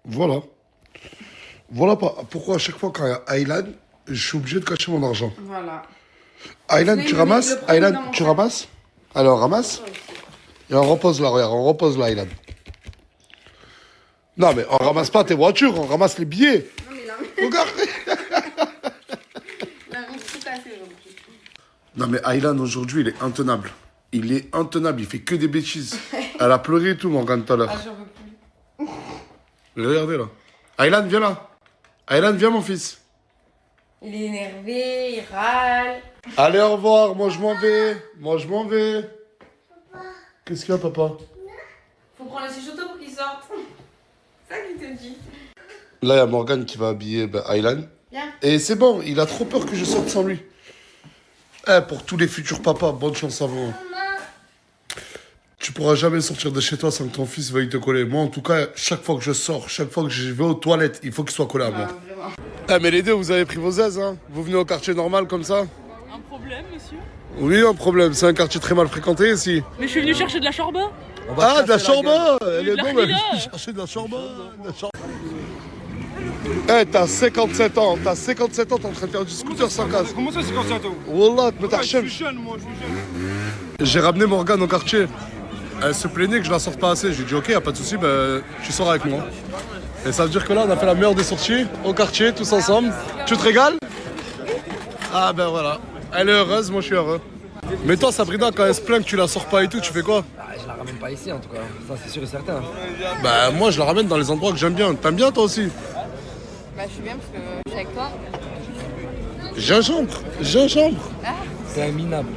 Voilà. Voilà pourquoi à chaque fois quand il y a Aylan, je suis obligé de cacher mon argent. Voilà. Aylan, Sinon, tu il ramasses? le prend dans Aylan, mon tu sac. ramasses? Alors, ramasse. Et on repose là, regarde, on repose là, Aylan. Non, mais on ramasse pas tes voitures, on ramasse les billets. Non, mais là, Regarde. il a tout cassé aujourd'hui. Non, mais Aylan, aujourd'hui, il est intenable. Il est intenable, il fait que des bêtises. Elle a pleuré et tout, Morgane, tout à l'heure. Ah, j'en veux plus. Regardez là. Aylan, viens là. Aylan, viens, mon fils. Il est énervé, il râle. Allez, au revoir, moi je m'en vais. Moi je m'en vais. Qu'est-ce qu'il y a, papa? Faut prendre le chuchoto pour qu'il sorte. C'est ça qu'il te dit. Là, il y a Morgane qui va habiller Aylan. Viens. Et c'est bon, il a trop peur que je sorte sans lui. Eh, pour tous les futurs papas, bonne chance à vous. Tu pourras jamais sortir de chez toi sans que ton fils veuille te coller. Moi, en tout cas, chaque fois que je sors, chaque fois que je vais aux toilettes, il faut qu'il soit collé à moi. Ah, vraiment. Eh, mais les deux, vous avez pris vos aises, hein? Vous venez au quartier normal comme ça? Un problème, monsieur? Oui, un problème. C'est un quartier très mal fréquenté ici. Mais je suis venu chercher de la chorba. Ah, de la chorba! Elle est De la bonne, elle Rila. vient chercher de la chorba. Eh, t'as 57 ans, t'as 57 ans, t'es en train de faire du scooter sans casse. Comment ça, c'est comme ça, toi? Wallah, mais t'as Je suis jeune, moi, je suis jeune. J'ai ramené Morgane au quartier. Elle se plaignait que je la sorte pas assez. J'ai dit, ok, y a pas de souci, tu sors avec moi. Et ça veut dire que là, on a fait la meilleure des sorties au quartier, tous ensemble. Tu te régales? Ah ben voilà. Elle est heureuse, moi je suis heureux. Mais toi, Sabrina, quand elle se plaint que tu la sors pas et tout, tu fais quoi? Ah, je la ramène pas ici en tout cas, ça c'est sûr et certain. Bah moi, je la ramène dans les endroits que j'aime bien. T'aimes bien toi aussi? Bah, je suis bien parce que je suis avec toi. Gingembre, gingembre. C'est un minable.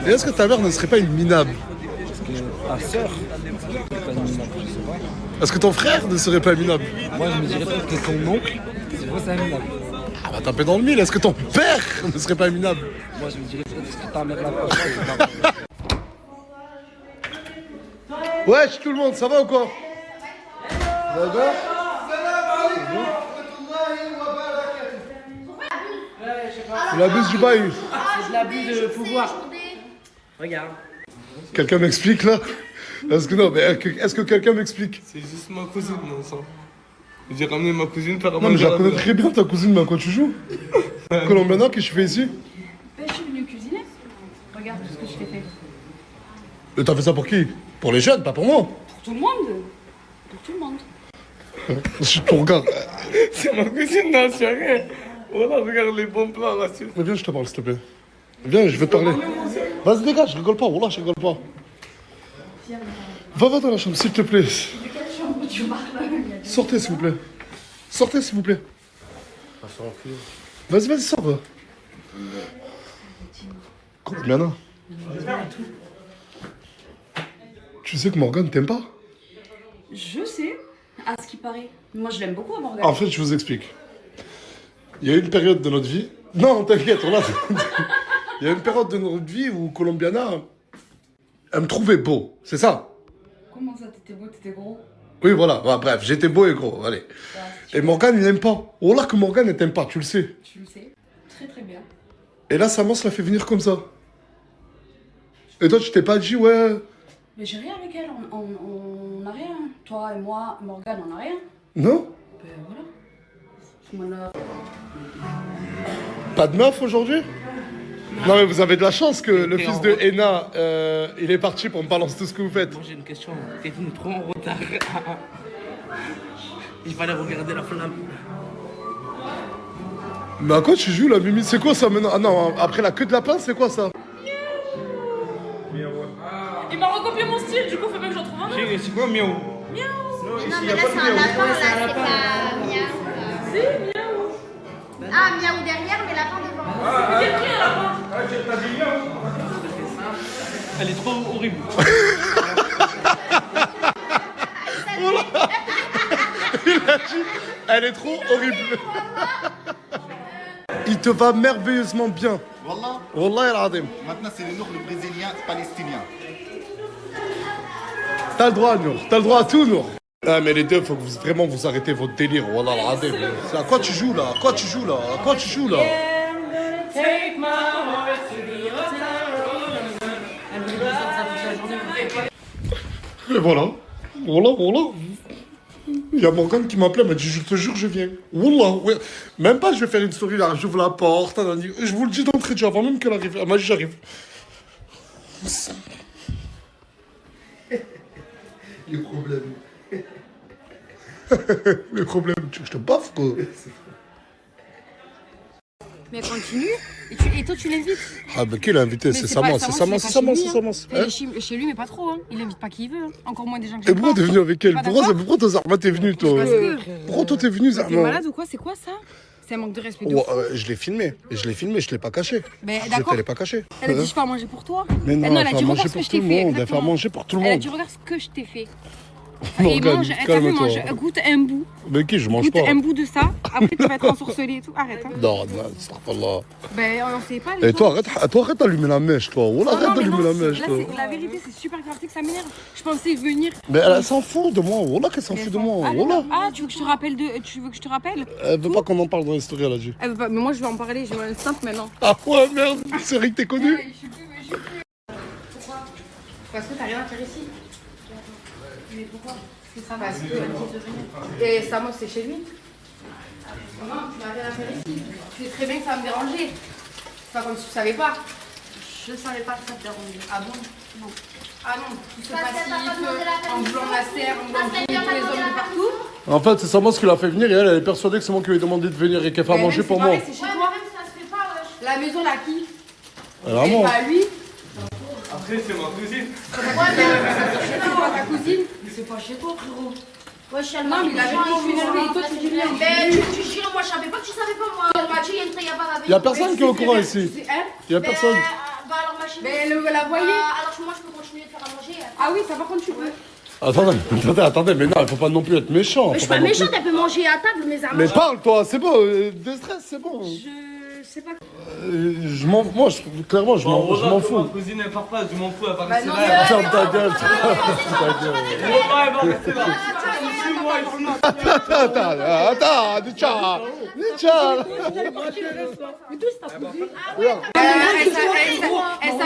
Et est-ce que ta mère ne serait pas une minable? Parce que ta sœur, c'est pas une minable, je sais pas. Est-ce que ton frère ne serait pas minable? Moi je me dirais peut-être que ton oncle, c'est vrai c'est un minable. Ah bah taper dans le mille, est-ce que ton père ne serait pas minable? Moi je me dirais peut-être que ta mère l'a pas. Wesh tout le monde, ça va ou quoi? D'accord? La buse du bail. C'est de l'abus de pouvoir. Regarde. Quelqu'un m'explique là? Est-ce que non, mais est-ce que quelqu'un m'explique? C'est juste ma cousine, mon sang. J'ai ramené ma cousine faire Non mais je la connais très bien ta cousine, mais à quoi tu joues? Colombiana, qu'est-ce que tu fais ici? Je suis venue cuisiner. Regarde tout ce que je t'ai fait. Et t'as fait ça pour qui? Pour les jeunes, pas pour moi. Pour tout le monde. Pour tout le monde. Je te regarde. C'est ma cousine dans la soirée. Voilà, regarde les bons plans là-dessus. Mais viens, je te parle s'il te plaît. Viens, je vais te parler. Vas-y dégage, je rigole pas, voilà, je rigole pas. Va dans la chambre, s'il te plaît. Sortez, s'il vous plaît. Sortez, s'il vous plaît. Vas-y, sors. Va. Colombiana. Tu sais que Morgane t'aime pas? Je sais. À ce qui paraît. Moi, je l'aime beaucoup à Morgane. En fait, je vous explique. Il y a eu une période de notre vie... Non, t'inquiète, on a... Il y a une période de notre vie où Colombiana, elle me trouvait beau, c'est ça? Comment ça, t'étais beau, t'étais gros? Oui, voilà, bah, bref, j'étais beau et gros, allez. Et Morgane, il n'aime pas. Oh là que Morgane, elle t'aime pas, tu le sais. Tu le sais. Très très bien. Et là, sa maman se l'a fait venir comme ça. Et toi, tu t'es pas dit, ouais... Mais j'ai rien avec elle, on n'a rien. Toi et moi, Morgane, on n'a rien. Non? Ben voilà. Voilà. Pas de meuf aujourd'hui? Non, mais vous avez de la chance que le fils de Ena, il est parti pour me balancer tout ce que vous faites. Moi j'ai une question. T'es venu trop en retard. Il fallait regarder la flamme. Mais à quoi tu joues, là, Mimi? C'est quoi ça maintenant? Ah non, après la queue de lapin, c'est quoi ça? Il m'a recopié mon style, du coup faut bien que j'en trouve un autre. C'est quoi, miaou? Non, mais là, c'est un lapin, là, c'est pas miaou. C'est miaou. Ah, miaou derrière, mais lapin devant. C'est qui là là-bas? T'as dit miaou? Elle est trop horrible. Il a dit, elle est trop horrible. Il te va merveilleusement bien. Wallah, Wallah el-Adim. maintenant c'est le Nour, le Brésilien palestinien. T'as le droit, Nour. T'as le droit à tout, Nour. Ah, mais les deux, faut que vous, vraiment vous arrêtez votre délire. Wallah el-Adim. C'est à quoi tu joues, là? À quoi tu joues, là? À quoi tu joues, là? Take my horse to the other. Elle voulait faire ça toute la journée. Et voilà. Voilà. Il y a Morgane qui m'appelait, elle m'a dit, je te jure, je viens. Wallah, ouais. Même pas, je vais faire une story, là, j'ouvre la porte. Elle a dit, je vous le dis d'entrée de jeu, avant même qu'elle arrive. Elle m'a dit, j'arrive. Les problèmes. Le problème, tu veux que je te baffe, quoi. Mais continue. Et toi, tu l'invites. Ah, bah, qui l'a invité? C'est Saman, c'est Saman, c'est Saman, c'est Saman. Il est chez lui, mais pas trop. Hein. Il invite pas qui veut. Hein. Encore moins des gens que Et j'aime pourquoi pas. t'es venu avec elle? Pas Pourquoi toi, Zarma, t'es venu, toi? Parce que... Pourquoi toi, t'es venu, T'es Zarma? malade ou quoi? C'est quoi ça? C'est un manque de respect de Ouais, fou. je l'ai filmé, je l'ai pas caché. Mais Je d'accord. te l'ai pas caché. Elle a dit, je fais à manger pour toi. Mais non, elle a elle fait dit, à regarde manger ce que pour je tout t'ai le fait. monde, elle fait à exactement. manger pour tout le Elle a monde. dit, regarde ce que je t'ai fait. Morgane, Et mange, t'as vu, calme-toi. mange, goûte un bout. Mais qui, je mange Goûte pas. un bout de ça. Après, tu vas être ensorcelé et tout. Arrête. Hein. Non, non, astaghfirullah. Ben, on sait pas. Les Et gens. toi, arrête d'allumer la mèche, toi. Oh, Non, arrête non, mais d'allumer non, la mèche, là, toi. la vérité, c'est super grave, c'est que ça m'énerve. Je pensais venir. Mais elle s'en fout de moi. Voilà qu'elle s'en Mais fout elle de s'en- moi. Ah, Voilà. Ah, tu veux que je te rappelle Tu veux que je te rappelle? Elle veut pas qu'on en parle dans l'histoire, elle a dit. Elle veut pas, mais moi je vais en parler, je vais un stamp maintenant. Ah ouais, merde. C'est vrai que t'es connu. Je suis plus. Pourquoi? Parce que t'as rien à faire ici. Mais pourquoi? Parce que et ça, moi, c'est chez lui. Non, tu n'as rien à faire ici. Tu sais très bien que ça va me déranger. C'est pas comme si tu savais pas. Je savais pas que ça te dérangeait. Ah bon? Non. Ah non, tout ce Parce qu'elle t'a pas passif, demandé la en voulant la serre, en voulant Parce qu'elle tous t'a pas les demandé hommes de la partout. En fait, c'est Saman ce qui l'a fait venir et elle est persuadée que c'est moi qui lui ai demandé de venir et qu'elle fait à Mais manger même, pour c'est moi. pareil, c'est chez Ouais, toi. mais même ça se fait pas, wesh. La maison, là, qui? Vraiment. Et pas lui. Après, c'est ma cousine. Ouais, mais Chez toi, ta cousine. C'est pas chez toi, frérot. ouais, je suis Non, mais il a allemand, vraiment je suis énervé. Et toi, tu dis rien. Mais tu jures, moi je savais pas que tu savais pas, moi. Ma chérie, elle y a pas Il y a personne qui est au courant ici. C'est elle. Il y a personne. Bah alors ma chérie. Mais la voyez. Alors moi je peux continuer de faire à manger. Ah oui, ça par contre, tu peux. Attendez, mais non, il faut pas non plus être méchant. Mais je faut suis pas non plus- méchante, elle peut manger à table, mes amis. Mais parle, toi, c'est bon. Déstresse, c'est bon. Je sais pas. Clairement, je m'en Ma fous. cousine, elle part pas, je m'en fous, elle va Bah rester non, là. Ferme ta gueule. Wallah, elle va rester là. Suis-moi ici. Attends, Nicha.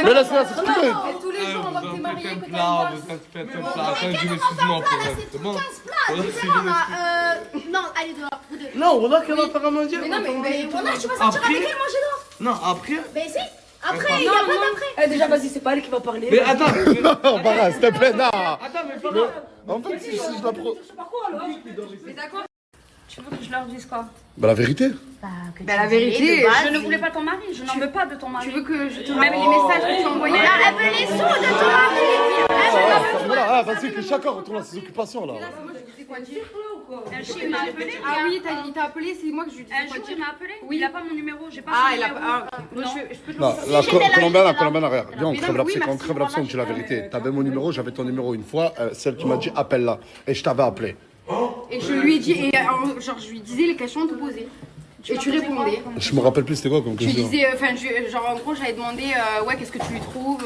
Mais laisse-la s'exprimer. Tous les jours, on voit que t'es marié, que t'as Plat, une vous gosse. faites un plat. Attends, je m'excuse-moi pour elle. C'est bon? 15 plats, dis-moi. Non, allez dehors, vous deux. Non, voilà qu'elle va faire à manger. Mais non, mais Voilà, tu vas sortir avec elle manger dehors. Non, après. Mais si. Après, il y a pas d'après. Déjà, vas-y, c'est pas elle qui va parler. Mais attends. Non, Bara, s'il te plaît, non. Attends, mais pas. En fait, si je la pro... Mais d'accord. Tu veux que je leur dise quoi? Bah, la vérité. Bah la vérité, Je ne voulais pas ton mari, je n'en veux pas de ton mari. tu veux que je te rappelle les messages que tu as envoyés Là, elle veut les sous de ton mari. Voilà, vas-y, que chacun retourne à ses occupations, là. Un jour, il m'a appelé. Ah oui, il t'a appelé, c'est moi que je lui disais Un quoi jour, dire. il m'a appelé. Oui. Il a pas mon numéro, j'ai pas Ah, son il a numéro. pas. Moi, je peux te Non, le la colombienne arrière. Viens, on Mais non, crève mais oui, l'abcès. Quand on merci, crève l'abcès, on voilà, dit la vérité. T'avais mon numéro, j'avais ton numéro une fois. Celle qui m'a dit appelle-la. Et je t'avais appelé. Et je lui ai dit, et genre, je lui disais les questions à te poser. Et tu répondais. Je me rappelle plus c'était quoi comme Tu question. disais, enfin, genre, en gros, j'avais demandé, ouais, qu'est-ce que tu lui trouves.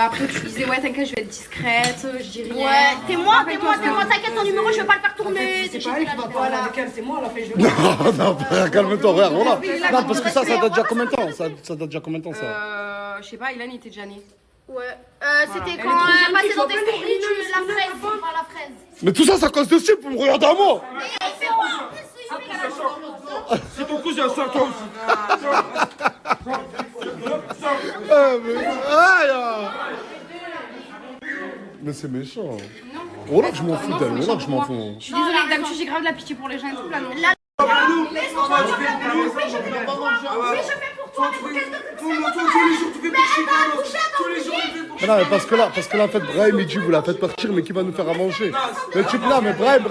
Après, tu disais, ouais, t'inquiète, je vais être discrète, je dis rien. Ouais, t'es-moi, Rappelle-toi, t'inquiète, ton numéro, je vais pas le faire tourner. C'est pas elle qui va parler avec elle, c'est moi, elle a fait je Non, non, frère, calme-toi, regarde, voilà. Oui, là, Non, quand parce on que ça restait, date déjà combien de temps ça date déjà combien de temps, ça Je sais pas, Ilan il était déjà né. Ouais, c'était Elle quand est trop elle jeune, passait tu dans vois tes pas, stories, la fraise, par la fraise. Mais tout ça, c'est à cause de Steve pour me regarder à moi. Mais il fait quoi en plus, C'est ton cousin, ça, toi aussi. Mais c'est méchant. Oh là que je m'en fous d'elle, oh là que je m'en fous. Je suis désolée, d'habitude j'ai grave de la pitié pour les gens et tout là, non. Oui, je fais pour toi, mais qu'est-ce que tu fais? Mais elle va accoucher à ton pied. Mais non, mais parce que là, en fait, Brahim, il dit, vous la faites partir, mais qui va nous faire à manger? Mais tu peux, non, mais Brahim,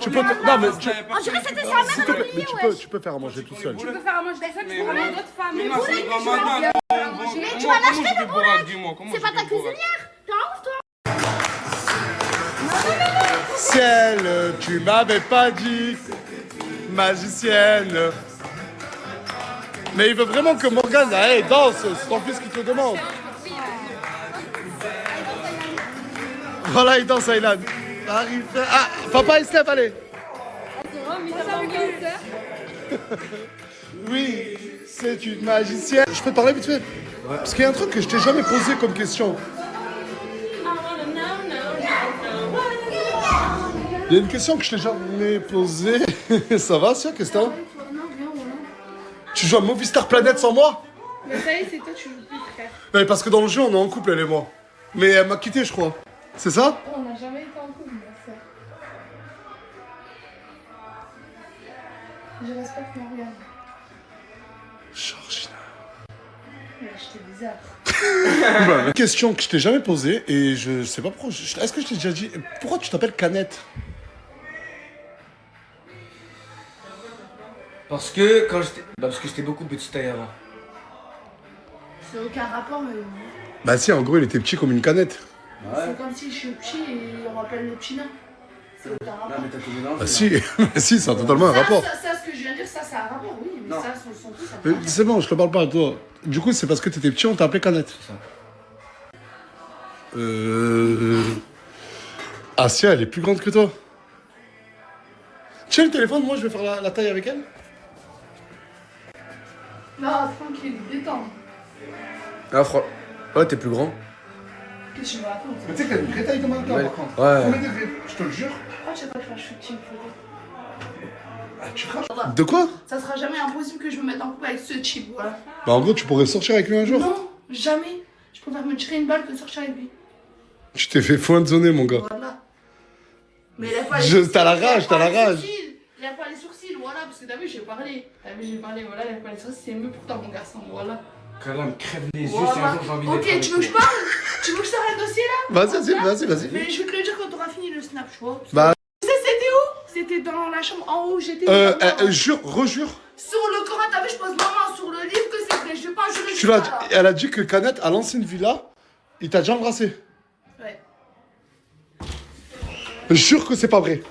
tu peux, non, mais tu, On dirait que c'était sa s'il te mère. plaît, mais tu peux faire à manger tout seul. Tu peux faire à manger tout seul, tu peux ramener d'autres femmes. Mais tu vas l'acheter le bourrac. C'est pas ta cuisinière. T'es un ouf, toi. Ciel, tu m'avais pas dit, magicienne. Mais il veut vraiment que Morgane, hey, danse, c'est ton fils qui te demande. Voilà, il danse, Aylan. Arrive. Ah, papa, il se lève, allez. Oui, c'est une magicienne. Je peux te parler vite fait? Parce qu'il y a un truc que je t'ai jamais posé comme question. Il y a une question que je t'ai jamais posée. Ça va, Sia? Qu'est-ce que t'as? Non, rien, voilà. Tu joues à Movistar Planet sans moi? Mais ça y est, c'est toi, tu joues plus, frère. Ouais, parce que dans le jeu, on est en couple, elle et moi. Mais elle m'a quitté, je crois. C'est ça? On n'a jamais été en couple, ma soeur. Je respecte Morgane. Georgina. Mais j'étais bizarre. Une question que je t'ai jamais posée et je sais pas pourquoi. Est-ce que je t'ai déjà dit. Pourquoi tu t'appelles Canette? Parce que quand j'étais. Parce que j'étais beaucoup petite taille avant. C'est aucun rapport, mais. Bah si, en gros, il était petit comme une canette. C'est comme si je suis petit et on m'appelle le petit nain. C'est aucun rapport. Non, mais t'as tout mélangé. Bah si, si, ça a totalement un rapport. Ça, ce que je viens de dire, ça a un rapport, oui, mais Non. ça, son tout, ça a pas un rapport. C'est bon, je te parle pas à toi. Du coup, c'est parce que t'étais petit, on t'a appelé Canette. C'est ça. Asia, elle est plus grande que toi. Tiens le téléphone, moi je vais faire la taille avec elle. Non, tranquille, détends. Ah, ouais, t'es plus grand. Qu'est-ce que tu me racontes? Mais tu sais que t'as une vraie taille de mannequin. Ouais. par contre. Ouais. Premier degré, je te le jure. Pourquoi tu sais pas que je suis shooting photo? Ah, tu craches. De quoi? Ça sera jamais impossible que je me mette en couple avec ce type, voilà. Bah en gros, tu pourrais sortir avec lui un jour. Non, jamais. Je préfère me tirer une balle que sortir avec lui. Tu t'es fait foinzonner, mon gars. Voilà. Mais il a pas les sourcils. T'as la rage, t'as la rage. Il a pas les sourcils, voilà, parce que t'as vu, j'ai parlé. T'as vu, j'ai parlé, voilà, il a pas les sourcils, c'est mieux pour toi, mon garçon, voilà. Karam, crève les yeux si un Voilà. jour j'ai envie d'être Ok, avec tu veux que je toi. parle? Tu veux que je t'arrête le dossier là? Vas-y. Mais je vais te le dire quand t'auras fini le snap, tu vois. Bah. Tu sais, c'était où? C'était dans la chambre en haut où j'étais. Jure, rejure. Sur le Coran, t'as vu, je pose ma main sur le livre que c'est vrai. Je vais pas jurer. Tu l'as, elle a dit que Canette, à l'ancienne villa, il t'a déjà embrassé. Ouais. Jure que c'est pas vrai.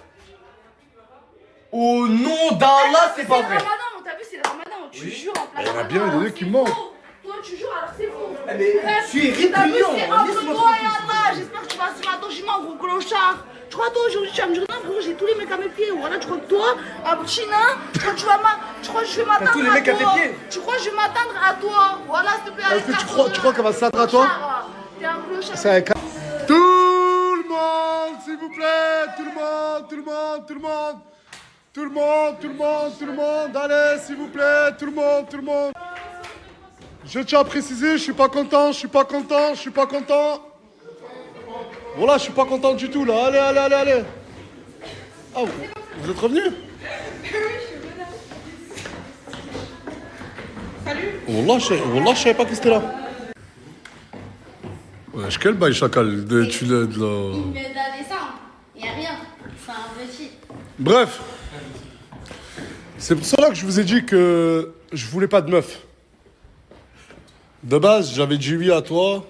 Au nom d'Allah, c'est pas vrai. C'est le ramadan, t'as vu, c'est le ramadan. Tu jures en plein Il y en a ramadan, bien des alors deux qui c'est mentent. faux. Toi, tu jures alors c'est faux. Mais Bref, tu es t'as vu, répugnant. c'est entre Laisse-moi toi et tranquille. Allah. J'espère que tu vas assumer ton jugement, gros clochard. Tu crois toi aujourd'hui, tu vas me dire non, frérot, j'ai tous les mecs à mes pieds. Voilà, tu crois que toi, un petit nain, tu crois que tu crois que je vais m'attendre à toi. tous les mecs à tes pieds. Tu crois que je vais m'attendre à toi. Voilà, s'il te plaît. Est-ce que tu crois qu'elle va s'attendre à toi? T'es un clochard. C'est un Tout le monde, s'il vous plaît. Tout le monde. Allez, s'il vous plaît. Tout le monde. Je tiens à préciser, je suis pas content. Voilà, je suis pas content du tout, là. Allez. Ah, vous êtes revenus? Salut. Wallah, je savais pas que c'était là. Wesh, quel bail chacal de tu l'aides là. Il me donne descendre. Il n'y a rien. C'est un petit. Bref. C'est pour cela que je vous ai dit que je voulais pas de meuf. De base, j'avais dit oui à toi.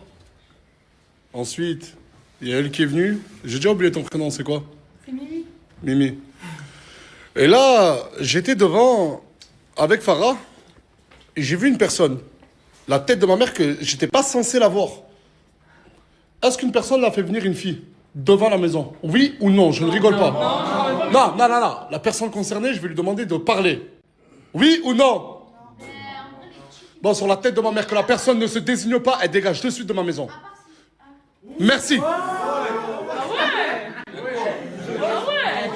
Ensuite, il y a elle qui est venue. J'ai déjà oublié ton prénom, c'est quoi? C'est Mimi. Mimi. Et là, j'étais devant avec Farah et j'ai vu une personne. La tête de ma mère que j'étais pas censé la voir. Est-ce qu'une personne l'a fait venir une fille devant la maison? Oui ou non? Je ne rigole pas. Non. La personne concernée, je vais lui demander de parler. Oui ou non? Bon, sur la tête de ma mère, que la personne ne se désigne pas, elle dégage de suite de ma maison. Merci. Tu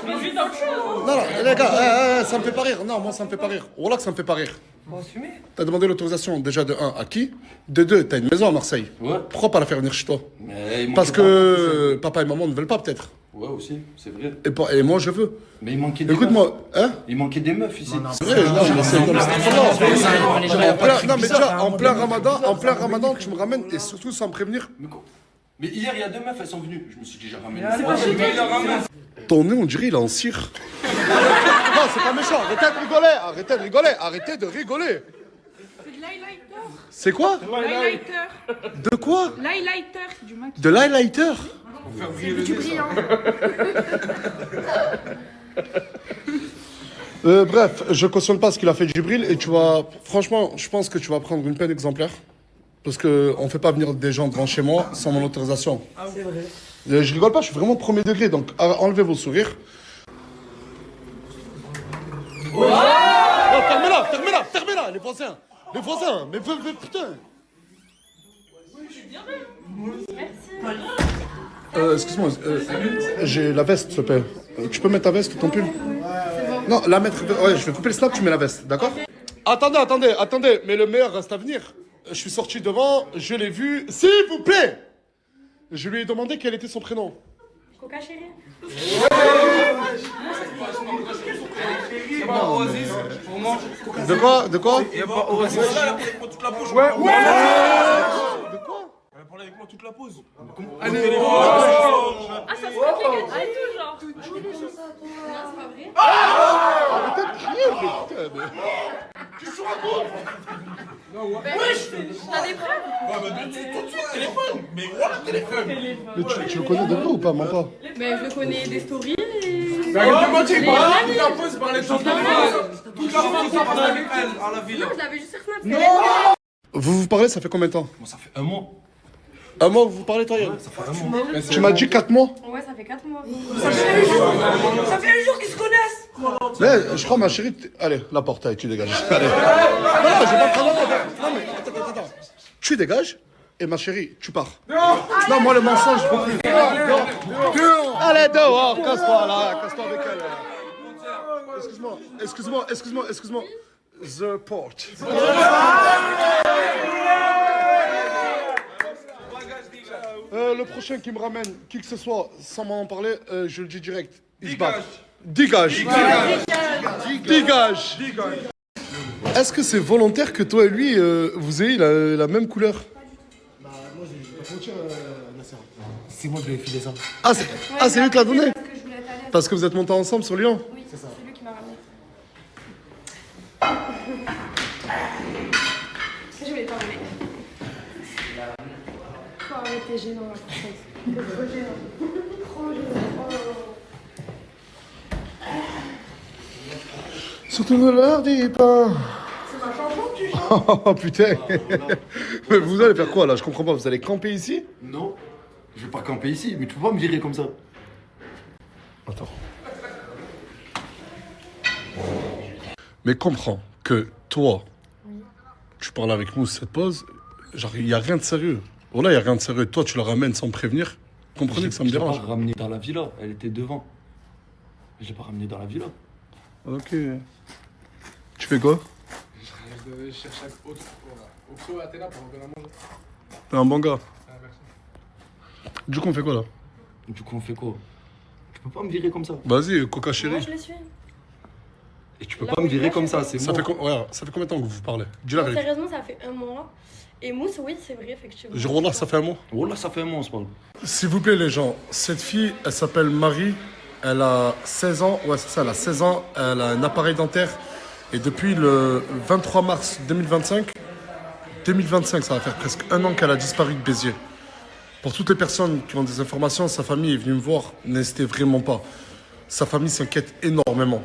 veux juste autre chose. Non, les gars, ça me fait pas rire. Non, moi, ça me fait pas rire. Voilà que ça me fait pas rire. T'as demandé l'autorisation déjà de 1 à qui? De 2, t'as une maison à Marseille. Ouais. Pourquoi pas la faire venir chez toi? Mais il Parce manquait que papa et maman ne veulent pas peut-être. Ouais, aussi, c'est vrai. Et moi je veux. Mais il manquait des meufs. Écoute-moi, hein? Il manquait des meufs ici. C'est vrai, non, mais c'est non, mais déjà, en plein ramadan, tu me ramènes et surtout sans me prévenir. Mais hier, il y a 2 meufs, elles sont venues. Je me suis déjà ramené. C'est pas chez toi. Ton nez, on dirait, il est en cire. Non, c'est pas méchant, arrêtez de rigoler. C'est de l'highlighter. C'est quoi? L'highlighter. De quoi? L'highlighter, c'est du maquillage. De l'highlighter? Du brillant. Bref, je cautionne pas ce qu'il a fait Djibril et tu vas, franchement, je pense que tu vas prendre une peine exemplaire. Parce qu'on fait pas venir des gens devant chez moi sans mon autorisation. Ah, c'est vrai. Je rigole pas, je suis vraiment premier degré, donc enlevez vos sourires. Oh, fermez-la, les voisins, mais putain. Excuse-moi, j'ai la veste, s'il te plaît. Tu peux mettre ta veste ou ton pull? Non, la mettre. Ouais, je vais couper le snap, tu mets la veste, d'accord? Attendez, mais le meilleur reste à venir. Je suis sorti devant, je l'ai vu. S'il vous plaît! Je lui ai demandé quel était son prénom. Coca chérie. De quoi? De quoi? Il y a pas Oasis. Ouais. De quoi? Elle a parlé avec moi toute la pause. Ah, ça se fait qu'il y a tout, genre. Non, c'est pas vrai. Arrêtez de crier, mais putain, mais... T'as des preuves? Mais voilà, téléphone. Mais tu le connais de vrai ou pas? Mens pas. Mais je le connais des stories et... Mais arrête de mentir, il parlait toute la pause, il parlait de toute la pause. Toute la pause, il parlait avec elle à la villa. Non, je l'avais juste sur Snap. Vous vous parlez, ça fait combien de temps? Ça fait un mois. Un mois que vous parlez, toi, Yann? Ça fait un mois. Tu m'as dit 4 mois? Ouais, ça fait 4 mois. Ça fait un jour qu'ils se connaissent. Mais je crois, ma chérie... Allez, la porte, allez, tu dégages. Allez. Non, je vais pas prendre... Non, mais attends. Tu dégages et ma chérie, tu pars. Non, moi, le mensonge, je peux plus. Allez, dehors, casse-toi, là, casse-toi avec elle. Excuse-moi. The port. Le prochain qui me ramène qui que ce soit sans m'en parler, je le dis direct. Il se bat. Dégage. Est-ce que c'est volontaire que toi et lui, vous ayez la même couleur? Bah, moi, je vais pas te mentir, Nasser. C'est moi qui lui ai filé ça. Ah, c'est lui qui l'a donné? Parce que vous êtes montés ensemble sur Lyon? Oui, c'est lui qui m'a ramené. Je voulais pas ramener. Faut arrêter, gênant, la française. C'est trop gênant. Trop gênant. Surtout ne leur dis pas. C'est ma chanson que tu chantes. Oh putain. Mais vous allez faire quoi là? Je comprends pas. Vous allez camper ici? Non, je vais pas camper ici, mais tu peux pas me virer comme ça. Attends. Mais comprends que toi, tu parles avec nous cette pause, genre il y a rien de sérieux. Voilà, il y a rien de sérieux. Toi, tu la ramènes sans me prévenir. Comprenez que ça me dérange. Je l'ai pas ramenée dans la villa, elle était devant. Je l'ai pas ramenée dans la villa. Ok. Tu fais quoi? Je cherche Oxo et Athéna pour revenir à manger. T'es un bon gars. Ah, merci. Du coup, on fait quoi là? Du coup, on fait quoi? Tu peux pas me virer comme ça. Vas-y, Coca Moi, chérie. je le suis. Et tu peux pas me virer comme ça, c'est Ça moi. fait, ça fait combien de temps que vous parlez? Dis la Non, vérité. sérieusement, ça fait 1 mois. Et Mousse, oui, c'est vrai, effectivement. Je relâche, ça fait un mois. Oh là, ça fait un mois, on se parle. S'il vous plaît, les gens, cette fille, elle s'appelle Marie. Elle a 16 ans. Ouais, c'est ça, elle a 16 ans. Elle a un appareil dentaire. Et depuis le 23 mars 2025, ça va faire presque 1 an qu'elle a disparu de Béziers. Pour toutes les personnes qui ont des informations, sa famille est venue me voir. N'hésitez vraiment pas. Sa famille s'inquiète énormément.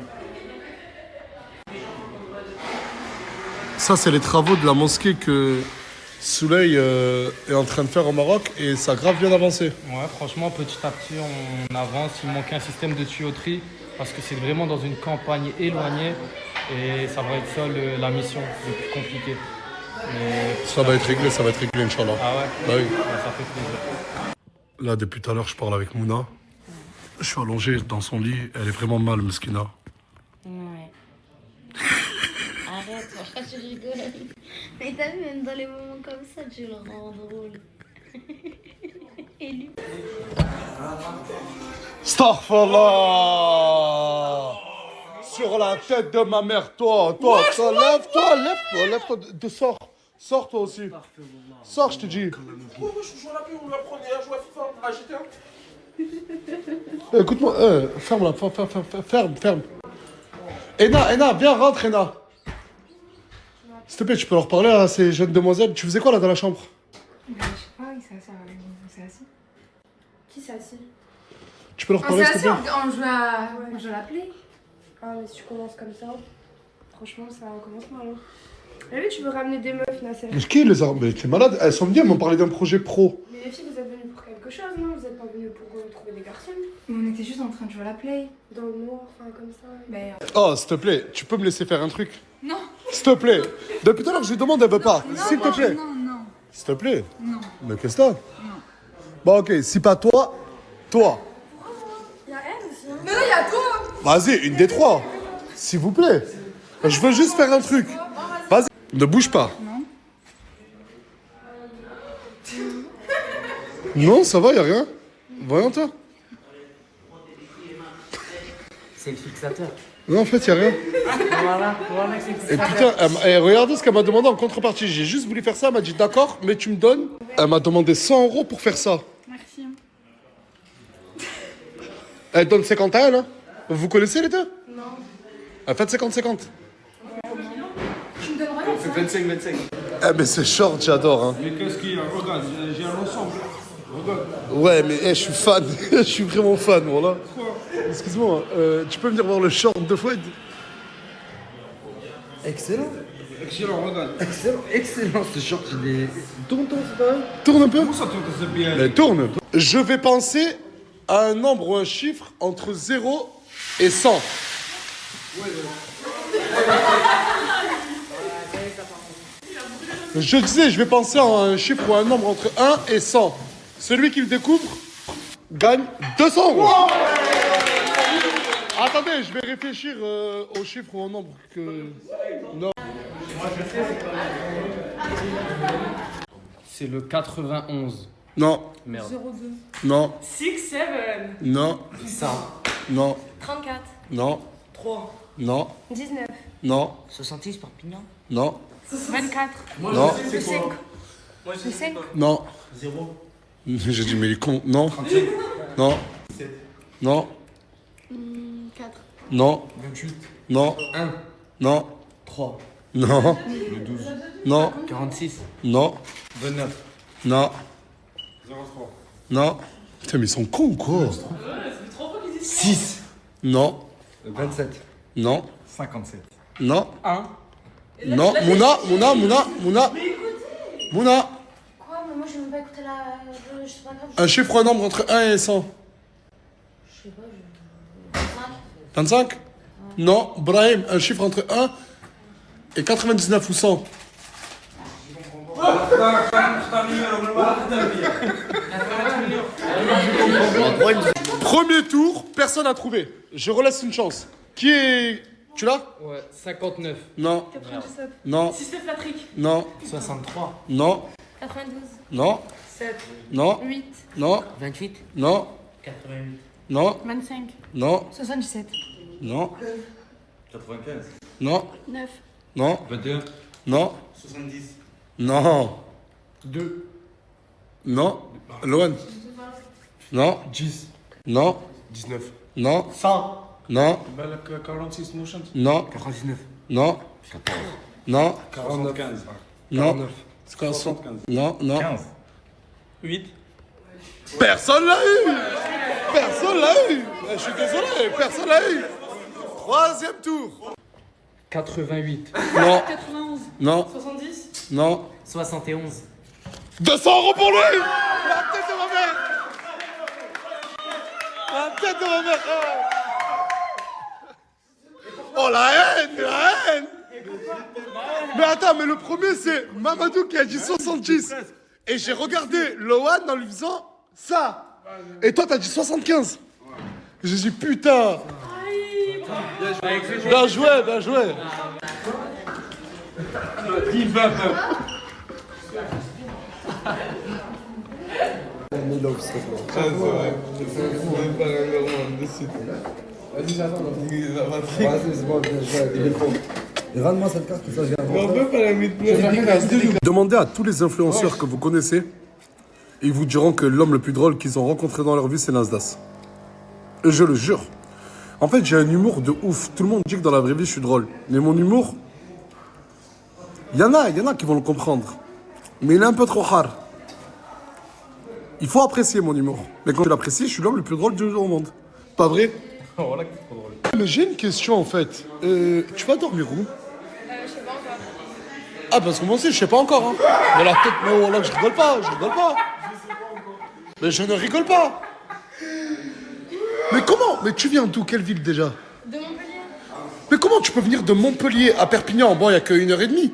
Ça, c'est les travaux de la mosquée que Souley est en train de faire au Maroc et ça a grave bien avancé. Ouais, franchement, petit à petit, on avance. Il manque un système de tuyauterie parce que c'est vraiment dans une campagne éloignée et ça va être ça la mission le plus compliquée. Mais Ça va être réglé, Inch'Allah. ah ouais, Bah oui. ça fait plaisir. Là, depuis tout à l'heure, je parle avec Mouna. Je suis allongé dans son lit. Elle est vraiment mal, Meskina. Ouais. Arrête, franchement, tu rigoles. Mais t'as vu, même dans les moments comme ça, tu le rends drôle. Et lui. Astaghfirullah! Sur la tête de ma mère, toi, lève-toi, sors toi aussi. Sors, je te dis. Pourquoi je joue à la pub, on lui apprenait à jouer à FIFA, à GTA? Écoute-moi, ferme-la, ferme. Ena, viens, rentre, Ena. S'il te plaît, tu peux leur parler à ces jeunes demoiselles. Tu faisais quoi là dans la chambre? Je sais pas, il s'est assis. Qui s'est assis? Tu peux leur On parler, s'est s'il te assis, plaît? on joue à la play. Ah, mais si tu commences comme ça, franchement, ça commence mal. Hein. Mais oui, tu veux ramener des meufs, Nasser. Mais qui les a... Mais t'es malade? Elles sont venues, elles m'ont parlé d'un projet pro. Mais les filles, vous êtes venues pour quelque chose, non? Vous êtes pas venues pour trouver des garçons? On était juste en train de jouer à la play. Dans le noir, enfin, comme ça. Mais Oh, s'il te plaît, tu peux me laisser faire un truc? non. S'il te plaît. Depuis tout à l'heure, je lui demande, elle veut pas. S'il te plaît. Non. S'il te plaît. Non. Mais qu'est-ce que t'as? Bon, ok, si pas toi, toi. Y'a elle aussi, hein? Mais oui, y a toi. Vas-y, une des trois. S'il vous plaît. Je veux juste faire un truc. Vas-y. Ne bouge pas. Non, ça va, y a rien. Voyons toi. C'est le fixateur. Non, en fait, y a rien. Voilà, c'est le Et fixateur. putain, regardez ce qu'elle m'a demandé en contrepartie. J'ai juste voulu faire ça, elle m'a dit d'accord, mais tu me donnes. Elle m'a demandé 100 € pour faire ça. Merci. Elle donne 50 à elle, hein. Vous connaissez les deux? Non. Elle fait 50-50. Tu me donnes rien. 25-25. Eh, mais c'est short, j'adore, hein. Mais qu'est-ce qu'il y a? Regarde, j'ai un ensemble. Regarde. Ouais, mais je suis fan. Je suis vraiment fan, voilà. Excuse-moi, tu peux venir voir le short de Fouad? Excellent. Excellent, regarde. Excellent ce short, il est... Tourne, c'est pas vrai? Tourne un peu. Comment ça tourne, c'est bien? Mais tourne. Je vais penser à un nombre ou un chiffre entre 0 et 100. Je disais, je vais penser à un chiffre ou un nombre entre 1 et 100. Celui qui le découvre gagne 200 €. Attendez, je vais réfléchir au chiffre ou au nombre que... Non. C'est le 91. Non. Merde. 02. Non. 6, 7. Non. 100. Non. 34. Non. 3. Non. 19. Non. 66 Perpignan. Non. 24. Non. Le 5. Le 5. Non. 0. J'ai dit, mais il est con. Non. Non. Non. 4. Non. 28. Non. 1. Non. 3. Non. Le 12. Non. 46. Non. 29. Non. 03. Non. Putain, mais ils sont cons ou quoi? 6. Non. 27. Non. 57. Non. 1. Non. Mouna. Mouna. Quoi? Mais moi, je n'ai même pas écouté la. Je sais pas grave. Un chiffre ou un nombre entre 1 et 100. Je sais pas, 25. 25? Non. Brahim, un chiffre entre 1 et 99 ou 100. Premier tour, personne n'a trouvé. Je relaisse une chance. Qui est... Tu l'as? Ouais, 59. Non. 97. Non. 6, 9, Patrick. Non. 63. Non. 92. Non. 7. Non. 8. Non. 28. Non. 88. Non. 25. Non. 77. Non. 95. Non. 9. Non. 21. Non. 70. Non. 2. Non. Loan. Non. 10. Non. 19. Non. 100. Non. 46 motion. Non. 99. Non. 14. Non. 45. Non. C'est quoi, 75. Non. Non. 15. 8. Personne l'a eu. Personne l'a eu. Je suis désolé. Personne l'a eu. Troisième tour. 88. Non. 91. Non. 70. Non. 71. 200 € pour lui. La tête de ma mère. La tête de ma mère. Oh la haine. La haine. Mais attends, mais le premier c'est Mamadou qui a dit 70. Et j'ai regardé Loan en lui faisant ça. Et toi t'as dit 75. J'ai dit putain. Bien joué, bien joué. Rends-moi cette carte, ça je Demandez à tous les influenceurs que vous connaissez, ils vous diront que l'homme le plus drôle qu'ils ont rencontré dans leur vie, c'est Nasdaq. Et je le jure. En fait, j'ai un humour de ouf. Tout le monde dit que dans la vraie vie, je suis drôle. Mais mon humour, il y en a qui vont le comprendre. Mais il est un peu trop hard. Il faut apprécier mon humour. Mais quand je l'apprécie, je suis l'homme le plus drôle du monde. Pas vrai? Voilà que t'es trop drôle. Mais j'ai une question en fait. Tu vas dormir où? Je sais pas encore. Ah, parce que moi aussi, je sais pas encore. Hein. Mais la tête, mais voilà, je rigole pas. Mais je ne rigole pas. Mais comment? Mais tu viens d'où? Quelle ville déjà? De Montpellier. Mais comment tu peux venir de Montpellier à Perpignan? Bon, il n'y a que 1h30.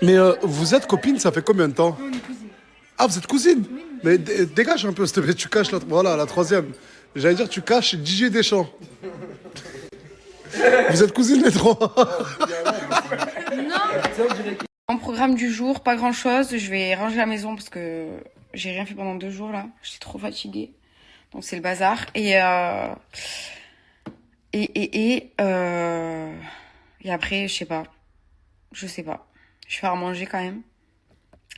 Mais vous êtes copine, ça fait combien de temps? On est cousines. Ah, vous êtes cousine? Oui, Mais dégage un peu, s'il te plaît, tu caches la... Voilà, la troisième. J'allais dire, tu caches Didier Deschamps. Vous êtes cousines les trois. En programme du jour, pas grand chose. Je vais ranger la maison parce que j'ai rien fait pendant 2 jours là. J'étais trop fatiguée. Donc c'est le bazar. Et après, je sais pas. Je vais faire à manger quand même.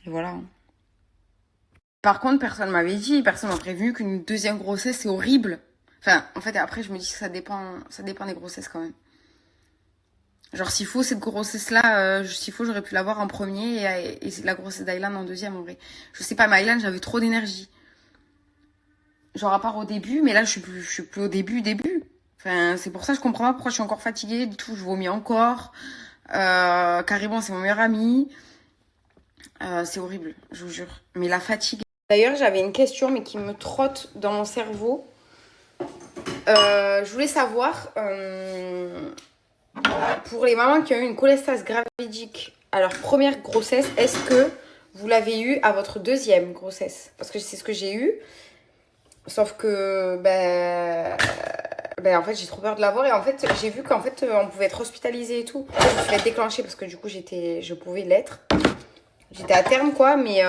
Et voilà. Par contre, personne m'avait dit, personne m'a prévenu qu'une deuxième grossesse, c'est horrible. Enfin, en fait, après, je me dis que ça dépend des grossesses quand même. Genre, s'il faut, cette grossesse-là, s'il faut, j'aurais pu l'avoir en premier et la grossesse d'Aylan en deuxième, en vrai. Je sais pas, mais Aylan, j'avais trop d'énergie. Genre, à part au début, mais là, je suis plus au début. Enfin, c'est pour ça que je comprends pas pourquoi je suis encore fatiguée, du tout, je vomis encore. Carrément, c'est mon meilleur ami. C'est horrible, je vous jure. Mais la fatigue. D'ailleurs, j'avais une question, mais qui me trotte dans mon cerveau. Je voulais savoir, pour les mamans qui ont eu une cholestase gravidique à leur première grossesse, est-ce que vous l'avez eu à votre deuxième grossesse? Parce que c'est ce que j'ai eu. Sauf que, en fait, j'ai trop peur de l'avoir. Et en fait, j'ai vu qu'en fait, on pouvait être hospitalisé et tout. Je me suis fait déclencher parce que du coup, je pouvais l'être. J'étais à terme, quoi, mais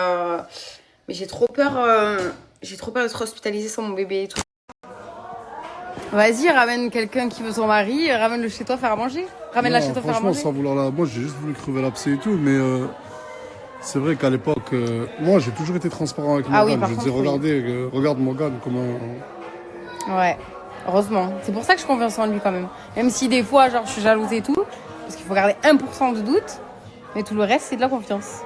j'ai trop peur d'être hospitalisée sans mon bébé et tout. Vas-y, ramène quelqu'un qui veut son mari, ramène-le chez toi faire à manger. Ramène-la chez toi faire à manger. Franchement, sans vouloir la... Moi, j'ai juste voulu crever l'abcès et tout, mais c'est vrai qu'à l'époque, moi, j'ai toujours été transparent avec Morgane. Je disais, regardez, regarde Morgane, comment... Ouais, heureusement. C'est pour ça que je confiance en lui quand même. Même si des fois, genre, je suis jalouse et tout, parce qu'il faut garder 1% de doute, mais tout le reste, c'est de la confiance.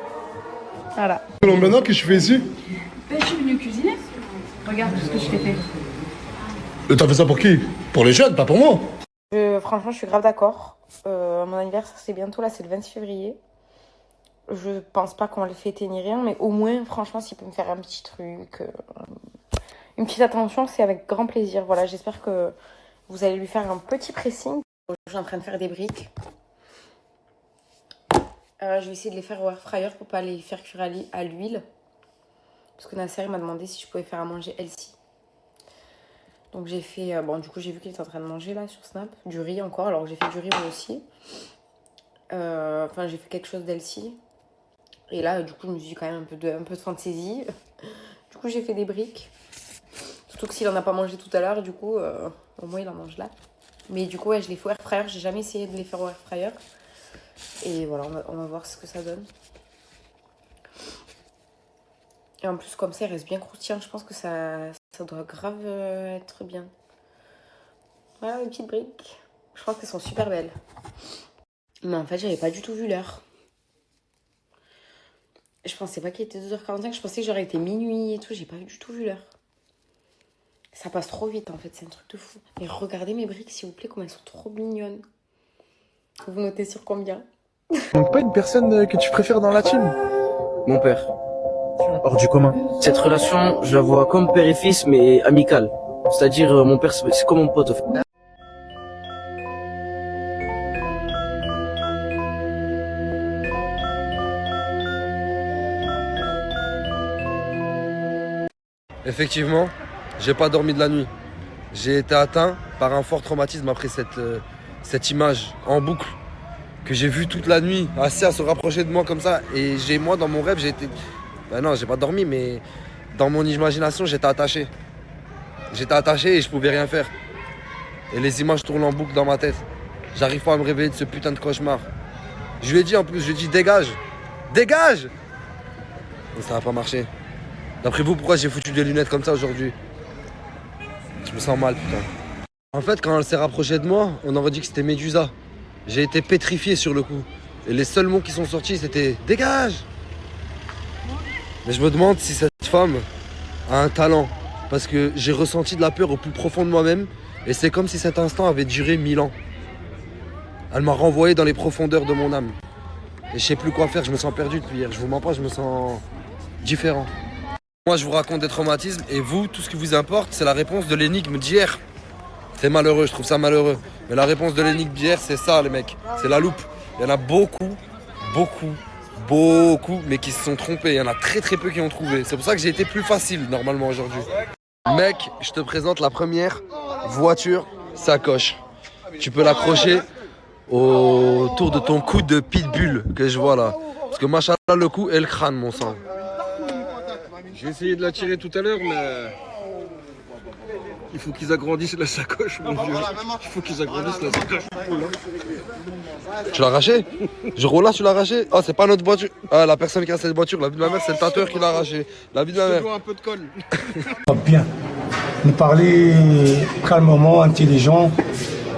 Voilà. Maintenant, qu'est-ce que tu fais ici? Je suis venue cuisiner. Regarde ce que je t'ai fait. T'as fait ça pour qui? Pour les jeunes, pas pour moi. Franchement, je suis grave d'accord. Mon anniversaire, c'est bientôt, là, c'est le 26 février. Je pense pas qu'on va le fêter ni rien, mais au moins, franchement, s'il peut me faire un petit truc, une petite attention, c'est avec grand plaisir. Voilà, j'espère que vous allez lui faire un petit pressing. Je suis en train de faire des briques. Je vais essayer de les faire au air fryer pour pas les faire cuire à l'huile. Parce que Nasser m'a demandé si je pouvais faire à manger Elsie. Donc j'ai fait... du coup, j'ai vu qu'il était en train de manger là sur Snap. Du riz encore, alors j'ai fait du riz moi aussi. J'ai fait quelque chose d'Elsie. Et là, du coup, je me suis dit quand même un peu de fantaisie. Du coup, j'ai fait des briques. Surtout que s'il en a pas mangé tout à l'heure, du coup, au moins il en mange là. Mais du coup, ouais, je les fais au air fryer. J'ai jamais essayé de les faire au air fryer. Et voilà, on va voir ce que ça donne. Et en plus, comme ça, il reste bien croustillant. Je pense que ça doit grave être bien. Voilà, les petites briques. Je pense qu'elles sont super belles. Mais en fait, j'avais pas du tout vu l'heure. Je pensais pas qu'il était 2h45. Je pensais que j'aurais été minuit et tout. J'ai pas du tout vu l'heure. Ça passe trop vite, en fait. C'est un truc de fou. Et regardez mes briques, s'il vous plaît, comme elles sont trop mignonnes. Vous notez sur combien? Donc pas une personne que tu préfères dans la team? Mon père. Hors du commun. Cette relation, je la vois comme père et fils, mais amicale. C'est-à-dire, mon père, c'est comme mon pote. Effectivement, j'ai pas dormi de la nuit. J'ai été atteint par un fort traumatisme après cette image en boucle que j'ai vue toute la nuit, assis à se rapprocher de moi comme ça. Et moi, dans mon rêve, j'ai été... non, j'ai pas dormi, mais dans mon imagination, j'étais attaché. J'étais attaché et je pouvais rien faire. Et les images tournent en boucle dans ma tête. J'arrive pas à me réveiller de ce putain de cauchemar. Je lui ai dit en plus, dégage! Dégage! Et ça n'a pas marché. D'après vous, pourquoi j'ai foutu des lunettes comme ça aujourd'hui? Je me sens mal, putain. En fait, quand elle s'est rapprochée de moi, on aurait dit que c'était Médusa. J'ai été pétrifié sur le coup. Et les seuls mots qui sont sortis, c'était « Dégage !» Mais je me demande si cette femme a un talent. Parce que j'ai ressenti de la peur au plus profond de moi-même. Et c'est comme si cet instant avait duré 1000 ans. Elle m'a renvoyé dans les profondeurs de mon âme. Et je sais plus quoi faire, je me sens perdu depuis hier. Je vous mens pas, je me sens différent. Moi, je vous raconte des traumatismes. Et vous, tout ce qui vous importe, c'est la réponse de l'énigme d'hier. C'est malheureux, je trouve ça malheureux. Mais la réponse de l'énigme d'hier, c'est ça, les mecs. C'est la loupe. Il y en a beaucoup, beaucoup, beaucoup, mais qui se sont trompés. Il y en a très très peu qui ont trouvé. C'est pour ça que j'ai été plus facile normalement aujourd'hui. Mec, je te présente la première voiture sacoche. Tu peux l'accrocher autour de ton cou de pitbull que je vois là. Parce que machallah, le cou et le crâne, mon sang. J'ai essayé de la tirer tout à l'heure, mais il faut qu'ils agrandissent la sacoche, mon vieux. Il faut qu'ils agrandissent la sacoche. Tu l'as arraché? Juro, tu l'as arraché? Oh, c'est pas notre voiture. Ah, la personne qui a cette voiture, la vie de ma mère, c'est le tatoueur qui l'a arraché. La vie de ma mère. Je dois un peu de colle. Bien. Nous parler calmement, intelligent.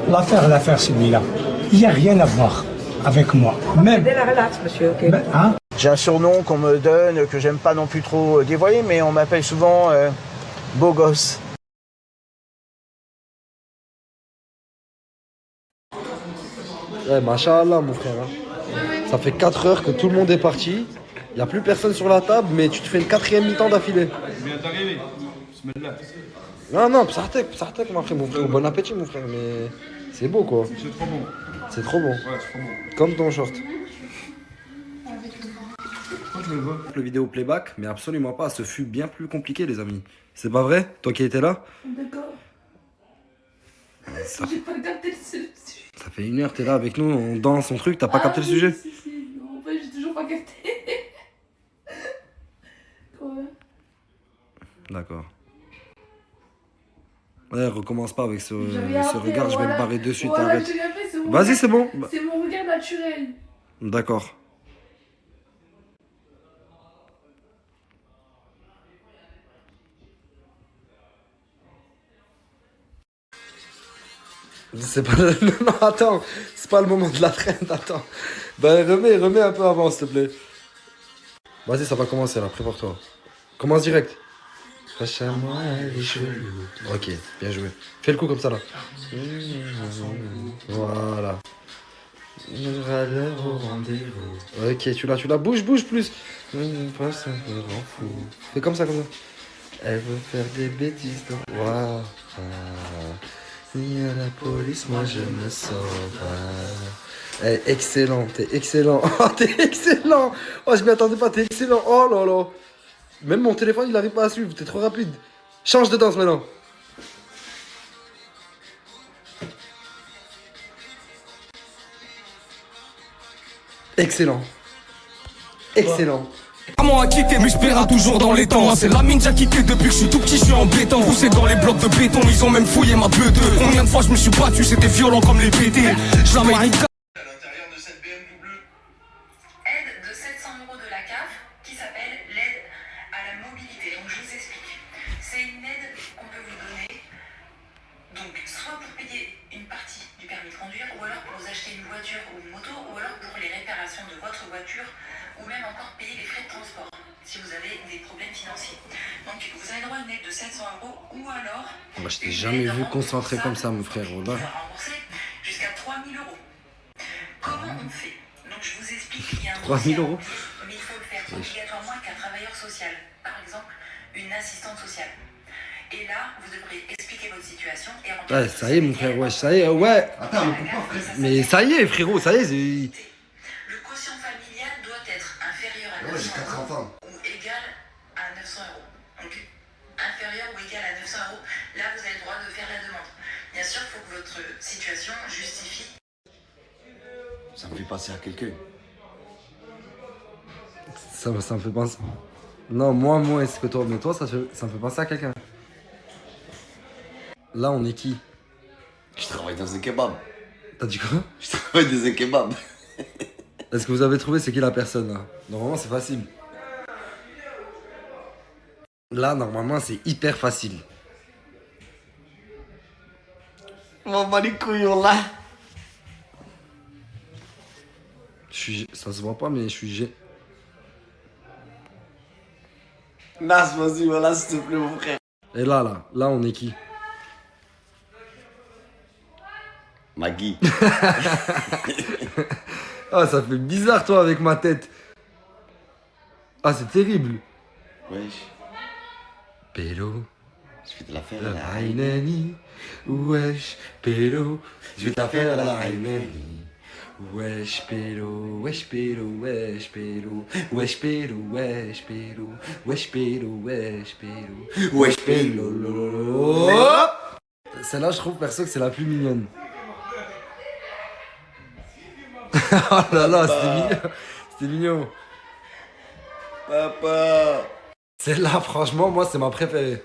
L'affaire, celui-là. Il n'y a rien à voir avec moi. Même. Relax, monsieur, ok. Hein? J'ai un surnom qu'on me donne, que j'aime pas non plus trop dévoiler, mais on m'appelle souvent beau gosse. Ouais, machallah, mon frère. Hein. Ça fait 4 heures que tout le monde est parti. Il n'y a plus personne sur la table, mais tu te fais une 4e mi-temps d'affilée. Viens d'arriver. Bismillah. Non, psartek, mon frère. Bon appétit, mon frère, mais c'est beau, quoi. C'est trop bon. C'est trop bon. Ouais, c'est trop bon. Comme ton short. Le vidéo playback, mais absolument pas. Ce fut bien plus compliqué, les amis. C'est pas vrai? Toi qui étais là? D'accord. Ça, J'ai pas capté le sujet. ça fait 1 heure, t'es là avec nous, on danse son truc, t'as pas capté le sujet? Si, non, en fait, j'ai toujours pas capté. Ouais. D'accord. Ouais, recommence pas avec ce J'ai rien fait, regard, je vais me barrer de suite, voilà, arrête. j'ai rien fait, c'est mon Vas-y, regard- c'est bon. C'est mon regard naturel. D'accord. C'est pas le... Non, attends, c'est pas le moment de la traîne, attends. Ben, remets un peu avant, s'il te plaît. Vas-y, ça va commencer, là, prépare-toi. Commence direct. Lâche-moi les cheveux. Ok, bien joué. Fais le coup comme ça, là. Voilà. À l'heure au rendez-vous. Ok, tu l'as, bouge plus. Passe un peu en fou. Fais comme ça. Elle veut faire des bêtises, donc. Voilà. Ni à la police, moi je me sauve. Excellent, t'es excellent. Oh, t'es excellent. Oh, je m'y attendais pas, t'es excellent. Oh là là. Même mon téléphone, il arrive pas à suivre, t'es trop rapide. Change de danse maintenant. Excellent. Excellent. Maman a quitté mais je paierai toujours dans les temps. C'est la mine j'ai quitté depuis que je suis tout petit, je suis embêtant. Poussé dans les blocs de béton, ils ont même fouillé ma beuh. Combien de fois je me suis battu, c'était violent comme les BT. Je la marie. À l'intérieur de cette BMW. Aide de 700 € de la CAF qui s'appelle l'aide à la mobilité. Donc je vous explique. C'est une aide qu'on peut vous donner. Donc soit pour payer une partie du permis de conduire, ou alors pour vous acheter une voiture ou une moto, ou alors pour les réparations de votre voiture, ou même encore payer les frais de transport si vous avez des problèmes financiers. Donc vous avez droit à une aide de 700 € ou alors... Moi, je t'ai jamais vu concentré comme ça, mon frère. Voilà. Rembourser jusqu'à 3 000 €. Comment on fait? Donc je vous explique, il y a un 3 000 €. mais il faut le faire obligatoirement avec un travailleur social, par exemple une assistante sociale. Et là, vous devrez expliquer votre situation et remplir. Ouais, ça y est, mon frère, ouais, ça y est, ouais. Attends, mais pourquoi, frère? Mais ça y est, frérot, ça y est, c'est... Le quotient familial doit être inférieur à 900 Ouais, j'ai 4 enfants. ou égal à 900 €. Donc, inférieur ou égal à 900 €, là, vous avez le droit de faire la demande. Bien sûr, il faut que votre situation justifie. Ça me fait passer à quelqu'un. Ça me fait penser... Non, moi, est-ce que toi, mais toi, ça me fait penser à quelqu'un. Là, on est qui? Je travaille dans un kebab. T'as dit quoi? Je travaille dans un kebab. Est-ce que vous avez trouvé c'est qui la personne, là? Normalement, c'est facile. Là, normalement, c'est hyper facile. Maman les couilles, là. Ça se voit pas, mais je suis... Nas, vas-y, voilà, s'il te plaît, mon frère. Et là, on est qui? Maggie. Ah, ça fait bizarre, toi, avec ma tête. Ah, c'est terrible. Wesh. Pélo. Je vais te la faire La à la Rainani. Wesh. Pélo. Je vais te la faire à la Rainani. Wesh pélo, wesh pélo, wesh pélo, wesh pélo, wesh pélo, wesh pélo, wesh pélo, wesh pélo, lolo. Celle-là, je trouve perso que c'est la plus mignonne. Oh là là, c'était mignon. C'était mignon. Papa. Celle-là, franchement, moi, c'est ma préférée.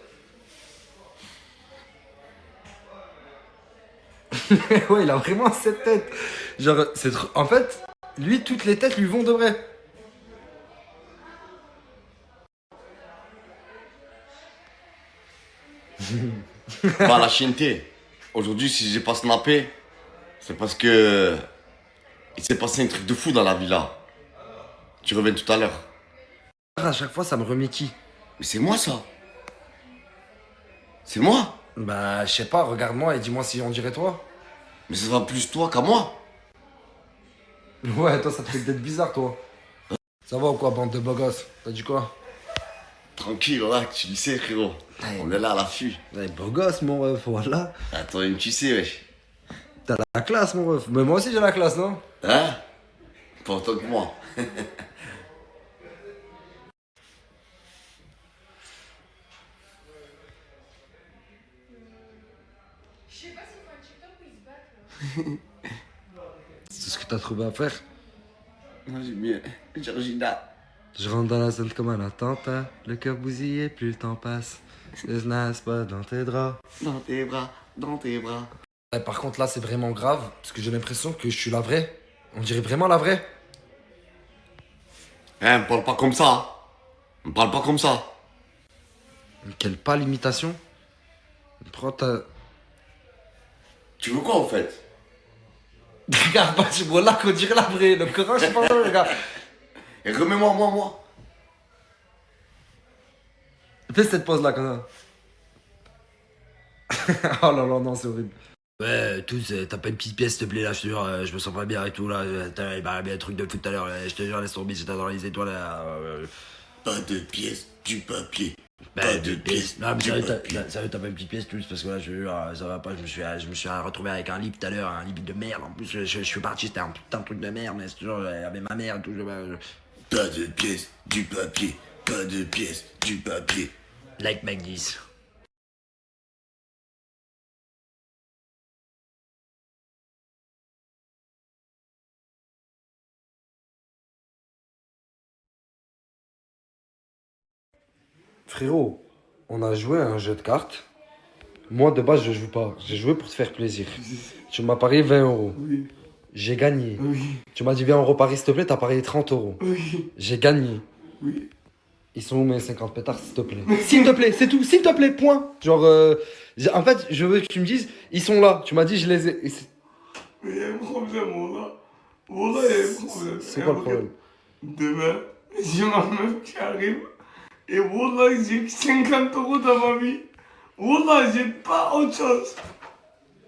Ouais, il a vraiment cette tête. Genre, c'est trop... En fait, lui, toutes les têtes lui vont de vrai. Bah, la chienneté. Aujourd'hui, si j'ai pas snappé, c'est parce que il s'est passé un truc de fou dans la villa. Tu reviens tout à l'heure. À chaque fois, ça me remet qui? Mais c'est moi, ça. C'est moi. Bah, je sais pas, regarde-moi et dis-moi si on dirait toi. Mais ça va plus toi qu'à moi. Ouais, toi, ça te fait d'être bizarre, toi. Ça va ou quoi, bande de beaux gosses? T'as dit quoi? Tranquille, là, tu le sais, frérot. On est là à l'affût. Ouais, beau gosse, mon ref, voilà. Ah, toi-même, tu sais, wesh. T'as la classe, mon ref. Mais moi aussi, j'ai la classe, non? Hein? Pas autant que moi. C'est ce que t'as trouvé à faire? Moi, j'ai bien. Georgina. Je rentre dans la zone comme un attentat. Le cœur bousillé, plus le temps passe. Le snaps pas dans tes draps. Dans tes bras, dans tes bras. Par contre, là, c'est vraiment grave. Parce que j'ai l'impression que je suis la vraie. On dirait vraiment la vraie. Hein, me parle pas comme ça. Me parle pas comme ça. Quelle pâle imitation. Prends ta... Tu veux quoi, en fait? Regarde, pas, tu vois là qu'on dirait la vraie. Le Coran, je sais pas, regarde. Et remets-moi, moi. Fais cette pause là, connard. Oh là là, non, c'est horrible. Ouais, tous, t'as pas une petite pièce, s'il te plaît, là, je te jure, je me sens pas bien et tout, là. Il m'a bien un truc de foot tout à l'heure, je te jure, laisse tomber, j'étais dans les étoiles, là. Pas de pièces, du papier. Bah, pas de pièces. Non, mais du sérieux, papier. t'as pas une petite pièce, tous, parce que là, je te jure, ça va pas, je me suis retrouvé avec un livre tout à l'heure, un livre de merde, en plus, je suis parti, c'était un putain de truc de merde, mais c'est toujours, avec ma mère et tout, Pas de pièces, du papier. Pas de pièces, du papier. Like Mac 10. Frérot, on a joué à un jeu de cartes. Moi, de base, je joue pas. J'ai joué pour te faire plaisir. Tu m'as parié 20 €. Oui. J'ai gagné. Oui. Tu m'as dit, viens, on reparie, s'il te plaît, t'as parié 30 €. Oui. J'ai gagné. Oui. Ils sont où mes 50 pétards, s'il te plaît? S'il te plaît, c'est tout, s'il te plaît, point. Genre, en fait, je veux que tu me dises, ils sont là. Tu m'as dit, je les ai. Mais il y a un problème, Wallah. Wallah, il y a un problème. C'est quoi le problème? Demain, j'ai ma meuf qui arrive. Et Wallah, j'ai 50 € dans ma vie. Wallah, j'ai pas autre chose.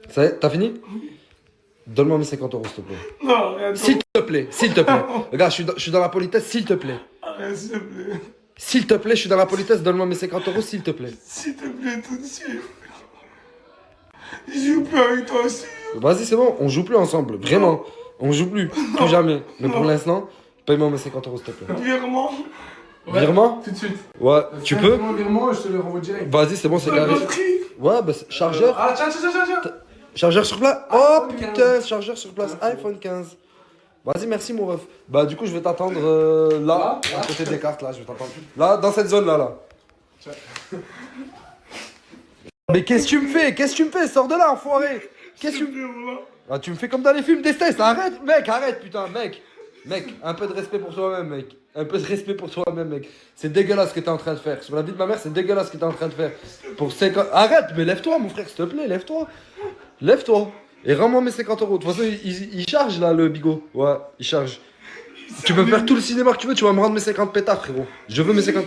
Ça y est, t'as fini? Donne-moi mes 50 €, s'il te plaît. Non, arrête. S'il te plaît, s'il te plaît. Regarde, je suis dans la politesse, s'il te plaît. Arrête, s'il te plaît. S'il te plaît, je suis dans la politesse, donne-moi mes 50 €, s'il te plaît. S'il te plaît, tout de suite. Je joue plus avec toi aussi. Vas-y, c'est bon, on joue plus ensemble, vraiment. On joue plus, plus jamais. Mais pour l'instant, paye-moi mes 50 €, s'il te plaît. Virement. Virement? Tout de suite. Ouais, tu peux? Virement, je te le renvoie direct. Vas-y, c'est bon, c'est carré. Ouais, bah, chargeur. Ah, tiens. Chargeur sur place. Oh putain, chargeur sur place. iPhone 15. Vas-y, merci mon ref. Bah, du coup, je vais t'attendre là, à côté des cartes, là, je vais t'attendre. Là, dans cette zone-là, là. Mais qu'est-ce que tu me fais? Qu'est-ce que tu me fais? Sors de là, enfoiré. Qu'est-ce que tu me fais? Ah, tu me fais comme dans les films d'Estes. Arrête, mec, arrête, putain, mec. Mec, un peu de respect pour toi-même, mec. Un peu de respect pour toi-même, mec. C'est dégueulasse ce que t'es en train de faire. Sur la vie de ma mère, c'est dégueulasse ce que t'es en train de faire. Pour 50... Arrête, mais lève-toi, mon frère, s'il te plaît, lève-toi. Lève-toi. Et rends-moi mes 50 €. De toute façon, il charge, là, le bigot. Ouais, il charge. Tu peux faire tout le cinéma que tu veux, tu vas me rendre mes 50 pétards, frérot. Je veux mes 50...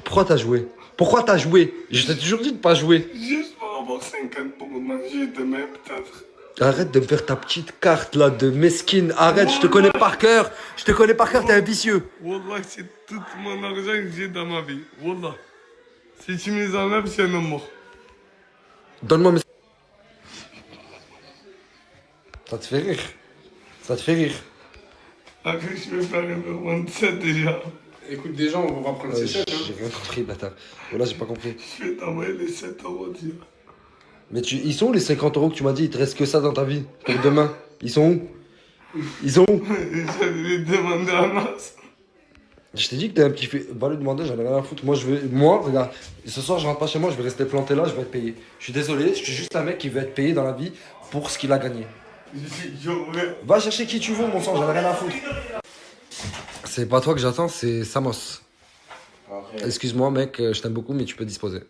Pourquoi t'as joué? Pourquoi t'as joué? Je t'ai toujours dit de pas jouer. Juste pour avoir 50 pour manger demain, peut-être. Arrête de me faire ta petite carte là de mesquine. Arrête, je te connais par cœur. Je te connais par cœur, t'es un vicieux. Wallah, c'est tout mon argent que j'ai dans ma vie. Wallah. Si tu me les enlèves, c'est un homme mort. Donne-moi mes... Ça te fait rire. Ça te fait rire. Après, je vais faire un moins de 7 déjà. Écoute, déjà, on va prendre ces 7. J'ai rien compris, bâtard. Voilà, j'ai pas compris. Je vais t'envoyer les 7 euros, déjà. Mais ils sont où les 50 euros que tu m'as dit? Il te reste que ça dans ta vie pour demain. Ils sont où? Ils sont où? J'allais les demander à masse. Je t'ai dit que t'es un petit fait. Va lui demander, j'en ai rien à foutre. Moi, regarde, ce soir, je rentre pas chez moi, je vais rester planté là, je vais être payé. Je suis désolé, je suis juste un mec qui veut être payé dans la vie pour ce qu'il a gagné. Va chercher qui tu veux, mon sang, j'en ai rien à foutre. C'est pas toi que j'attends, c'est Samos. Excuse-moi, mec, je t'aime beaucoup, mais tu peux disposer.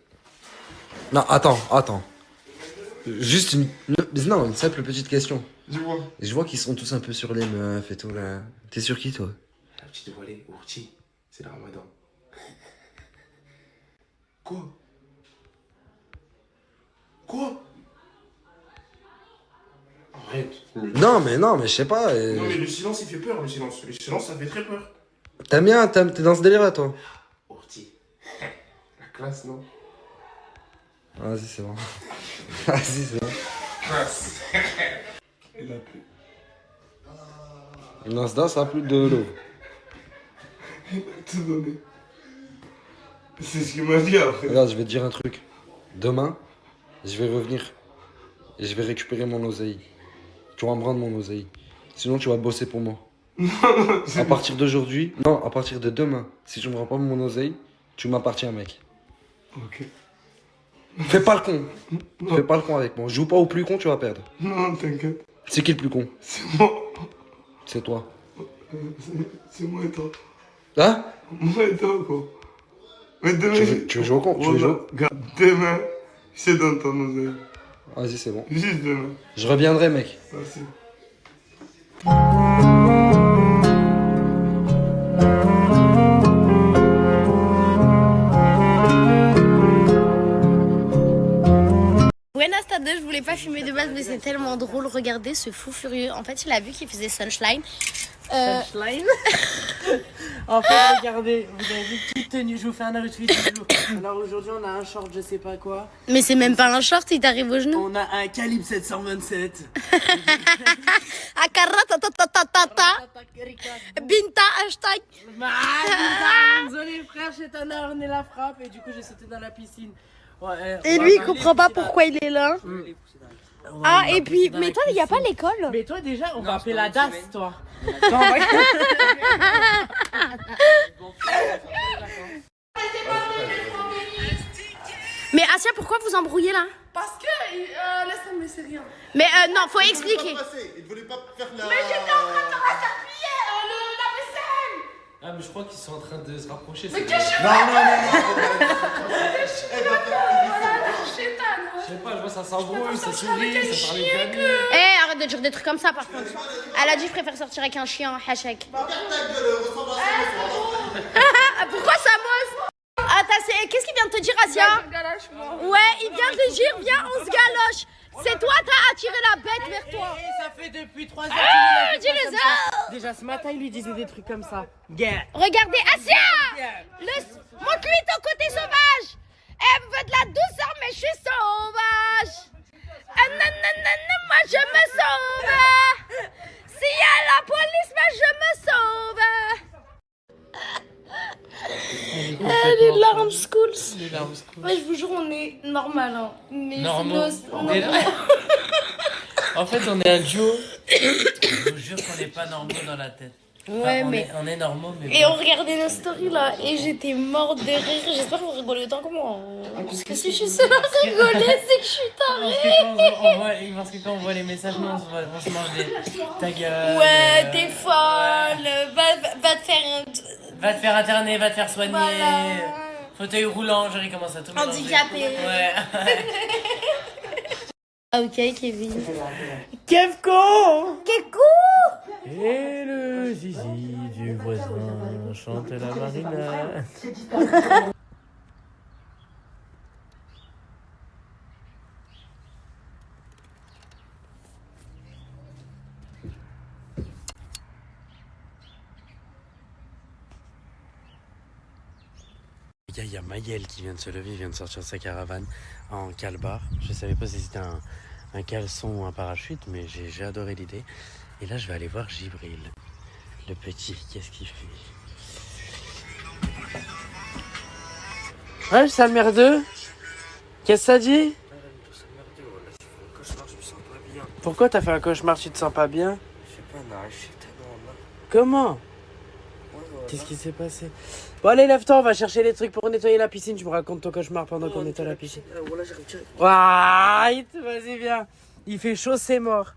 Non, attends. Juste une simple petite question. Dis-moi. Je vois qu'ils sont tous un peu sur les meufs et tout là. T'es sur qui, toi? La petite voilée, Ourti, c'est le ramadan. Quoi? Arrête. Non, mais je sais pas. Non, mais le silence, il fait peur, le silence. Le silence, ça fait très peur. T'aimes bien, t'es dans ce délire là, toi? Ourti. La classe, non? Vas-y, c'est bon. Vas-y, c'est bon. Classe. Il a plus. Nasda, ça a plus de l'eau. Il a tout donné. C'est ce qu'il m'a dit après. Regarde, je vais te dire un truc. Demain, je vais revenir et je vais récupérer mon oseille. Tu vas me rendre mon oseille. Sinon, tu vas bosser pour moi. À partir d'aujourd'hui, non, à partir de demain, si tu me rends pas mon oseille, tu m'appartiens, mec. Ok. Fais pas le con. Non. Fais pas le con avec moi. Joue pas au plus con, tu vas perdre. Non, t'inquiète. C'est qui le plus con? C'est moi. C'est toi. C'est moi et toi. Hein? Moi et toi, quoi. Mais demain. Tu veux jouer au con? Tu veux jouer? Regarde, demain, je te donne ton oseille. Vas-y, c'est bon. Juste demain. Je reviendrai, mec. Merci. Buenas tardes, je voulais pas filmer de base, mais c'est tellement drôle. Regardez ce fou furieux. En fait, il a vu qu'il faisait Sunshine. Sunshine. En fait, regardez, vous avez vu toute tenue. Je vous fais un outfit du jour. Alors aujourd'hui, on a un short, je sais pas quoi. Mais c'est même pas un short, il t'arrive aux genoux. On a un calibre 727. Akara ta. Binta hashtag. Désolé frère, chez Tana, on est la frappe et du coup j'ai sauté dans la piscine. Ouais, Et lui, il comprend pas pourquoi il est là. Ah, et puis, mais toi, il n'y a pas l'école. Mais toi, déjà, on va appeler la DAS, toi. Mais Asia, pourquoi vous embrouillez là? Parce que, laisse tomber, c'est rien. Mais non, faut expliquer. Il voulait pas faire la... Mais j'étais en train de te rassapiller la vaisselle. Ah, mais je crois qu'ils sont en train de se rapprocher. Mais qu'est-ce que Non. Je sais pas, je vois ça s'embrouille, ça sourit, ça parle avec la Eh, arrête de dire des trucs comme ça par contre. Elle a dit je préfère sortir avec un chien, hachek. Pourquoi ça mosse? Attends, qu'est-ce qu'il vient de te dire, Asia? Ouais, il vient de dire viens, on se galoche. C'est toi, t'as attiré la bête vers toi. Ça fait depuis 3 ans. Dis-le ça. Déjà ce matin, il lui disait des trucs comme ça. Regardez, Asia. Montre-lui ton côté sauvage. Elle veut de la douceur, mais je suis sauvage. Ah, non, moi je me sauve. S'il y a la police, je me sauve. Les larmes schools. Les larmes schools. Ouais, je vous jure, on est normal. Hein. Mais Normaux. En fait, on est un duo. Je vous jure qu'on n'est pas normaux dans la tête. Ouais, mais. On est normaux, mais. Et on regardait nos stories là, et j'étais morte de rire. J'espère que vous rigolez autant que moi. Parce que si je suis seule à rigoler, c'est que je suis tarée. Parce que quand on voit les messages, nous, on se mange des. Ta gueule. Ouais, t'es folle. Va te faire. Va te faire interner, va te faire soigner. Voilà. Fauteuil roulant, j'aurais commencé à tout mélanger. Handicapé. Ouais. Ok, Kevin. Kevko. Kevko. Et le zizi du voisin chante la marina. Il y a Maël qui vient de se lever, il vient de sortir de sa caravane en calbar. Je savais pas si c'était un caleçon, un parachute, mais j'ai adoré l'idée. Et là, je vais aller voir Gibril, le petit. Qu'est-ce qu'il fait? Ouais, sale merdeux. Qu'est-ce que ça dit? Pourquoi t'as fait un cauchemar, tu te sens pas bien? Je sais pas, on a arraché tellement là. Comment? Qu'est-ce qui s'est passé? Bon allez, lève-toi, on va chercher les trucs pour nettoyer la piscine. Tu me racontes ton cauchemar pendant qu'on nettoie la piscine. Voilà, j'arrive direct. Waouh, vas-y viens. Il fait chaud, c'est mort.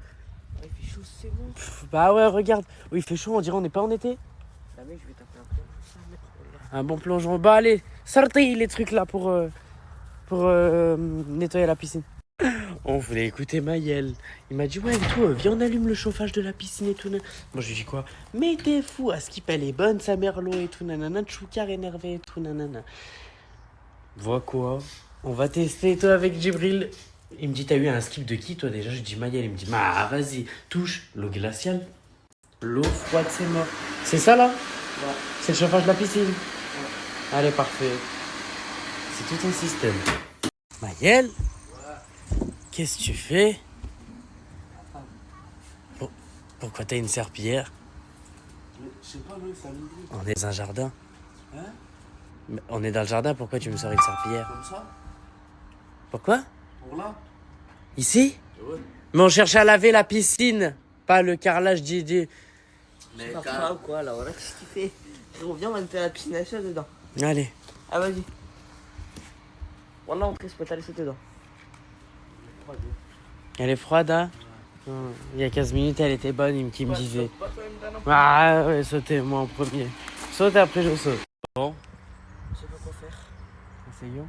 Il fait chaud, c'est bon. Bah ouais, regarde. Oui, il fait chaud, on dirait on n'est pas en été. Ah mec, je vais taper un plongeon. Un bon plongeon. Bah allez, sortez les trucs là pour nettoyer la piscine. On voulait écouter Maël. Il m'a dit ouais et tout, viens on allume le chauffage de la piscine et tout. Moi je lui dis quoi? Mais t'es fou, à Skip elle est bonne sa merlot et tout nanana, Tchoukar énervé et tout nanana. Vois quoi? On va tester toi avec Gibril. Il me dit t'as eu un skip de qui toi déjà? Je lui dis Maël, il me dit bah vas-y, touche l'eau glaciale. L'eau froide c'est mort. C'est ça là? Ouais. C'est le chauffage de la piscine? Ouais. Allez parfait. C'est tout un système. Maël? Qu'est-ce que tu fais? Pourquoi t'as une serpillière? Je sais pas, mais ça me dit. On est dans un jardin. Hein? On est dans le jardin, pourquoi tu me sors une serpillière? Comme ça? Pourquoi? Pour là? Ici? Ouais. Mais on cherche à laver la piscine, pas le carrelage du... Mais carrément quoi là, voilà, qu'est-ce qu'il fait? Gros, viens, on va me faire la piscine à chaud dedans. Allez. Ah, vas-y. Voilà, on te pas laisser dedans. Elle est froide, hein? Il y a 15 minutes, elle était bonne, qui me disait. Ah ouais, sautez, moi en premier. Saute, après je saute. Bon. Je sais pas quoi faire. Essayons.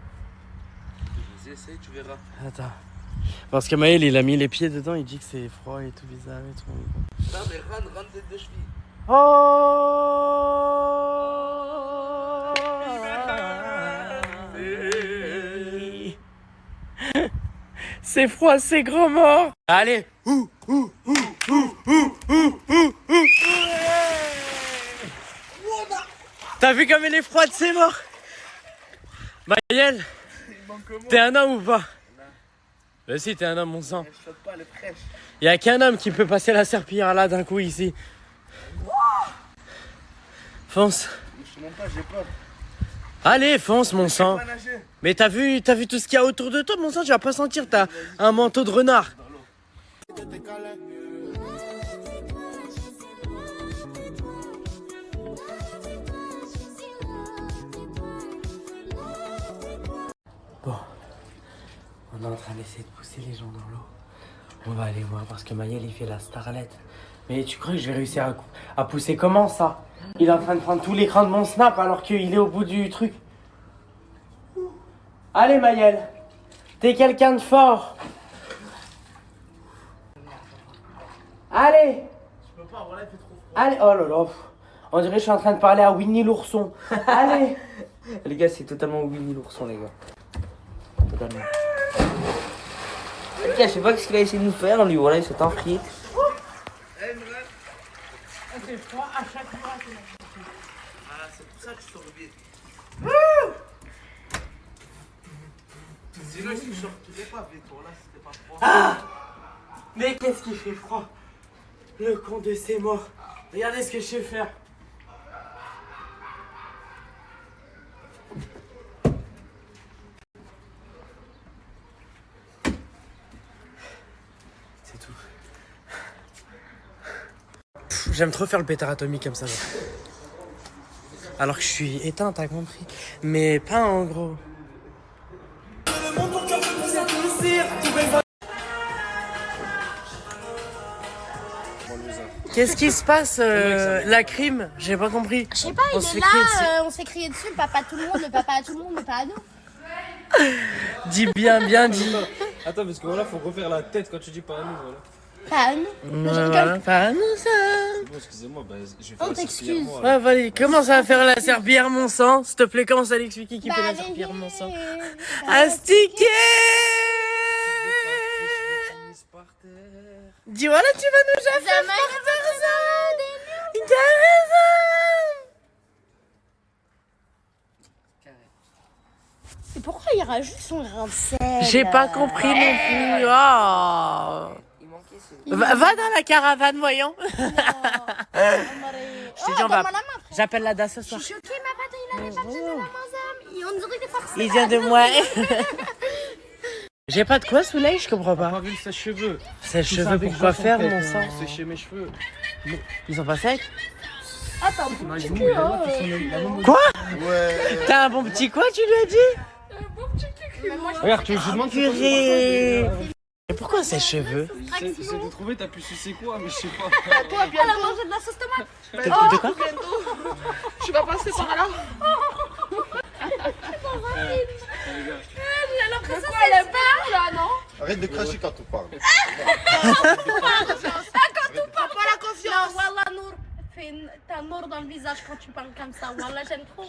Vas-y, essaye, tu verras. Attends. Parce que Maël, il a mis les pieds dedans, il dit que c'est froid et tout bizarre et tout. Non, mais rentre tête de cheville. C'est froid, c'est grand mort. Allez. T'as vu comme elle est froide, c'est mort. Maël, t'es un homme ou pas? Bah si, t'es un homme, mon sang. Il y a qu'un homme qui peut passer la serpillière là d'un coup ici. Fonce. Je sais même pas, j'ai peur. Allez, fonce, mon sang. Mais t'as vu tout ce qu'il y a autour de toi, mon sang, tu vas pas sentir, t'as un manteau de renard. Bon, on est en train d'essayer de pousser les gens dans l'eau. On va aller voir parce que Maël il fait la starlette. Mais tu crois que je vais réussir à pousser comment ça? Il est en train de prendre tout l'écran de mon snap alors qu'il est au bout du truc. Allez Maël, t'es quelqu'un de fort. Allez. Je peux pas, voilà, il fait trop froid. Allez, oh là là. On dirait que je suis en train de parler à Winnie l'ourson. Allez. Les gars, c'est totalement Winnie l'ourson, les gars. Totalement. Les gars, je sais pas ce qu'il a essayé de nous faire, lui, voilà, il s'est enfrié. C'est froid à chaque fois. Ah, c'est pour ça que tu sors vite. Sinon, si je sortais pas vite, voilà, c'était pas froid. Ah! Mais qu'est-ce qui fait froid? Le con de ces morts. Regardez ce que je sais faire. C'est tout. J'aime trop faire le pétard atomique comme ça. Genre. Alors que je suis éteint, t'as compris. Mais pas en gros. Qu'est-ce qui se passe, la crime? J'ai pas compris. Je sais pas, il est là, on s'est crié dessus, le papa à tout le monde, le papa à tout le monde, mais pas à nous. Dis bien dit. Attends, parce que voilà, faut refaire la tête quand tu dis pas à nous, voilà. Pas à nous. Voilà, pas à nous ça. C'est bon, excusez-moi, bah, je vais faire On la t'excuse. serpillière, moi, Ouais, vas-y, commence à faire la serpillière, mon sang. S'il te plaît, commence à l'expliquer qui fait la allez, serpillière, mon sang. bah, Astiquer. Dis voilà, tu vas nous faire par terre. Et pourquoi il rajoute son grain de sel? J'ai pas compris non plus. Oh. Va dans la caravane, voyons. Je te dis, on va. J'appelle la DAS ce soir. Je suis choquée, ma pote, il avait pas besoin de la mansam. On dirait qu'il est forcé. Il vient de moi. J'ai pas de quoi, Soleil, je comprends pas. On a vu le sèche-cheveux. Sèche-cheveux, pourquoi faire, mon sang? Sécher mes cheveux. Ils sont pas secs? Ah, t'as un bon petit cul, hein. Quoi? T'as un bon petit quoi, tu lui as dit? Un bon petit cul. Regarde, tu veux que je demande Purée. Et pourquoi sèche-cheveux? C'est de trouver, t'as pu sucer quoi, mais je sais pas. Toi, elle a mangé de la sauce tomate. De quoi? Tu vas passer par là. J'ai l'impression que c'est le peur, là, non? Arrête de cracher quand on parle. T'as pas la confiance. Wallah, Nour, t'as Nour dans le visage quand tu parles comme ça. Wallah, j'aime trop.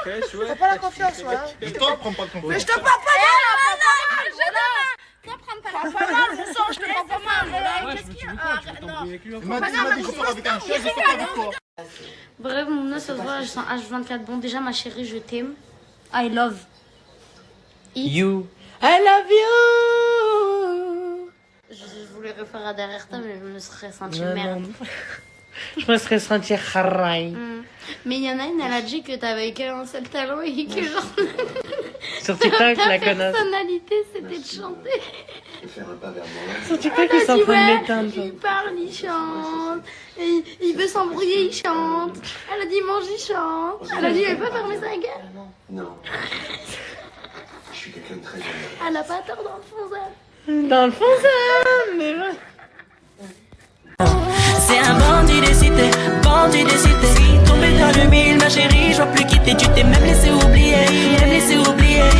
T'as pas la confiance, voilà. Je t'en prends pas de Mais confiance. je te parle pas mal. Toi, prends pas Pas mal, mon sang, je te parle pas mal. Qu'est-ce qu'il y a? Il m'a dit que je sors avec un chien, je sors avec toi. Bref, mon nom, ça se voit, je sens H24. Bon, déjà, ma chérie, je t'aime. I love You. I love you. Je voulais refaire à derrière toi, mais je me serais sentie Non, merde. non. Je me serais senti haraï. Mais il y en a une, elle a dit que t'avais qu'un seul talent et que genre. Sur TikTok, ta la connasse. personnalité, c'était de chanter. Sur TikTok, ils sont en train de m'éteindre. Il parle, il chante. Et il veut s'embrouiller, il chante. Elle a dit mange, il chante. Elle a dit il veut pas fermer sa gueule. Non. Je suis quelqu'un de très génial. Elle a pas tort dans le fond, ça. Dans le fond, ça. Mais ouais. C'est un bandit des cités, bandit des cités. Tombé dans le mille, ma chérie, je vois plus quitter. Tu t'es même laissé oublier,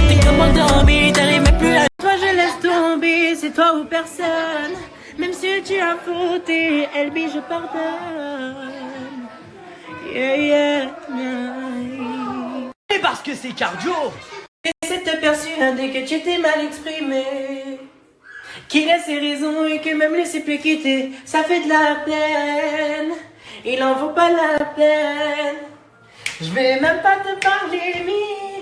T'es comme endormi, t'arrives même plus à. Toi, je laisse tomber, c'est toi ou personne. Même si tu as fauté, Elbi, je pardonne. Yeah, yeah, yeah. Et parce que c'est cardio. Et c'est te persuader que tu t'es mal exprimé. Qu'il a ses raisons et que même laisser plus quitter, ça fait de la peine. Il en vaut pas la peine. Je vais même pas te parler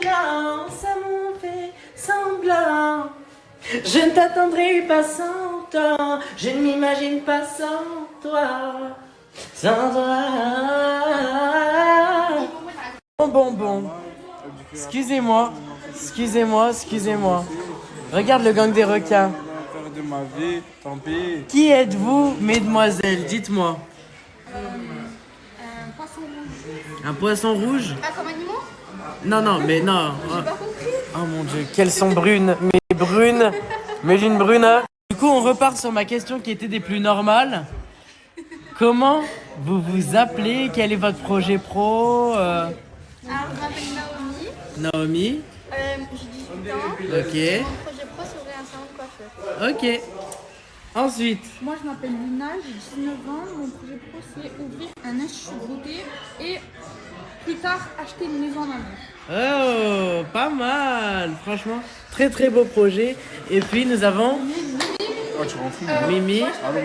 1000 ans, ça m'en fait semblant. Je ne t'attendrai pas 100 ans, je ne m'imagine pas sans toi. Sans toi. Bon. Excusez-moi. Regarde le gang des requins. De ma vie, tant pis. Qui êtes-vous, mesdemoiselles? Dites-moi. Un poisson rouge. Un poisson rouge? Ah, comme animaux? Non, mais non. J'ai pas compris. Oh mon dieu, qu'elles sont brunes. Méline brune. Du coup, on repart sur ma question qui était des plus normales. Comment vous vous appelez? Quel est votre projet pro? Alors, je m'appelle Naomi. Naomi. J'ai 18 ans. Ok. Mon projet pro, c'est ouvrir un salon de coiffeur. Ok. Ensuite. Moi, je m'appelle Luna, j'ai 19 ans. Mon projet pro, c'est ouvrir un institut de beauté et plus tard acheter une maison à ma mère. Oh, pas mal. Franchement, très très beau projet. Et puis, nous avons Oh, tu rends fou. Mimi. Ah non,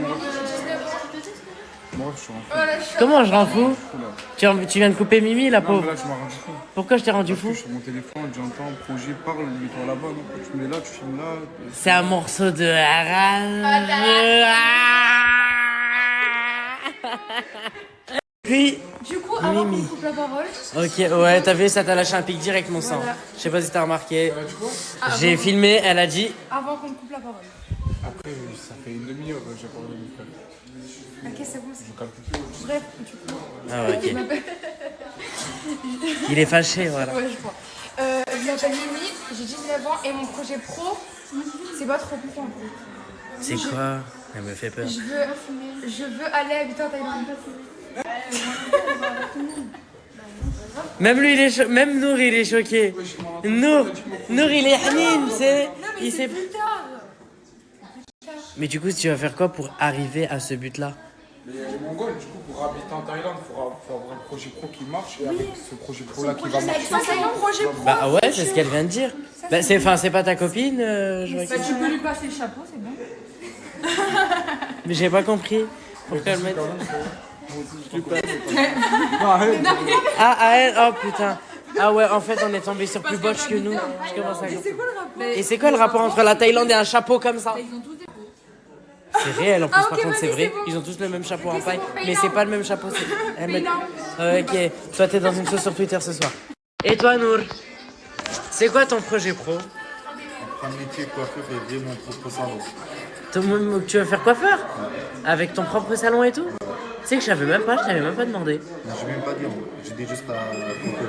moi, je suis en fou. Comment je rends fou? Tu viens de couper Mimi, la Non, pauvre. mais là, tu m'as rendu fou. Pourquoi je t'ai rendu fou? Parce que sur mon téléphone, j'entends projet, parle, mets-toi là-bas. Non, tu mets là, tu filmes là. C'est un morceau de Haran. Puis, Du coup, avant Mimi. qu'on coupe la parole, Ok, ouais, t'as vu, ça t'a lâché un pic direct, mon sang. Voilà. Je sais pas si t'as remarqué. Ah, J'ai bon. filmé, elle a dit. avant qu'on coupe la parole. Après, ça fait une demi-heure, j'ai parlé de Michael. Ok, c'est bon. Je calcule plus. Bref, du coup. Ah ouais, ok. Je m'appelle- Il est fâché, voilà. Ouais, je crois. Je m'appelle Mimi, j'ai 19 ans et mon projet pro, c'est pas trop pro en fait. C'est quoi? Elle me fait peur. Je veux aller habiter en Thaïlande. Même lui, il est même Nour, il est choqué. Nour, il est Hanine, c'est. Il sait. Plus tard. Mais du coup, tu vas faire quoi pour arriver à ce but-là? Mais les Mongols, du coup, pour habiter en Thaïlande, il faut avoir un projet pro qui marche. Et avec ce projet pro-là qui va marcher. Ça, c'est mon projet pro. Bah ouais, c'est ce qu'elle vient de dire. Bah, c'est pas ta copine, je vois Bah, que- tu peux lui passer le chapeau, c'est bon. Mais j'ai pas compris. Pourquoi elle m'a dit. Non, arrête. Ah, elle, oh putain. Ah ouais, en fait, on est tombé sur plus botch que nous. Je commence à... Et c'est quoi le rapport entre la Thaïlande et un chapeau comme ça? C'est réel en plus, par contre, c'est vrai. Ils ont tous le même chapeau en paille, mais c'est pas le même chapeau. Ok, toi, t'es dans une sauce sur Twitter ce soir. Et toi, Nour, c'est quoi ton projet pro? Un métier coiffeur et ouvrir mon propre salon. Tu veux faire coiffeur? Avec ton propre salon et tout? Tu sais que je t'avais même pas demandé. Non, je vais même pas dire, j'ai dit juste à Coco.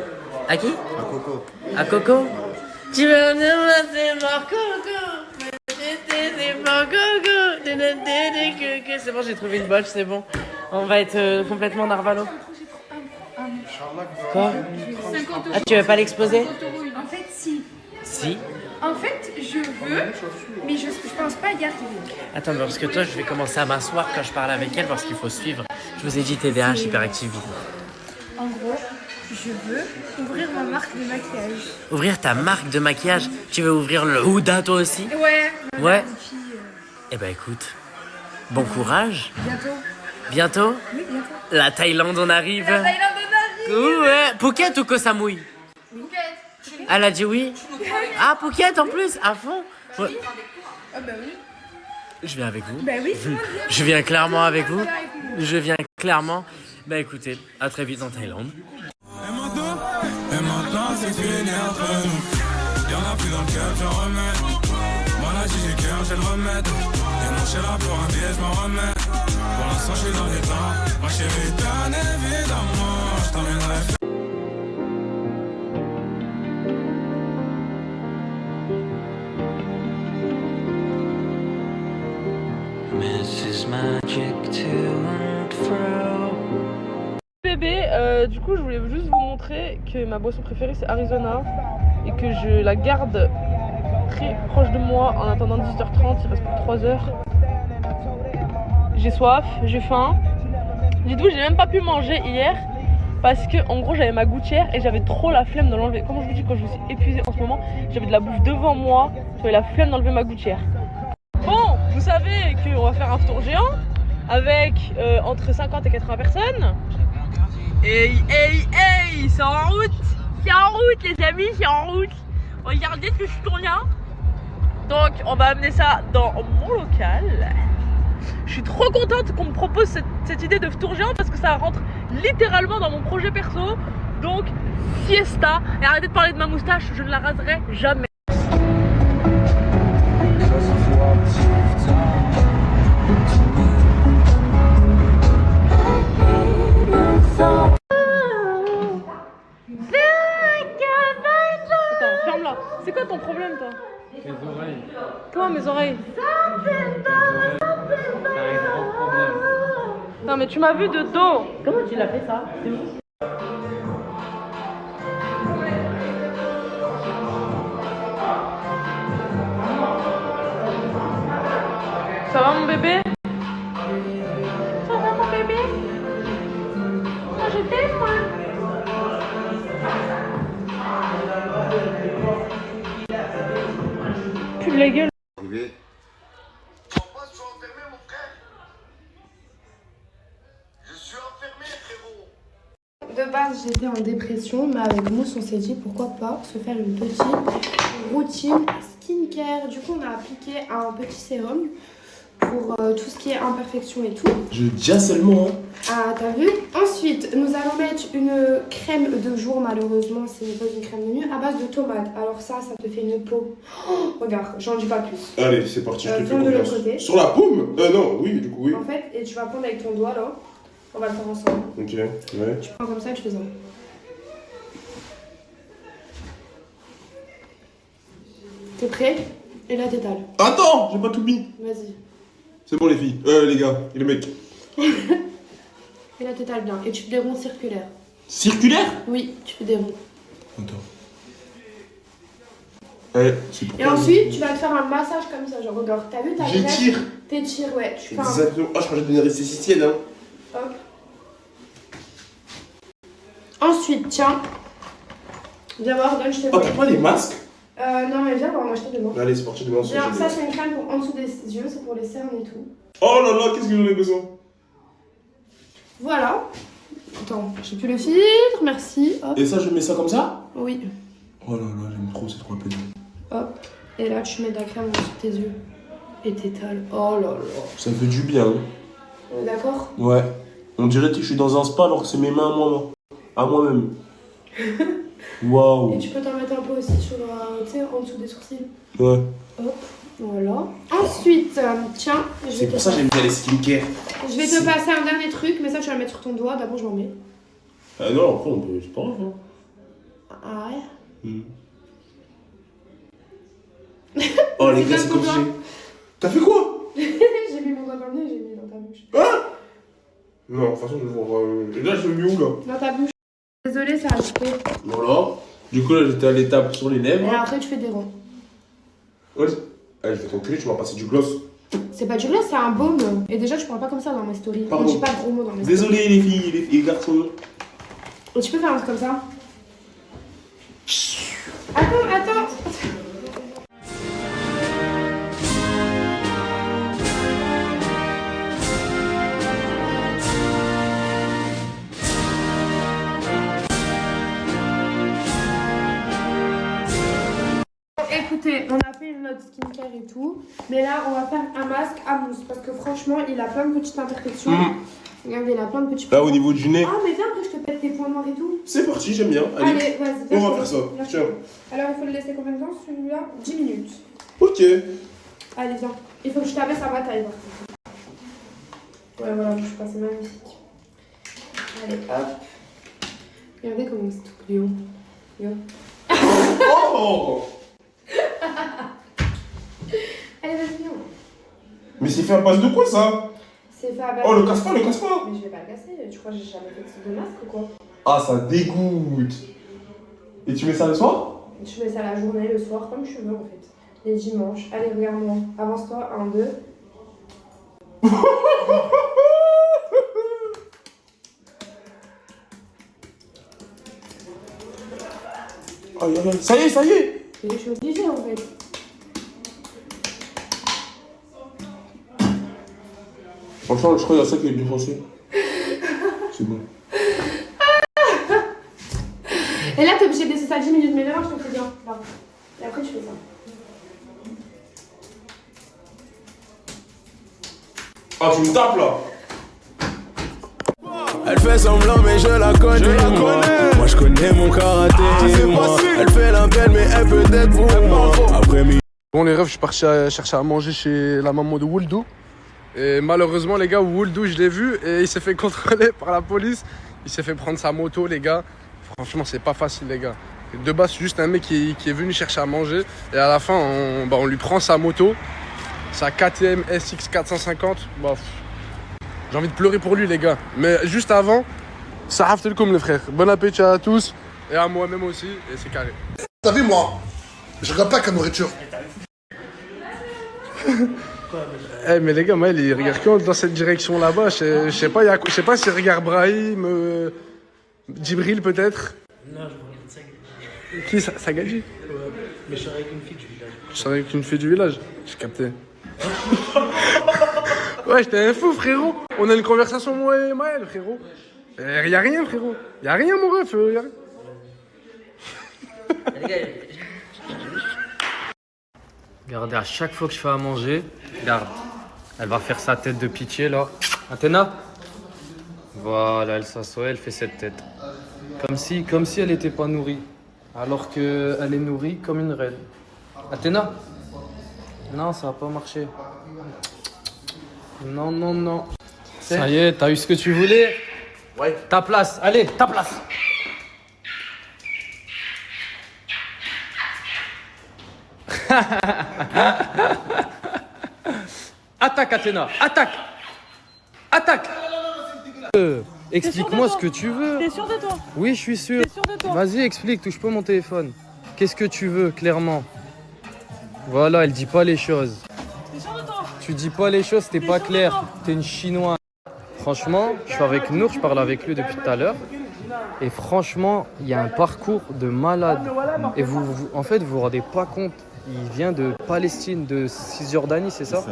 À qui? À Coco. À Coco? Tu veux venir c'est mort Coco? C'est mort Coco? C'est bon, j'ai trouvé une botche, c'est bon. On va être complètement Narvalo. Quoi? Ah, tu veux pas l'exposer? En fait, si. Si? En fait, je veux, mais je pense pas y arriver. Attends, parce que toi, je vais commencer à m'asseoir quand je parle avec elle parce qu'il faut suivre. Je vous ai dit TDAH, hyperactivité. En gros, je veux ouvrir ma marque de maquillage. Ouvrir ta marque de maquillage? Tu veux ouvrir le Huda toi aussi? Ouais. Ouais. Eh ben écoute, bon courage. Bientôt. Bientôt? Oui, bientôt. La Thaïlande, on arrive. La Thaïlande, on arrive. Ouais. Phuket ou Koh Samui? Elle a dit oui. Ah, Phuket en plus, à fond. Ouais. Ah bah oui. Je viens avec vous. Bah oui. Je viens clairement avec vous. Je viens clairement. Bah écoutez, à très vite en Thaïlande. Et maintenant c'est fini entre nous. Y'en a plus dans le cœur, j'en remets. Moi là j'ai du cœur, j'ai le remède. Et mon chéri pour un billet, je m'en remets. Pour l'instant je suis dans les temps. Ma chérie, bien évidemment, je t'emmènerai. Bébé, du coup je voulais juste vous montrer que ma boisson préférée c'est Arizona et que je la garde très proche de moi en attendant 18h30, il reste plus que 3 heures. J'ai soif, j'ai faim. Dites-vous, j'ai même pas pu manger hier parce que en gros j'avais ma gouttière et j'avais trop la flemme de l'enlever. Comme je vous dis, quand je suis épuisée en ce moment, j'avais de la bouffe devant moi, j'avais la flemme d'enlever ma gouttière. Bon, vous savez qu'on va faire un tour géant avec entre 50 et 80 personnes. Hey, c'est en route. C'est en route les amis, c'est en route. Regardez que je suis tournant. Donc on va amener ça dans mon local. Je suis trop contente qu'on me propose cette idée de tour géant parce que ça rentre littéralement dans mon projet perso. Donc fiesta. Et arrêtez de parler de ma moustache, je ne la raserai jamais. Attends, ferme-la. C'est quoi ton problème, toi? Mes oreilles. Toi, mes oreilles. Non, mais tu m'as vu de dos. Comment tu l'as fait ça? C'est où? Ça va mon bébé? Ça va mon bébé? Moi je t'aime moi. Plus de la gueule. De base, j'étais en dépression, mais avec Mousse, on s'est dit pourquoi pas se faire une petite routine skincare. Du coup, on a appliqué un petit sérum pour tout ce qui est imperfection et tout. Je dis seulement. Ah, t'as vu? Ensuite, nous allons mettre une crème de jour, malheureusement, c'est pas une crème de nuit, à base de tomates. Alors ça te fait une peau. Oh, regarde, j'en dis pas plus. Allez, c'est parti, je te fais de l'autre confiance. côté. Sur la paume? Non, oui, du coup, oui. En fait, et tu vas prendre avec ton doigt là. On va le faire ensemble. Ok, ouais. Tu prends comme ça et tu fais ça. T'es prêt? Et là, t'étales. Attends, j'ai pas tout mis. Vas-y. C'est bon, les filles. Les gars, et les mecs. Et là, t'étales bien. Et tu fais des ronds circulaires. Circulaire? Oui, tu fais des ronds. Attends. Ouais, c'est pour Et ensuite, tu vas te faire un massage comme ça. Genre, regarde, t'as vu ta graisse? J'étire. T'étires, ouais. Tu fais un... Exactement. Ah, je crois que j'ai une anesthésienne, hein. Hop. Ensuite, tiens. Viens voir, donne, je te Oh, t'as pas des masques? Non, mais viens voir, moi je te demande. Allez, c'est parti demain. Viens, ça c'est une crème pour en dessous des yeux, c'est pour les cernes et tout. Oh là là, qu'est-ce que j'en ai besoin? Voilà. Attends, j'ai plus le filtre, merci. Hop. Et ça, je mets ça comme ça? Oui. Oh là là, j'aime trop, c'est trop apaisant. Hop. Et là, tu mets de la crème sur tes yeux. Et t'étales. Oh là là. Ça me fait du bien. D'accord? Ouais. On dirait que je suis dans un spa alors que c'est mes mains à moi-même. Waouh. Et tu peux t'en mettre un peu aussi sur, tu sais, en dessous des sourcils. Ouais. Hop. Voilà. Ensuite, tiens. C'est pour ça que j'aime bien les skincare. Je vais te passer un dernier truc, mais ça, tu vas le mettre sur ton doigt. D'abord, je m'en mets. Ah non, après, on peut. C'est pas grave. Hein. Ah ouais? Oh, les gars, c'est comme j'ai. T'as fait quoi? J'ai mis mon doigt dans le nez, j'ai mis dans ta bouche. Hein? Non, de toute façon, je vais voir. Là, je l'ai mis où là? Dans ta bouche. Désolée, ça a coupé. Voilà. Du coup, là, j'étais à l'étape sur les lèvres. Et après, tu fais des ronds. Ouais. Allez, je vais t'enculer, tu m'as passé du gloss. C'est pas du gloss, c'est un baume. Et déjà, tu parles pas comme ça dans mes stories. Pardon. Je dis pas de gros mots dans mes stories. Désolé, les filles, les garçons. Et tu peux faire un truc comme ça. Attends. Écoutez, on a fait notre skincare et tout, mais là on va faire un masque à mousse parce que franchement il a plein de petites imperfections. Regardez, il a plein de petits Là, au niveau du nez. Ah, mais viens après je te pète tes points noirs et tout. C'est parti, j'aime bien. Allez, vas-y. on va faire ça. Tiens. Alors il faut le laisser combien de temps celui-là? 10 minutes. Ok. Allez, viens. Il faut que je t'abaisse à ma taille. Ouais, voilà, je sais pas, c'est magnifique. Allez, hop. Regardez comment c'est tout Léo. Oh. Allez, vas-y, viens. Mais c'est fait à base de quoi ça? C'est fait à base. Oh, le casse pas. Mais je vais pas le casser. Tu crois que j'ai jamais fait de type de masque ou quoi? Ah, ça dégoûte. Et tu mets ça le soir? Tu mets ça la journée, le soir, comme tu veux en fait. Les dimanches. Allez, regarde-moi. Avance-toi. 1, 2. Aïe, aïe, aïe. Ça y est. Mais je suis obligée en fait. Franchement, je crois qu'il y a ça qui est défoncé. C'est bon. Et là, t'es obligé de laisser ça 10 minutes, mais là, je te fais bien. Là. Et après, tu fais ça. Ah, tu me tapes là. Elle fait semblant mais je la connais, moi je connais mon karaté, Elle fait la belle mais elle peut être pour moi. Après Bon les refs, je suis parti chercher à manger chez la maman de Wouldou. Et malheureusement les gars, Wouldou je l'ai vu et il s'est fait contrôler par la police. Il s'est fait prendre sa moto les gars. Franchement c'est pas facile les gars. De base c'est juste un mec qui est venu chercher à manger. Et à la fin on lui prend sa moto. Sa KTM SX 450. Bah, j'ai envie de pleurer pour lui les gars. Mais juste avant, ça hafte comme les frères. Bon appétit à tous et à moi-même aussi. Et c'est carré. T'as vu moi, je regarde pas qu'à nourriture. Eh mais les gars, moi il regarde que dans cette direction là-bas. Je sais pas s'il regarde Brahim, Djibril peut-être. Non, je regarde ça. Qui ça Gadji? Ouais, mais je serais avec une fille du village. Je serais avec une fille du village. J'ai capté. Ouais, j'étais un fou frérot. On a une conversation moi et Maël frérot. Y'a rien frérot. Y'a rien mon ref. Y'a rien. Regardez, à chaque fois que je fais à manger, regarde, elle va faire sa tête de pitié là. Athéna. Voilà, elle s'assoit, elle fait cette tête. Comme si elle n'était pas nourrie. Alors qu'elle est nourrie comme une reine. Athéna. Non, ça va pas marcher. Non. Ça y est, t'as eu ce que tu voulais? Ouais. Ta place, allez, ta place. Attaque Athéna, attaque. Explique-moi ce que tu veux. T'es sûr de toi? Oui, je suis sûr. T'es sûr de toi? Vas-y, explique, touche pas mon téléphone. Qu'est-ce que tu veux, clairement? Voilà, elle dit pas les choses. T'es sûr de toi? Tu dis pas les choses, t'es pas clair. T'es une chinoise. Franchement, je suis avec Nour, je parle avec lui depuis tout à l'heure. Et franchement, il y a un parcours de malade. Et en fait, vous vous rendez pas compte. Il vient de Palestine, de Cisjordanie, c'est ça?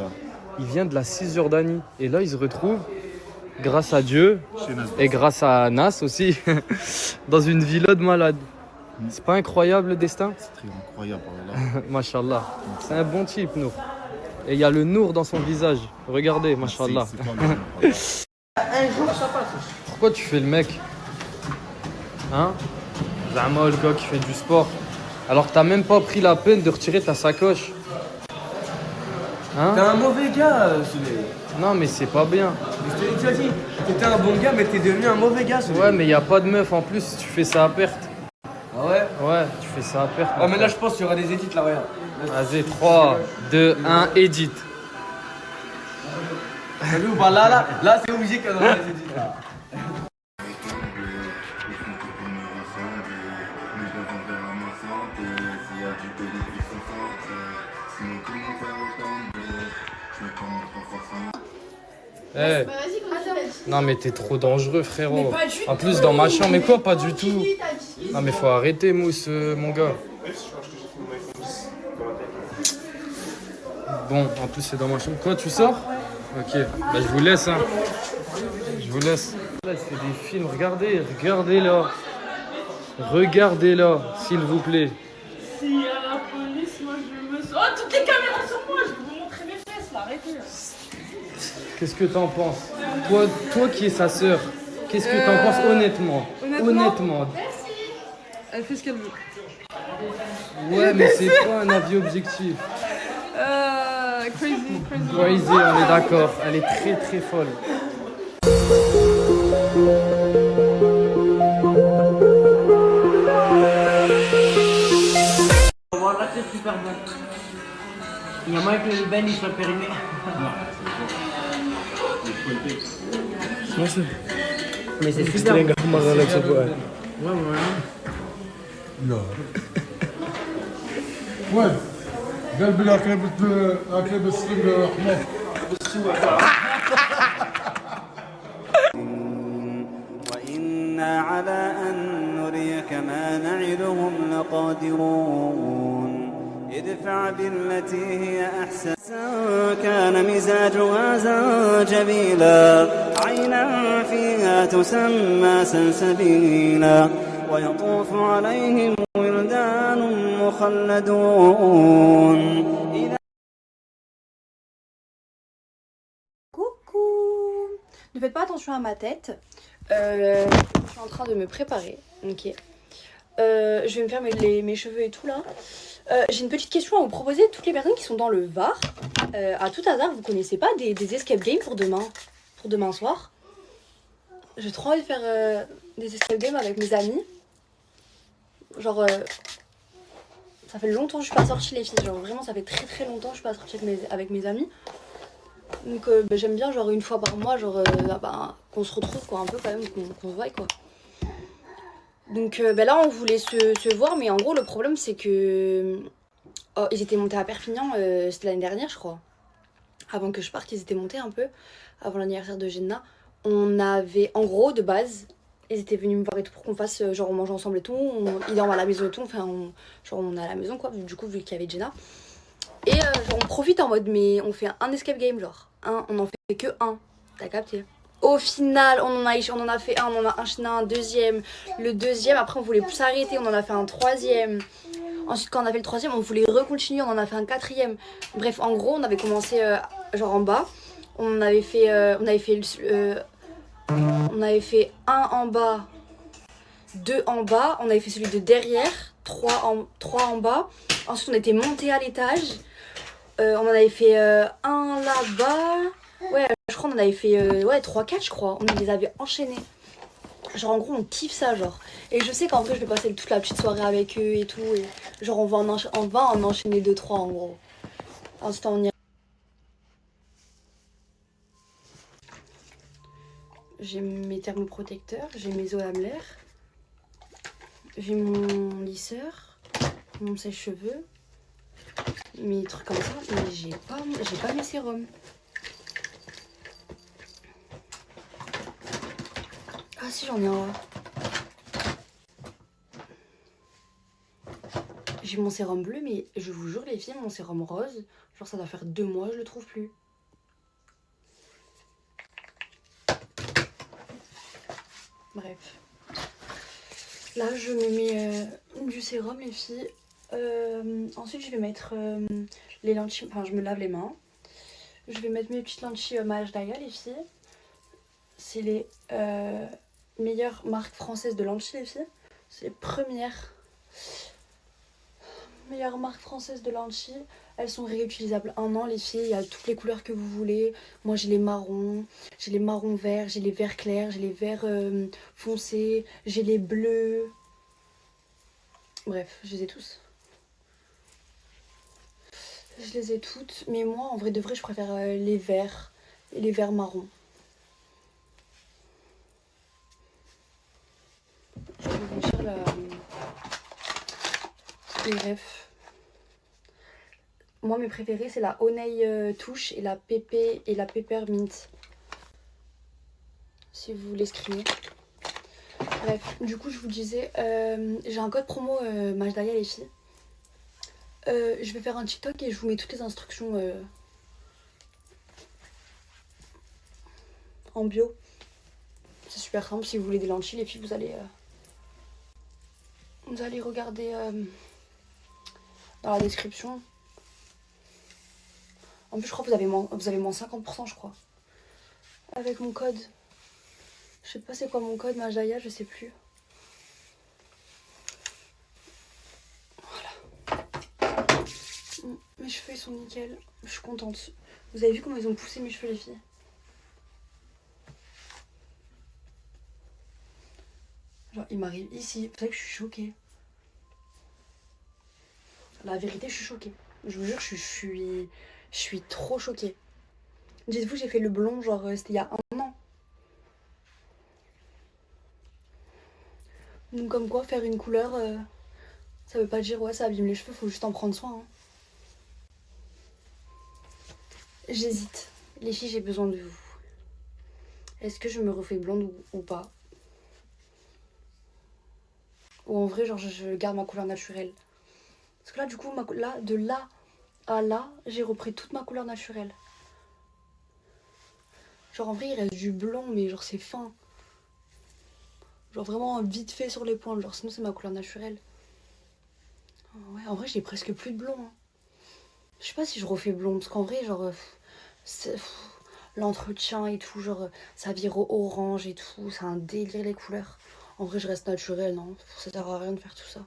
Il vient de la Cisjordanie. Et là, il se retrouve grâce à Dieu et grâce à Nas aussi, dans une villa de malade. C'est pas incroyable le destin? C'est très incroyable. Mashallah. C'est un bon type, Nour. Et il y a le Nour dans son visage. Regardez, mashallah. Un jour, ça passe. Pourquoi tu fais le mec? Hein? Zama, le gars qui fait du sport. Alors que t'as même pas pris la peine de retirer ta sacoche. Hein? T'es un mauvais gars, Soleil. Non, mais c'est pas bien. Je te l'ai déjà dit. T'étais un bon gars, mais t'es devenu un mauvais gars, Soleil. Ouais, mais y a pas de meuf en plus, tu fais ça à perte. Ah ouais? Ouais, tu fais ça à perte. Ah, mais là, je pense qu'il y aura des edits là, regarde. Vas-y, 3, 2, 1, edit. T'as vu ou pas? Là, c'est obligé qu'il y aura des edits là. Eh. Non mais t'es trop dangereux frérot. Mais pas du En tout. plus dans ma chambre, mais quoi, pas du Continue, tout. t'as dit. Non mais faut arrêter Mousse mon gars. Bon, en plus c'est dans ma chambre. Quoi, tu sors? Ok, bah je vous laisse hein. Je vous laisse. Là il fait des films, regardez, regardez-la. Regardez-la, s'il vous plaît. S'il y a la police, moi je me sens. Oh, toutes les caméras sur moi, je vais vous montrer mes fesses là, arrêtez là. Qu'est-ce que t'en penses? Toi qui es sa sœur, qu'est-ce que t'en penses honnêtement? Honnêtement. Elle fait ce qu'elle veut. Ouais, mais c'est pas un avis objectif. Crazy. Crazy, on est d'accord. Elle est très très folle. Voilà, c'est super bon. Il y a moins que le ben il soit périmé. Mais c'est super bon. Ouais, لا وين قلبي اكله بالسلم حمار وإنا على أن نريك ما نعدهم لقادرون ادفع بالتي هي أحسن كان مزاجها زنجبيلا عينا فيها تسمى سلسبيلا ويطوف عليهم ولدان مخلدون. Coucou! Ne faites pas attention à ma tête. Je suis en train de me préparer. Ok. Je vais me faire mes cheveux et tout là. J'ai une petite question à vous proposer. Toutes les personnes qui sont dans le Var, à tout hasard, vous connaissez pas des escape games pour demain soir? J'ai trop envie de faire des escape games avec mes amis. Genre, ça fait longtemps que je suis pas sortie les filles. Genre vraiment, ça fait très très longtemps que je suis pas sortie avec mes amis. Donc j'aime bien genre une fois par mois, genre qu'on se retrouve quoi, un peu quand même, qu'on se voit quoi. Donc là on voulait se voir, mais en gros le problème c'est que ils étaient montés à Perpignan, c'était l'année dernière je crois. Avant que je parte, ils étaient montés un peu, avant l'anniversaire de Jenna. On avait, en gros de base, ils étaient venus me voir et tout pour qu'on fasse, genre on mange ensemble et tout, ils dorment à la maison et tout, enfin genre on est à la maison quoi, du coup vu qu'il y avait Jenna. Et genre on profite en mode, mais on fait un escape game genre, on en fait que un, t'as capté? Au final, on en a fait un, on en a enchaîné un deuxième. Le deuxième, après on voulait plus s'arrêter, on en a fait un troisième. Ensuite quand on a fait le troisième, on voulait recontinuer, on en a fait un quatrième. Bref, en gros, on avait commencé genre en bas. On avait fait un en bas, deux en bas. On avait fait celui de derrière, trois en bas. Ensuite, on était monté à l'étage. On en avait fait un là-bas. Ouais, je crois qu'on en avait fait 3-4 je crois. On les avait enchaînés. Genre en gros on kiffe ça genre. Et je sais qu'en vrai je vais passer toute la petite soirée avec eux et tout. Et genre on va en enchaîner 2-3 en gros. Ensuite on ira. J'ai mes thermoprotecteurs, j'ai mes eaux à l'air. J'ai mon lisseur, mon sèche-cheveux. Mes trucs comme ça. Mais j'ai pas mes sérums. Ah si, j'en ai un là. J'ai mon sérum bleu, mais je vous jure les filles, mon sérum rose, genre ça doit faire 2 mois, je le trouve plus. Bref. Là, je me mets du sérum, les filles. Ensuite, je vais mettre les lentilles. Enfin, je me lave les mains. Je vais mettre mes petites lentilles Maj Daya, les filles. C'est les meilleures marques françaises de lentilles, les filles. C'est les premières meilleures marques françaises de lentilles. Elles sont réutilisables 1 an, les filles. Il y a toutes les couleurs que vous voulez. Moi, j'ai les marrons verts, j'ai les verts clairs, j'ai les verts foncés, j'ai les bleus. Bref, je les ai tous. Je les ai toutes. Mais moi, en vrai de vrai, je préfère les verts et les verts marrons. Je vais vous dire les refs. Moi, mes préférés, c'est la Honey Touche et la Pépé et la Peppermint. Si vous voulez screener. Bref, du coup, je vous disais, j'ai un code promo Maj Daya, les filles. Je vais faire un TikTok et je vous mets toutes les instructions en bio. C'est super simple. Si vous voulez des lentilles, les filles, vous allez regarder dans la description. En plus, je crois que vous avez moins 50%, je crois. Avec mon code. Je sais pas c'est quoi mon code, Maj Daya, je sais plus. Voilà. Mes cheveux, ils sont nickel. Je suis contente. Vous avez vu comment ils ont poussé mes cheveux, les filles? Genre, il m'arrive ici. Vous savez que je suis choquée. La vérité, je suis choquée. Je vous jure, je suis trop choquée. Dites-vous, j'ai fait le blond, genre, c'était il y a 1 an. Donc, comme quoi, faire une couleur, ça veut pas dire, ouais, ça abîme les cheveux, faut juste en prendre soin. Hein. J'hésite. Les filles, j'ai besoin de vous. Est-ce que je me refais blonde ou pas? Ou en vrai, genre, je garde ma couleur naturelle? Parce que là, du coup, de là à là, j'ai repris toute ma couleur naturelle. Genre, en vrai, il reste du blond, mais genre, c'est fin. Genre, vraiment vite fait sur les pointes. Genre, sinon, c'est ma couleur naturelle. Ouais, en vrai, j'ai presque plus de blond. Hein. Je sais pas si je refais blond. Parce qu'en vrai, genre, l'entretien et tout, genre, ça vire au orange et tout. C'est un délire, les couleurs. En vrai, je reste naturelle, non? Ça sert à rien de faire tout ça.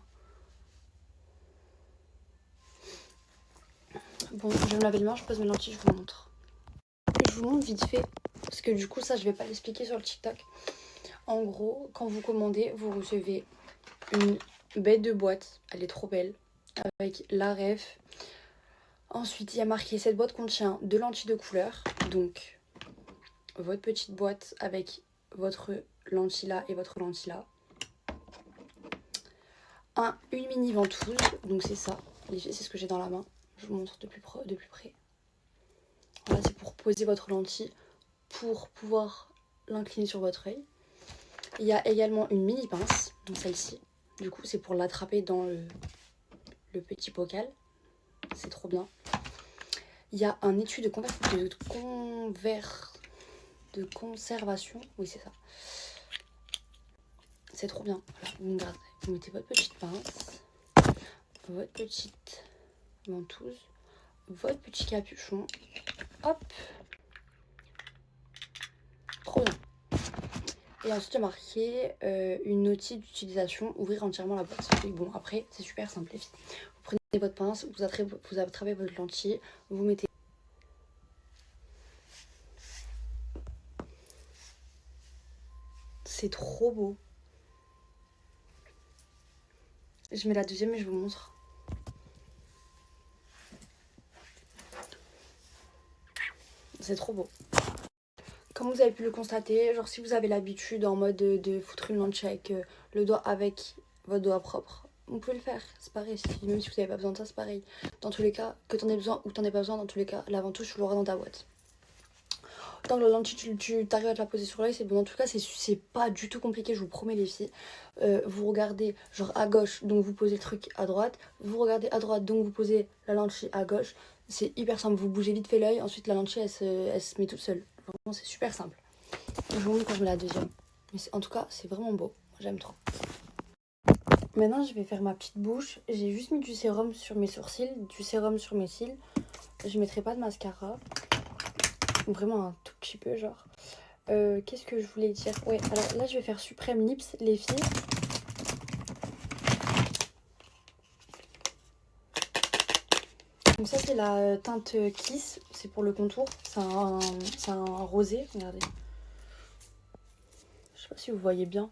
Bon, je vais me laver les mains, je pose mes lentilles, je vous montre. Je vous montre vite fait, parce que du coup, ça, je vais pas l'expliquer sur le TikTok. En gros, quand vous commandez, vous recevez une bête de boîte. Elle est trop belle, avec la ref. Ensuite, il y a marqué, cette boîte contient 2 lentilles de couleur. Donc, votre petite boîte avec votre lentille là et votre lentille là. Une mini ventouse, donc c'est ça. C'est ce que j'ai dans la main. Je vous montre de plus près. Voilà, c'est pour poser votre lentille, pour pouvoir l'incliner sur votre œil. Il y a également une mini pince, donc celle-ci. Du coup, c'est pour l'attraper dans le petit bocal. C'est trop bien. Il y a un étui de conservation. Oui, c'est ça. C'est trop bien. Voilà, vous mettez votre petite pince, votre petite ventouse, votre petit capuchon. Hop. Trop bien. Et ensuite, il y a marqué une notice d'utilisation, ouvrir entièrement la boîte. Et bon, après, c'est super simple, les filles. Vous prenez votre pince, vous attrapez votre lentille, vous mettez. C'est trop beau. Je mets la deuxième et je vous montre. C'est trop beau. Comme vous avez pu le constater, genre si vous avez l'habitude en mode de foutre une lentille avec avec votre doigt propre, vous pouvez le faire. C'est pareil, même si vous n'avez pas besoin de ça, c'est pareil. Dans tous les cas, que t'en aies besoin ou t'en aies pas besoin, dans tous les cas, la ventouse, tu l'auras dans ta boîte. Tant que la lentille, tu t'arrives à te la poser sur l'œil, c'est bon. En tout cas, c'est pas du tout compliqué, je vous promets, les filles. Vous regardez genre à gauche, donc vous posez le truc à droite. Vous regardez à droite, donc vous posez la lentille à gauche. C'est hyper simple, vous bougez vite fait l'œil, ensuite la lentille, elle se met toute seule. Vraiment, c'est super simple. Je vous montre quand je mets la deuxième. Mais en tout cas, c'est vraiment beau. J'aime trop. Maintenant, je vais faire ma petite bouche. J'ai juste mis du sérum sur mes sourcils, du sérum sur mes cils. Je mettrai pas de mascara. Vraiment un tout petit peu, genre. Qu'est-ce que je voulais dire? Ouais, alors là, je vais faire Supreme Lips, les filles. Donc ça, c'est la teinte Kiss. C'est pour le contour. C'est un rosé, regardez. Je sais pas si vous voyez bien.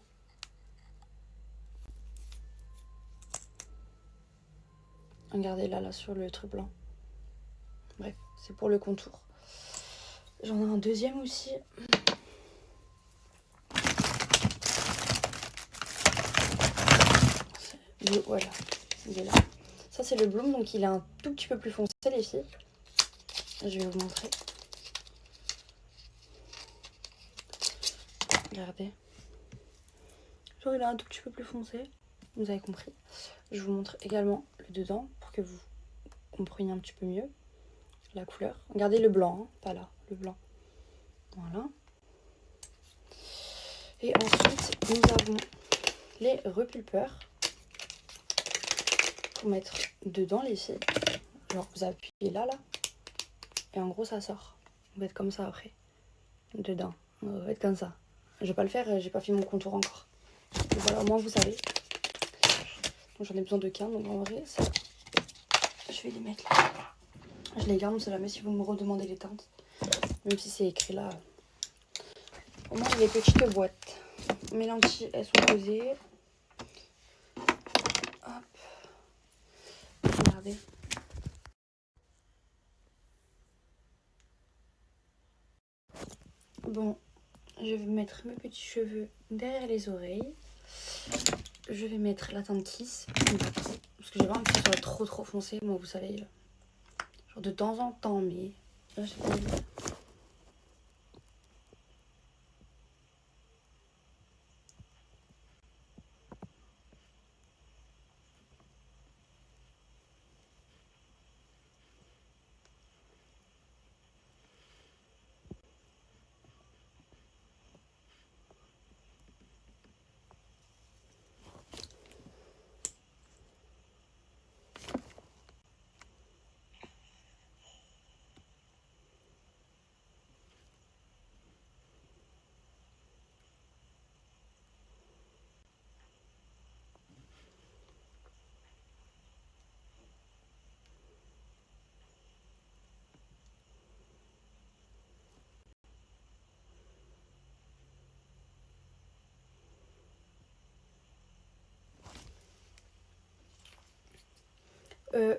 Regardez là sur le truc blanc. Bref, c'est pour le contour. J'en ai un deuxième aussi. Voilà, il est là. Ça c'est le Bloom, donc il est un tout petit peu plus foncé les filles. Je vais vous montrer. Regardez. Genre il est un tout petit peu plus foncé. Vous avez compris. Je vous montre également le dedans pour que vous compreniez un petit peu mieux la couleur. Regardez le blanc, hein, pas là, le blanc. Voilà. Et ensuite, nous avons les repulpeurs pour mettre dedans les filles. Genre vous appuyez là, et en gros ça sort. Vous faites comme ça après. Dedans. Vous faites comme ça. Je vais pas le faire, j'ai pas fait mon contour encore. Donc voilà, au moins vous savez. J'en ai besoin de 15, donc en vrai, ça... je vais les mettre là. Je les garde, on sait jamais si vous me redemandez les teintes. Même si c'est écrit là. Au moins, les petites boîtes. Mes lentilles, elles sont posées. Hop. Regardez. Bon, je vais mettre mes petits cheveux derrière les oreilles. Je vais mettre la teinte Kiss, parce que j'ai pas envie que ce soit trop foncé. Moi, vous savez, genre de temps en temps, mais là, j'ai pas envie.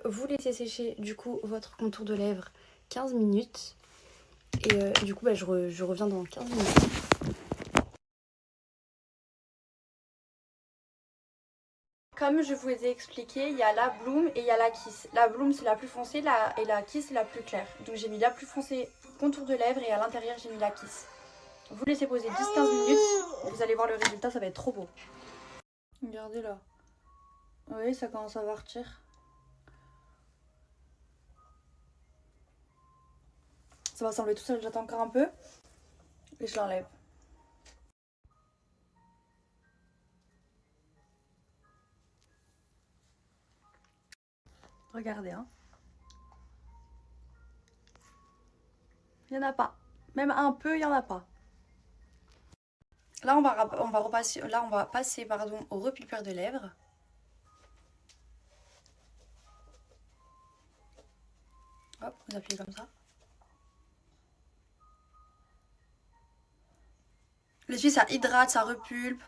Vous laissez sécher du coup votre contour de lèvres 15 minutes. Et du coup je reviens dans 15 minutes. Comme je vous ai expliqué, il y a la Bloom et il y a la Kiss. La Bloom c'est la plus foncée et la Kiss c'est la plus claire. Donc j'ai mis la plus foncée contour de lèvres et à l'intérieur j'ai mis la Kiss. Vous laissez poser 10-15 minutes, vous allez voir le résultat, ça va être trop beau. Regardez là. Vous voyez, ça commence à partir. Ça va sembler tout seul, j'attends encore un peu. Et je l'enlève. Regardez, hein. Il n'y en a pas. Même un peu, il n'y en a pas. Là, on va passer pardon, au repulpeur de lèvres. Hop, vous appuyez comme ça. Les filles, ça hydrate, ça repulpe.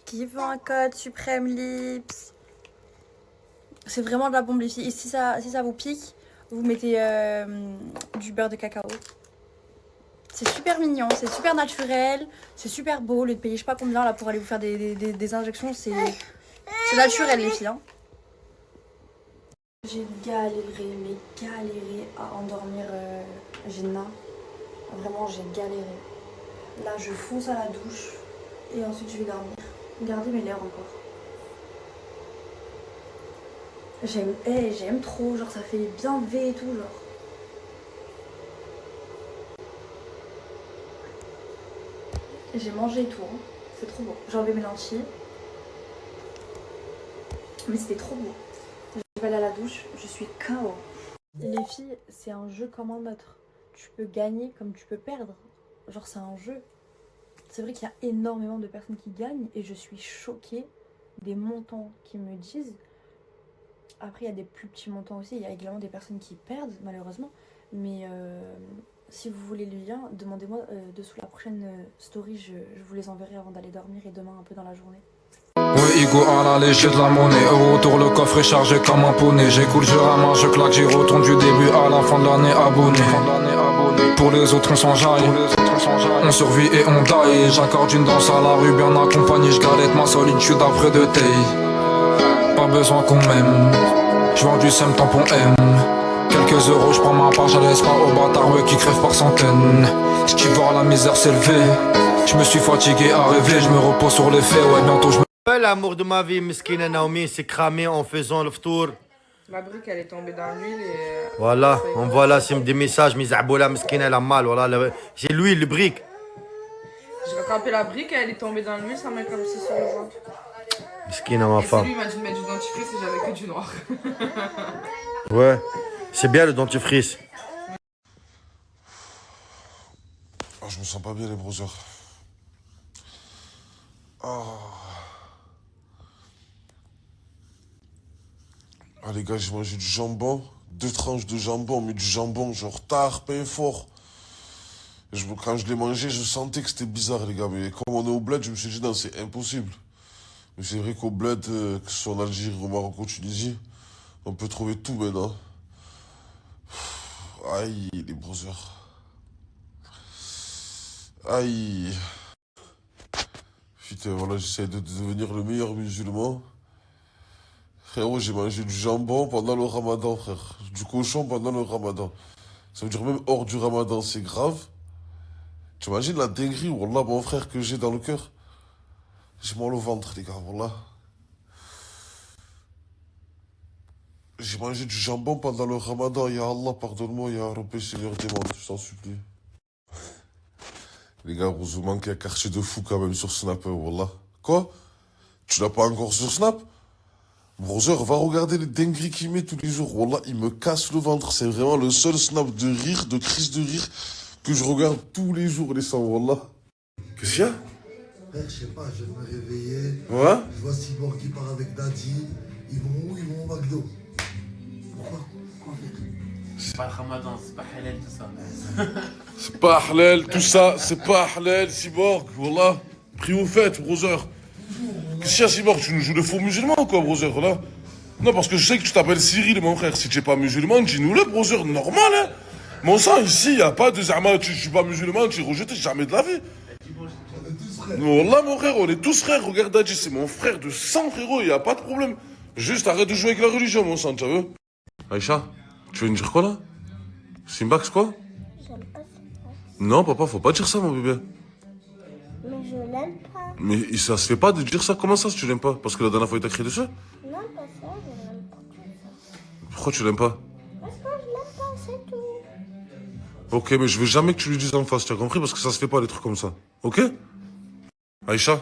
Qui veut un code Supreme Lips? C'est vraiment de la bombe les filles. Et si ça vous pique, vous mettez du beurre de cacao. C'est super mignon, c'est super naturel, c'est super beau. Le payer je sais pas combien là pour aller vous faire des injections, c'est naturel les filles. Hein. J'ai galéré à endormir Jenna. Vraiment, j'ai galéré. Là, je fonce à la douche et ensuite je vais dormir. Regardez mes lèvres encore. J'aime trop, genre ça fait bien V et tout, genre. J'ai mangé et tout, hein. C'est trop beau. J'ai enlevé mes lentilles. Mais c'était trop beau. Je vais aller à la douche, je suis KO. Les filles, c'est un jeu comme un autre. Tu peux gagner comme tu peux perdre. Genre c'est un jeu. C'est vrai qu'il y a énormément de personnes qui gagnent et je suis choquée des montants qu'ils me disent. Après il y a des plus petits montants aussi, il y a également des personnes qui perdent malheureusement. Mais si vous voulez le lien, demandez-moi dessous la prochaine story, je vous les enverrai avant d'aller dormir et demain un peu dans la journée. Ouais, Igo à la léger de la monnaie. Au retour, le coffre est chargé comme un poney. J'écoute, je ramasse, je claque, j'y retourne du début à la fin de l'année abonné. Pour les autres, on s'enjaille. On survit et on die. J'accorde une danse à la rue, bien accompagné. Je galette ma solitude après de taille. Pas besoin qu'on m'aime. Je vends du SEM tampon M. Quelques euros, je prends ma part, je laisse pas aux bâtards ouais, qui crèvent par centaines. J'kiffe voir la misère s'élever. Je me suis fatigué à rêver, je me repose sur les faits, ouais bientôt je me... L'amour de ma vie, Miskina Naomi, s'est cramé en faisant le tour. La brique elle est tombée dans l'huile et... Voilà, on voit là, c'est des messages, Mizaboula, Miskina, elle a mal, voilà, c'est lui le brique. J'ai rattrapé la brique, elle est tombée dans l'huile, ça m'a comme si sur le ventre. Miskina, ma femme. Et lui il m'a dit de mettre du dentifrice et j'avais que du noir. Ouais, c'est bien le dentifrice. Oh, je me sens pas bien les brothers. Oh. Ah les gars, j'ai mangé du jambon, 2 tranches de jambon, mais du jambon genre tard, pas fort. Quand je l'ai mangé, je sentais que c'était bizarre les gars, mais comme on est au bled, je me suis dit non, c'est impossible. Mais c'est vrai qu'au bled, que ce soit en Algérie, au Maroc, en Tunisie, on peut trouver tout maintenant. Aïe, les brothers. Aïe. Putain, voilà, j'essaie de devenir le meilleur musulman. Frérot, j'ai mangé du jambon pendant le ramadan, frère. Du cochon pendant le ramadan. Ça veut dire même hors du ramadan, c'est grave. Tu imagines la dinguerie, wallah, mon frère, que j'ai dans le cœur. J'ai mal au ventre, les gars, wallah. J'ai mangé du jambon pendant le ramadan. Ya Allah, pardonne-moi, Ya Rabbi, Seigneur des mondes, je t'en supplie. Les gars, vous manquez un quartier de fou quand même sur Snap, wallah. Quoi? Tu l'as pas encore sur Snap? Brother, va regarder les dingueries qu'il met tous les jours. Wallah, il me casse le ventre. C'est vraiment le seul Snap de rire, de crise de rire que je regarde tous les jours, les sangs, wallah. Qu'est-ce qu'il y a? Frère, je sais pas, je vais me réveiller. Ouais? Je vois Cyborg qui part avec Daddy. Ils vont où? Ils vont au McDo. Pourquoi? C'est pas le ramadan, c'est pas halal tout ça. C'est pas halal, tout ça, c'est pas halal, Cyborg, wallah. Pris au fait, brother. Qu'est-ce qu'il y a, Cyborg? Tu nous joues le faux musulman ou quoi, brother, là? Non, parce que je sais que tu t'appelles Cyril, mon frère. Si tu n'es pas musulman, dis-nous-le, brother, normal, hein. Mon sang, ici, y a pas de zama, je suis pas musulman, tu es rejeté, jamais de la vie. Wallah, mon frère, on est tous frères. Regarde, Dadji, c'est mon frère de sang, frérot, y a pas de problème. Juste arrête de jouer avec la religion, mon sang, tu veux? Aïcha, tu veux me dire quoi, là? Simbax, quoi? Non, papa, faut pas dire ça, mon bébé. Mais je l'aime pas. Mais ça se fait pas de dire ça. Comment ça, si tu l'aimes pas? Parce que la dernière fois, il t'a crié dessus? Non, pas ça, je l'aime pas. Pourquoi tu l'aimes pas? Parce que je l'aime pas, c'est tout. Ok, mais je veux jamais que tu lui dises en face, tu as compris? Parce que ça se fait pas, les trucs comme ça. Ok? Aïcha,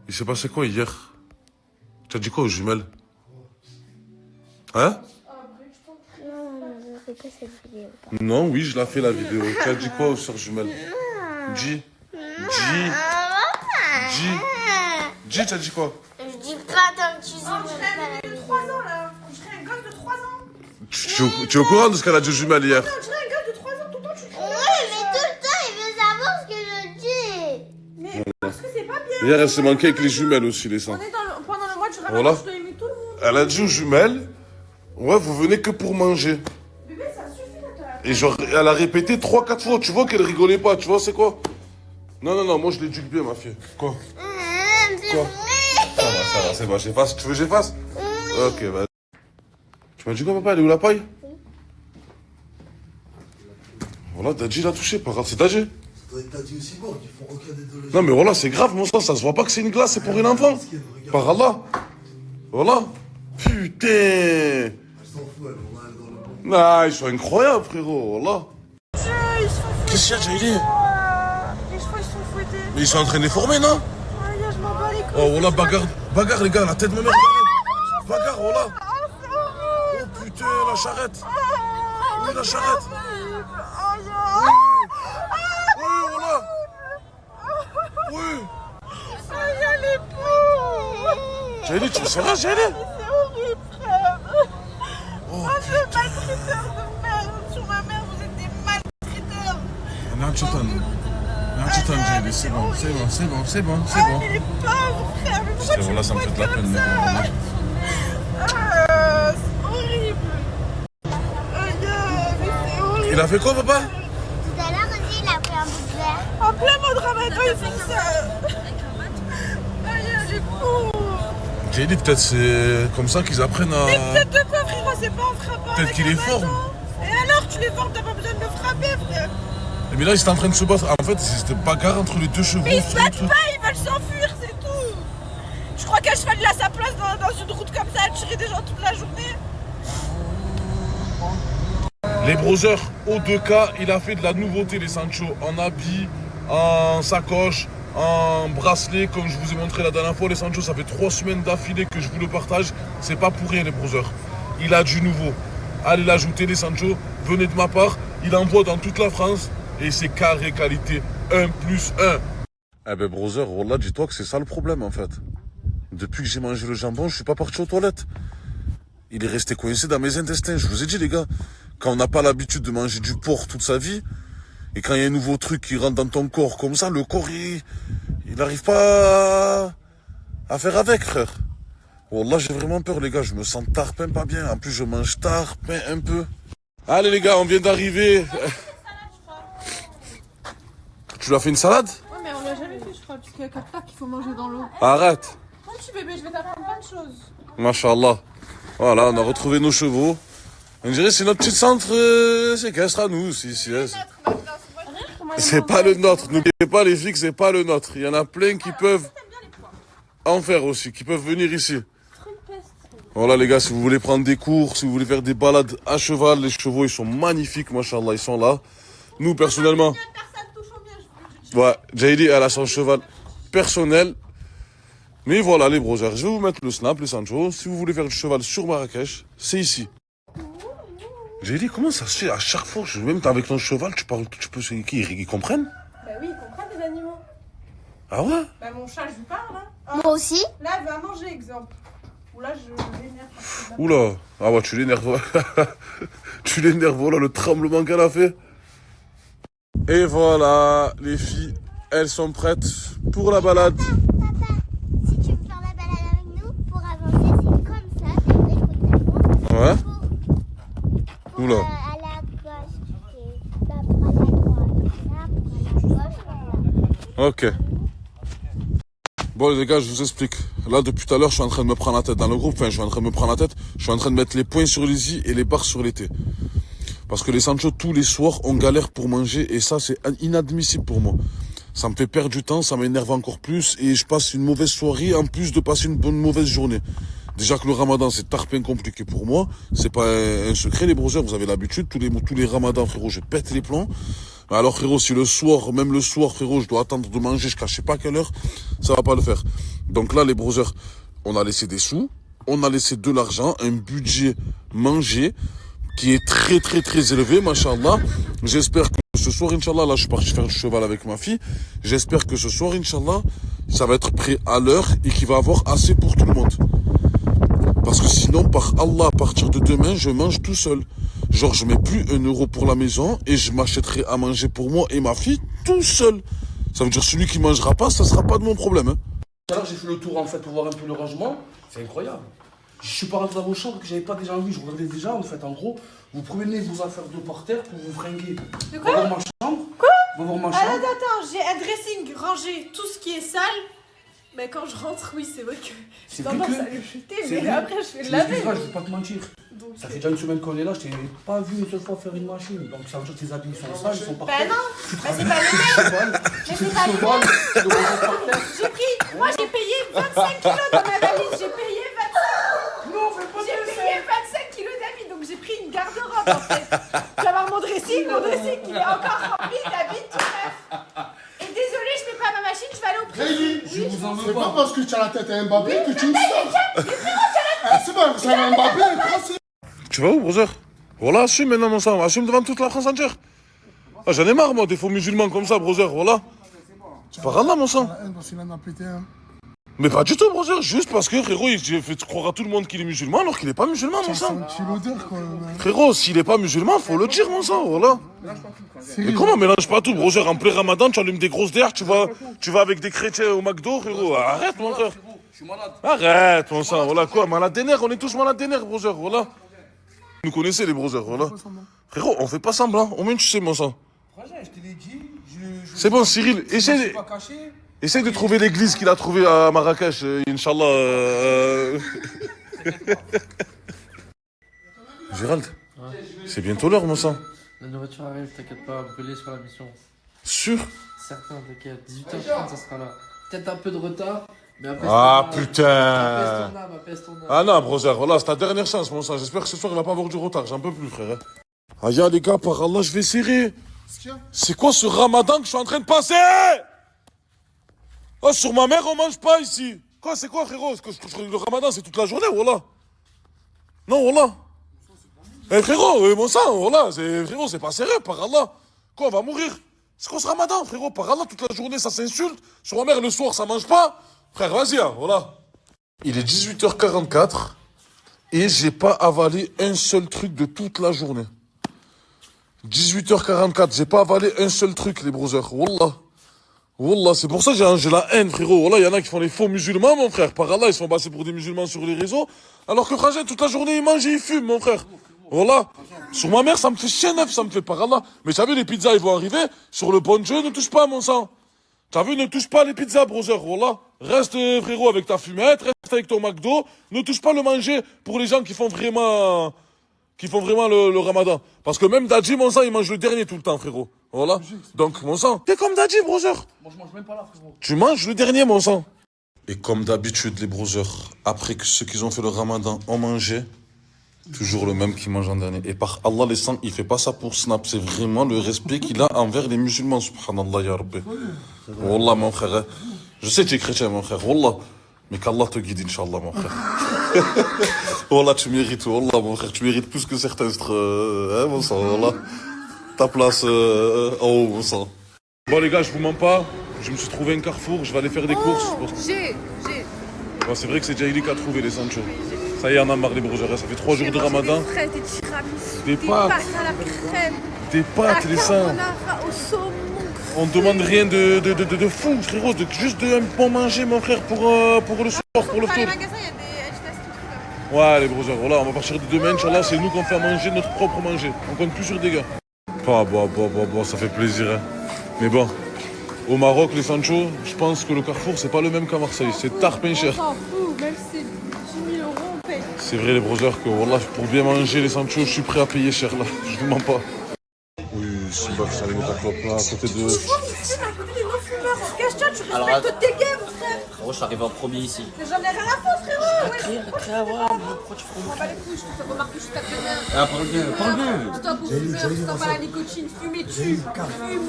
il s'est passé quoi hier? Tu as dit quoi aux jumelles? Hein? Non, je fais pas cette vidéo. Non, oui, je l'ai fait la vidéo. Tu as dit quoi aux sœurs jumelles? Dis. Tu as dit quoi? Je dis pas tant que tu sais. On dirait un bébé de 3 ans là. On dirait un gosse de 3 ans. Tu es au courant de ce qu'elle a dit aux jumelles hier? On dirait un gosse de 3 ans tout le temps. Tu Oui, mais tout le temps, il veut savoir ce que je dis. Mais parce que c'est pas bien. Hier, elle s'est manquée avec les jumelles aussi, les sangs. On est pendant le mois du ramadan, Voilà. je dois aimer tout le monde. Elle a dit aux jumelles, ouais, vous venez que pour manger. Bébé, ça suffit là. Et genre, elle a répété 3-4 fois. Tu vois qu'elle rigolait pas, tu vois, c'est quoi? Non, moi je l'éduque bien, ma fille. Quoi? Quoi? Ça va, c'est bon, j'efface. Tu veux que j'efface? Ok, vas-y. Tu m'as dit quoi, papa? Elle est où la paille? Voilà, Dadji l'a touché, pas grave, c'est Dadji. Ça doit être Dadji aussi bon, ils font aucun des deux. Non mais voilà, c'est grave, mon sang, ça se voit pas que c'est une glace, c'est pour un enfant. Par Allah. Voilà. Putain. Elles s'en foutent, elles vont aller dans le bon. Non, ils sont incroyables, frérot, voilà. Qu'est-ce qu'il y a, Jaili? Les chevaux, ils sont fouettés. Mais ils sont en train de les former, non? Je m'en bats les couilles. Oh, voilà, bagarre, bagarre, les gars, la tête de ma mère. Bagarre, voilà. Oh putain, la charrette. Oui, la charrette. Oui, voilà. Oui. Les pauvres. Jaili, tu sais rien, Jaili? C'est horrible, frère. Oh, Vous êtes maltraiteurs de merde. Sur ma mère, vous êtes des maltraiteurs. On a un chetan. Jaili, c'est bon, c'est bon, c'est bon, c'est bon, c'est Ah, bon. mais les pauvres, frère. Mais pourquoi tu Voilà, ça me fait de la peine, mais bon, voilà. C'est horrible. Mais c'est horrible. Il a fait quoi, papa? Tout à l'heure aussi, il a pris un bout de verre. En plein mot de ramadan, ils font ça. Aïe, les pauvres. Jaili, peut-être c'est comme ça qu'ils apprennent à... Mais peut-être de quoi, frérot, c'est pas en frappant. Peut-être qu'il est fort. Et alors, tu les formes, t'as pas besoin de le frapper, frère. Mais là, ils étaient en train de se battre. En fait, c'était bagarre entre les deux chevaux. Mais ils se battent pas, ils veulent s'enfuir, c'est tout. Je crois qu'un cheval, il a sa place dans une route comme ça, à tirer des gens toute la journée. Les brothers, au 2K, il a fait de la nouveauté, les Sancho, en habit, en sacoche, en bracelet, comme je vous ai montré la dernière fois. Les Sancho, ça fait 3 semaines d'affilée que je vous le partage. C'est pas pour rien, les brothers. Il a du nouveau. Allez l'ajouter, les Sancho. Venez de ma part. Il envoie dans toute la France. Et c'est carré qualité 1+1. Eh ben, brother, wallah, dis-toi que c'est ça le problème, en fait. Depuis que j'ai mangé le jambon, je suis pas parti aux toilettes. Il est resté coincé dans mes intestins. Je vous ai dit, les gars, quand on n'a pas l'habitude de manger du porc toute sa vie, et quand il y a un nouveau truc qui rentre dans ton corps comme ça, le corps, il n'arrive pas à faire avec, frère. Wallah, j'ai vraiment peur, les gars. Je me sens tarpin pas bien. En plus, je mange tarpin un peu. Allez, les gars, on vient d'arriver. Tu lui as fait une salade? Ouais, mais on l'a jamais fait, je crois, parce qu'il y a qu'à qu'il faut manger dans l'eau. Arrête. Mon petit bébé, je vais t'apprendre plein de choses. Machallah. Voilà, on a retrouvé nos chevaux. On dirait que c'est notre petit centre séquestre à nous. C'est pas le nôtre. N'oubliez pas, les filles, que c'est pas le nôtre. Il y en a plein qui peuvent en faire aussi, qui peuvent venir ici. Voilà, les gars, si vous voulez prendre des cours, si vous voulez faire des balades à cheval, les chevaux, ils sont magnifiques, machallah, ils sont là. Nous, personnellement... Ouais, Jaili, elle a son cheval personnel. Mais voilà, les brothers, je vais vous mettre le snap, les Sancho. Si vous voulez faire du cheval sur Marrakech, c'est ici. Jaili, comment ça se fait à chaque fois, même avec ton cheval, tu parles, tu peux, ils comprennent? Bah oui, ils comprennent les animaux. Ah ouais? Bah mon chat, je lui parle. Hein. Moi aussi. Là, elle va manger, exemple. Ou là, je l'énerve. Oula, ah ouais, tu l'énerves. Tu l'énerves, voilà le tremblement qu'elle a fait. Et voilà, les filles, elles sont prêtes pour la balade. Papa, si tu veux faire la balade avec nous, pour avancer, c'est comme ça. Ouais. Oula. À la gauche, tu fais. Bah, pour aller à droite. Là, pour aller à gauche. Ok. Bon les gars, je vous explique. Là, depuis tout à l'heure, je suis en train de me prendre la tête dans le groupe. Enfin, je suis en train de me prendre la tête. Je suis en train de mettre les points sur les i et les barres sur les t. Parce que les Sancho, tous les soirs, on galère pour manger. Et ça, c'est inadmissible pour moi. Ça me fait perdre du temps, ça m'énerve encore plus. Et je passe une mauvaise soirée, en plus de passer une mauvaise journée. Déjà que le ramadan, c'est tarpin compliqué pour moi. C'est pas un secret, les brothers. Vous avez l'habitude. Tous les ramadans, frérot, je pète les plombs. Alors, frérot, si le soir, même le soir, frérot, je dois attendre de manger jusqu'à je sais pas quelle heure, ça va pas le faire. Donc là, les brothers, on a laissé des sous. On a laissé de l'argent, un budget manger qui est très très très élevé, machallah. J'espère que ce soir, Inch'Allah, là je suis parti faire du cheval avec ma fille. J'espère que ce soir, Inch'Allah, ça va être prêt à l'heure et qu'il va avoir assez pour tout le monde. Parce que sinon, par Allah, à partir de demain, je mange tout seul. Genre, je mets plus 1 euro pour la maison et je m'achèterai à manger pour moi et ma fille tout seul. Ça veut dire celui qui mangera pas, ça sera pas de mon problème. Hein. Tout à l'heure, j'ai fait le tour en fait pour voir un peu le rangement. C'est incroyable. Je suis pas rentré dans vos chambres que j'avais pas déjà vu. Je regardais déjà en fait. En gros, vous prenez vos affaires de par terre pour vous fringuer. De quoi? Va voir ma chambre. Quoi? Va voir ma Ah, chambre. attends, j'ai un dressing rangé, tout ce qui est sale. Mais quand je rentre, oui, c'est vrai que C'est j'ai tendance plus que- à le jeter, c'est mais vrai. après je fais Tu de la m'excuseras, veille. je vais pas te mentir. Donc, Ça fait déjà une semaine qu'on est là, je t'ai pas vu une seule fois faire une machine. Donc ça veut dire que tes habits sont sales, ils sont par Bah terre. non, Tu bah c'est pas le même. Mais c'est pas le même. J'ai pris, moi j'ai payé 25 kilos dans ma valise, j'ai payé 25. Non, fais pas J'ai payé 25 kilos d'habits, donc j'ai pris une garde-robe en fait. Tu vas voir mon dressing il est encore rempli d'habits tout neufs. Et désolé, je mets pas ma machine, je vais aller au prix. Rémi, c'est pas parce que tu as la tête à Mbappé que tu me sors. C'est pas parce que c'est Mbappé, c'est... Tu vas où, brother? Voilà, assume maintenant, mon sang. Assume devant toute la France entière. Ah, j'en ai marre, moi, des faux musulmans comme ça, brother. Voilà. C'est pas grave, là, mon sang. Parce qu'il en a pété un. Mais pas du tout, brother. Juste parce que, frérot, il fait croire à tout le monde qu'il est musulman alors qu'il est pas musulman, mon sang. Tu l'odeur, quoi. Frérot, s'il est pas musulman, faut le dire, mon sang. Voilà. Mais comment mélange pas tout, brother? En plein ramadan, tu allumes des grosses DR, tu vas avec des chrétiens au McDo, frérot. Arrête, mon frère. Je suis malade. Arrête, mon sang. Voilà quoi, malade des nerfs. On est tous malades des nerfs, brother. Voilà. Vous nous connaissez, les brothers, voilà. Frérot, on fait pas semblant. Au moins, tu sais, mon sang. Je te l'ai dit. C'est bon, Cyril, essaye de trouver l'église qu'il a trouvée à Marrakech, Inch'Allah. Gérald, c'est bientôt l'heure, mon sang. La nourriture arrive, t'inquiète pas, brûlée sur la mission. Sûr? Certain, t'inquiète. 18h30, ça sera là. Peut-être un peu de retard, mais après. Ah putain! Apaise ton âme. Ah non, brother, voilà, c'est ta dernière chance, mon sang. J'espère que ce soir, il va pas avoir du retard. J'en peux plus, frère. Ah, ya, les gars, par Allah, je vais serrer. C'est quoi ce ramadan que je suis en train de passer? Oh, sur ma mère, on mange pas ici. Quoi, c'est quoi, frérot? Le ramadan, c'est toute la journée, voilà. Non, voilà. Eh, frérot, mon sang, voilà. Frérot, c'est pas sérieux, par Allah. Quoi, on va mourir? C'est quoi ce ramadan, frérot? Par Allah, toute la journée, ça s'insulte. Sur ma mère, le soir, ça mange pas. Frère, vas-y, hein, voilà. Il est 18h44 et j'ai pas avalé un seul truc de toute la journée. 18h44, j'ai pas avalé un seul truc, les brothers. Wallah. Wallah, c'est pour ça que j'ai la haine, frérot. Wallah, il y en a qui font les faux musulmans, mon frère. Par Allah, ils sont passés pour des musulmans sur les réseaux. Alors que Khadija, toute la journée, il mange et il fume, mon frère. Voilà. Sur ma mère, ça me fait chien neuf, ça me fait par Allah. Mais t'as vu, les pizzas, ils vont arriver. Sur le bon Dieu, ne touche pas, mon sang. T'as vu, ne touche pas les pizzas, brother. Voilà. Reste, frérot, avec ta fumette. Reste avec ton McDo. Ne touche pas le manger pour les gens qui font vraiment le ramadan. Parce que même Dadji, mon sang, il mange le dernier tout le temps, frérot. Voilà. Donc, mon sang, t'es comme Dadji, brother. Moi, je mange même pas là, frérot. Tu manges le dernier, mon sang. Et comme d'habitude, les brothers, après que ceux qui ont fait le ramadan ont mangé, toujours le même qui mange en dernier. Et par Allah, les sangs, il fait pas ça pour Snap. C'est vraiment le respect qu'il a envers les musulmans, subhanallah, ya Rabbi. Wallah, mon frère. Je sais que tu es chrétien, mon frère. Wallah. Mais qu'Allah te guide, Inch'Allah, mon frère. Wallah, tu mérites. Wallah, mon frère. Tu mérites plus que certains. Hein, mon sang, Wallah. Ta place en haut, mon sang. Bon, les gars, je vous mens pas. Je me suis trouvé un carrefour. Je vais aller faire des courses. J'ai. Bon, c'est vrai que c'est Jaili qui a trouvé les Sancho. Ça y est, on a marre, les brougères. Ça fait 3 jours de ramadan. Des fraises, des tiramisu, Des pâtes. à la crème, Des pâtes, les seins. carbonara au saumon. On demande rien de fou, frérot. Juste un bon manger, mon frère, pour le soir, pour le Dans les tour. magasins, il y a des tout. Ouais, les brougères, voilà. On va partir de demain, Inch'Allah. C'est nous qu'on fait à manger notre propre manger. On compte plus sur des gars. Bon, ça fait plaisir, hein. Mais bon, au Maroc, les Sancho, je pense que le Carrefour, c'est pas le même qu'à Marseille. C'est tarpin cher. On s'en fout, même si c'est 10 000 euros, on paye. C'est vrai, les brothers, que voilà, pour bien manger les Sancho, je suis prêt à payer cher, là. Je vous mens pas. Oui, Simba, ça allait mettre ta clope là, à côté de... Cache-toi, tu Alors, respectes toutes tes games, frère. Frérot, je suis arrivé en premier ici. Mais j'en ai rien à foutre, frérot. Créa, ouais, mais pourquoi tu Je m'en bats les couilles, je te fais remarquer, je tape bien. Ah, parle bien. Stop aux fumeurs, tu t'en bats la nicotine, fumez dessus.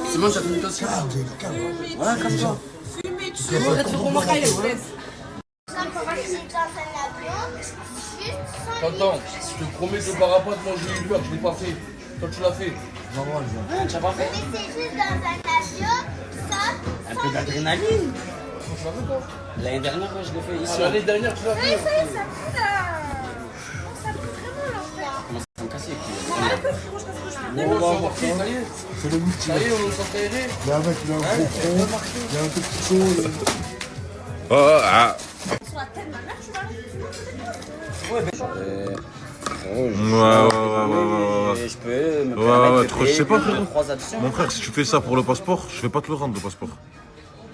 C'est bon, j'ai fait une dose. Voilà, comme toi. Fumez dessus. Arrête de faire remarquer, je vous laisse. Tonton, je te promets que par rapport à manger une heure, je l'ai pas fait. Toi, tu l'as fait. Non, tu l'as pas fait. Mais c'est juste dans un avion, ça. Un peu d'adrénaline. Tu l'as fait, toi? L'année dernière, je l'ai fait ici. L'année dernière, tu l'as fait. Ça pue là. Ça pue vraiment là, frère. Comment ça me casser? Ouais, un peu, frérot, je casse le Non, c'est reparti, ça y est. C'est le multi. Ça y est, on s'en fait aider. Mais avec, il a un gros front, il a un petit saut. sur la tête de ma mère, tu vois. Ouais. Je peux me permettre de trop, je sais pas, payer frérot. 3 additions. Mon frère, si tu fais ça pour le passeport, je vais pas te le rendre, le passeport.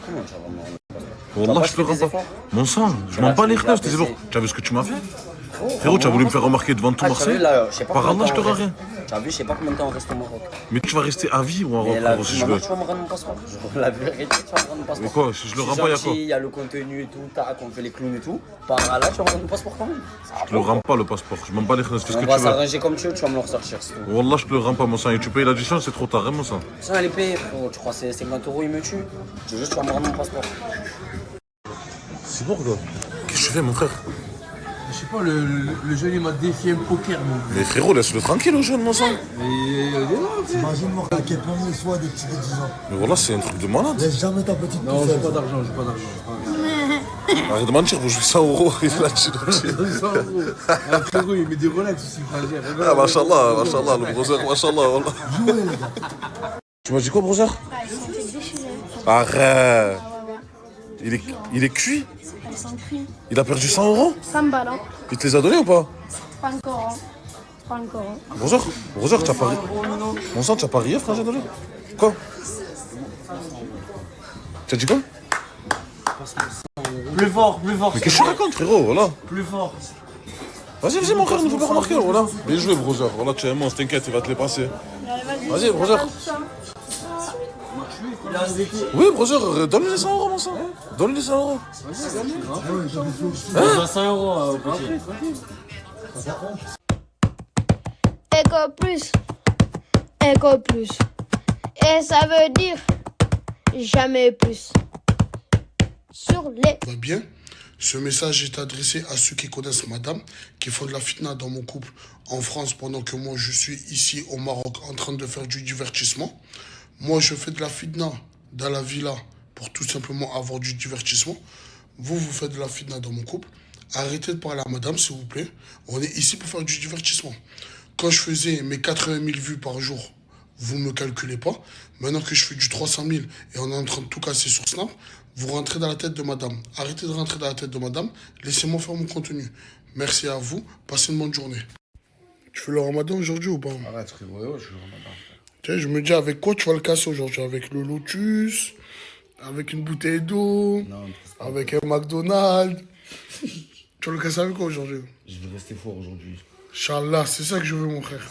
Comment tu vas me rendre le passeport? Wallah, je te le rends pas. Mon sang, je m'en bats les kneuses, tes jours. Tu as vu ce que tu m'as fait? Frérot, tu as voulu me faire remarquer devant tout Marseille? Par Allah, je te rends rien. Tu as vu, je sais pas combien de temps on reste au Maroc. Mais tu vas rester à vie ou en Mais la Maroc si je veux? tu vas me rendre mon passeport. La vérité, tu vas me rendre mon passeport. Mais quoi, si je le rends pas, y'a quoi? Il y a le contenu et tout, tac, on fait les clowns et tout. Par là, tu vas me rendre mon passeport quand même. Je le rends pas le passeport, je m'en bats les kneuses, fais ce que On tu va veux. s'arranger comme tu veux, tu vas me le ressortir. C'est tout. Wallah, je te le rends pas, mon sang. Et tu payes l'addition, c'est trop tard, hein, mon sang. Ça, elle est payée, frérot. Tu crois que c'est 50 €, il me tue. Je veux juste, tu vas me rendre mon passeport. C'est bon, gars. Qu'est-ce que tu fais, mon frère? Je sais pas, le jeune il m'a défié un poker, mon Mais frérot, laisse-le tranquille au jeune, mon sang. T'imagines moi qui plein de fois des petits de 10 ans. Mais voilà, c'est un truc de malade. Laisse jamais ta petite Non, poussette. j'ai pas d'argent, j'ai pas d'argent. Arrête de mentir, vous jouez 100 €. Il a dit, 100 €. Un frérot, il met des Rolex aussi, fragile. ah, machallah, machallah, le brother, machallah, wallah. Jouez les gars. Tu m'as dit quoi, brother? Arrête. Il est cuit? Elles sont cuites. Il a perdu 100 €? 100 balles, hein. Il te les a donnés ou pas? Pas encore, hein. Pas encore, hein. Brother, t'as parié. Mon sang, t'as parié, frère, j'ai donné. Quoi? Tu as dit quoi? Plus fort, plus fort. Mais qu'est-ce que tu racontes, frérot, voilà. Plus fort. Vas-y, mon frère, ne faut pas remarquer, voilà. Bien joué, brother. Voilà, tu es un monstre, t'inquiète, il va te les passer. Vas-y, brother. Oui, brother, donne-lui les 100 €, mon sang. Donne-lui les 100 €. Hein? 100 € au petit. Éco plus. Éco plus. Et ça veut dire jamais plus. Sur les... Va bien. Ce message est adressé à ceux qui connaissent madame, qui font de la fitna dans mon couple en France pendant que moi je suis ici au Maroc en train de faire du divertissement. Moi je fais de la fitna dans la villa pour tout simplement avoir du divertissement. Vous faites de la fitna dans mon couple. Arrêtez de parler à madame s'il vous plaît. On est ici pour faire du divertissement. Quand je faisais mes 80 000 vues par jour, vous ne me calculez pas. Maintenant que je fais du 300 000 et on est en train de tout casser sur Snap, vous rentrez dans la tête de madame. Arrêtez de rentrer dans la tête de madame. Laissez-moi faire mon contenu. Merci à vous. Passez une bonne journée. Tu fais le ramadan aujourd'hui ou pas? Arrête, frérot, ouais, je fais le ramadan. Tiens, je me dis avec quoi tu vas le casser aujourd'hui? Avec le lotus? Avec une bouteille d'eau? Avec un McDonald's? Tu vas le casser avec quoi aujourd'hui? Je vais rester fort aujourd'hui. Inch'Allah, c'est ça que je veux, mon frère.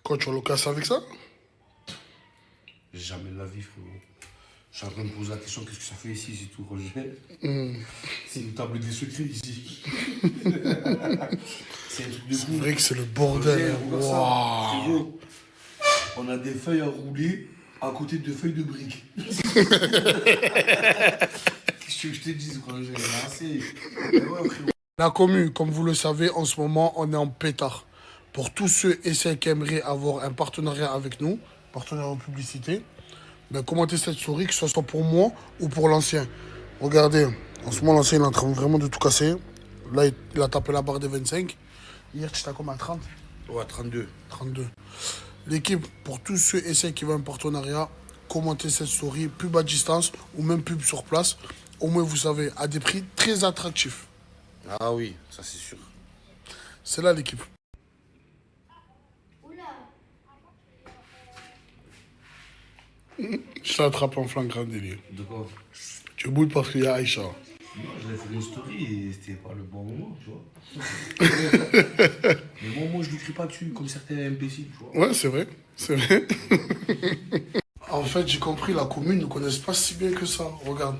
Quoi, tu vas le casser avec ça? Jamais de la vie, frérot. Je suis en train de me poser la question, qu'est-ce que ça fait ici, c'est tout, Roger? C'est une table des secrets ici. C'est un truc de fou. C'est vrai que c'est le bordel. Waouh. On a des feuilles à rouler à côté de feuilles de briques. Qu'est-ce que je te dis, Roger? La commune, comme vous le savez, en ce moment, on est en pétard. Pour tous ceux et celles qui aimeraient avoir un partenariat avec nous, partenariat en publicité, ben, commentez cette story, que ce soit pour moi ou pour l'ancien. Regardez, en ce moment, l'ancien il est en train vraiment de tout casser. Là, il a tapé la barre des 25. Hier, tu étais à combien? À 30? Ouais, 32. 32. L'équipe, pour tous ceux et celles qui veulent un partenariat, commentez cette story, pub à distance ou même pub sur place. Au moins, vous savez, à des prix très attractifs. Ah oui, ça c'est sûr. C'est là l'équipe. Je t'ai attrapé en flanc grand délire. De quoi? Tu bouilles parce qu'il y a Aïcha. Non, j'avais fait une story et c'était pas le bon moment, tu vois. Mais moi je ne crie pas dessus, comme certains imbéciles, tu vois. Ouais, c'est vrai. C'est vrai. En fait, j'ai compris, la commune ne connaissent pas si bien que ça. Regarde.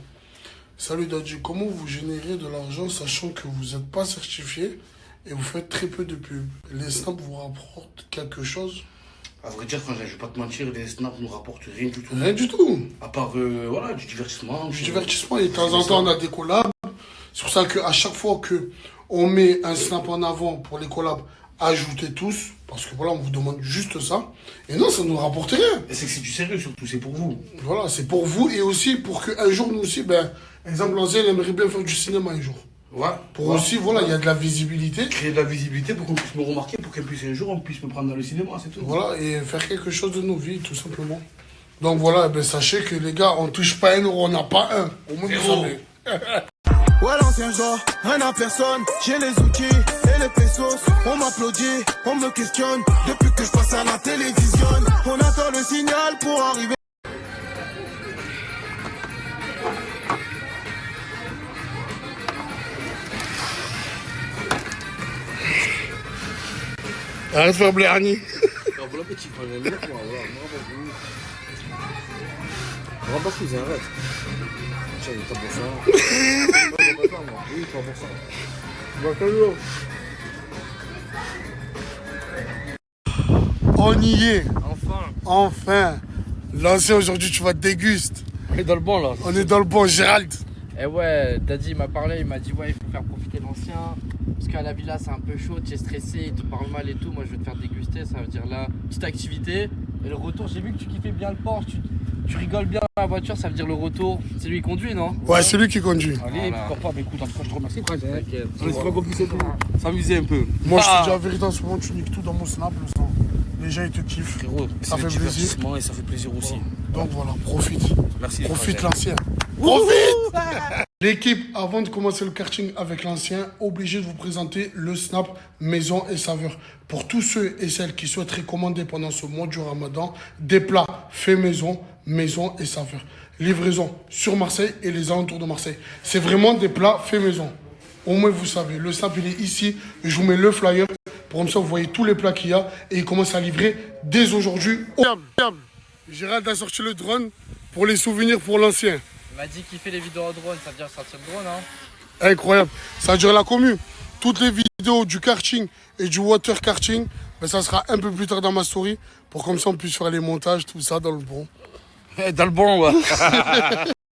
Salut Dadju, comment vous générez de l'argent sachant que vous n'êtes pas certifié et vous faites très peu de pubs? Les snaps vous rapportent quelque chose? À vrai dire, je vais pas te mentir, les snaps nous rapportent rien du tout. Rien du tout. À part voilà, du divertissement. Du divertissement, et de temps en temps, on a des collabs. C'est pour ça qu'à chaque fois qu'on met un snap en avant pour les collabs, ajoutez tous. Parce que voilà, on vous demande juste ça. Et non, ça ne nous rapporte rien. Et c'est que c'est du sérieux surtout, c'est pour vous. Voilà, c'est pour vous et aussi pour qu'un jour, nous aussi, ben, exemple, l'ancien, il aimerait bien faire du cinéma un jour. Ouais. Pour aussi, voilà, il y a de la visibilité. Créer de la visibilité pour qu'on puisse me remarquer, pour qu'un puisse un jour, on puisse me prendre dans le cinéma, c'est tout. Voilà, et faire quelque chose de nos vies, tout simplement. Donc voilà, ben, sachez que les gars, on touche pas 1 euro, on n'a pas un. Au moins, vous savez. Ouais, l'ancien genre, rien à personne. J'ai les outils et les pesos. On m'applaudit, on me questionne. Depuis que je passe à la télévision, on attend le signal pour arriver. Arrête de faire Bléani. Voilà, petit, quand même, moi, voilà. On va pas fouiller, arrête. Tiens, il est pas pour ça. Oui, pas pour ça. On y est. Enfin. Enfin. L'ancien, aujourd'hui, tu vas te déguster. On est dans le bon là. On est dans le bon, Gérald. Eh ouais, Daddy m'a parlé, il m'a dit ouais, il faut faire profiter l'ancien. Parce qu'à la villa c'est un peu chaud, tu es stressé, il te parle mal et tout. Moi je vais te faire déguster, ça veut dire là, petite activité. Et le retour, j'ai vu que tu kiffais bien le Porsche, tu rigoles bien dans la voiture, ça veut dire le retour. C'est lui qui conduit, non? Ouais, c'est lui qui conduit. Allez, pourquoi pas, mais écoute, en tout cas je te remercie, frère. T'inquiète. On laisse pas compliquer tout. S'amuser un peu. Moi, je te dis la vérité, en ce moment, tu niques tout dans mon snap, le sang. Les gens, ils te kiffent. Frérot, ça c'est fait le plaisir. divertissement et ça fait plaisir aussi. Donc voilà, profite. Merci. Profite l'ancien. Profite. L'équipe, avant de commencer le karting avec l'ancien, obligé de vous présenter le snap maison et saveur. Pour tous ceux et celles qui souhaiteraient commander pendant ce mois du Ramadan, des plats faits maison, maison et saveur. Livraison sur Marseille et les alentours de Marseille. C'est vraiment des plats faits maison. Au moins, vous savez, le snap, il est ici. Je vous mets le flyer. Pour comme ça, vous voyez tous les plats qu'il y a. Et il commence à livrer dès aujourd'hui. Gérald a sorti le drone pour les souvenirs pour l'ancien. Il m'a dit qu'il fait les vidéos en drone, ça veut dire sortir le drone, hein. Incroyable. Ça veut dire la commu. Toutes les vidéos du karting et du water karting, ben, ça sera un peu plus tard dans ma story. Pour comme ça, on puisse faire les montages, tout ça dans le bon. Dans le bon, ouais.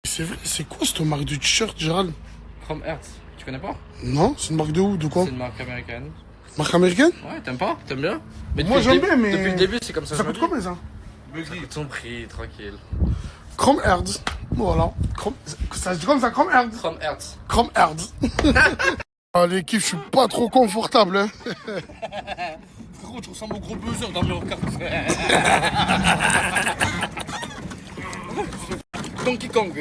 C'est vrai, c'est quoi cette marque de t-shirt, Gérald? Chrome Hertz, tu connais pas? Non, c'est une marque de où? De quoi? C'est une marque américaine. Marque américaine? Ouais, t'aimes pas? T'aimes bien? Mais Moi, j'aime bien, mais. Depuis le début, c'est comme ça. Ça coûte combien, ça? Ça coûte son prix, tranquille. Chrome Hertz. Voilà. Ça se dit comme ça, Chrome Hertz. Chrome Hertz. Chrome Hertz. Ah, l'équipe, je suis pas trop confortable, hein. Frérot, tu ressembles au gros buzzer dans mes cartes. Donkey Kong.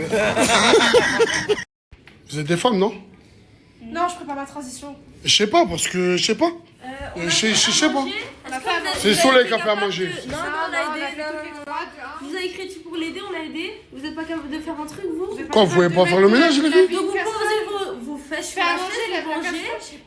Vous êtes des femmes, non? Non, je prépare ma transition. Je sais pas, parce que je sais pas. Je sais pas. C'est Soleil qui a fait à manger. Non, on a aidé. Vous avez écrit pour l'aider, on l'a aidé. Vous êtes pas capable de faire un truc, vous? Quoi, vous pouvez pas faire le ménage, les filles? Donc vous posez vos fesses sur la chaise, vous mangez,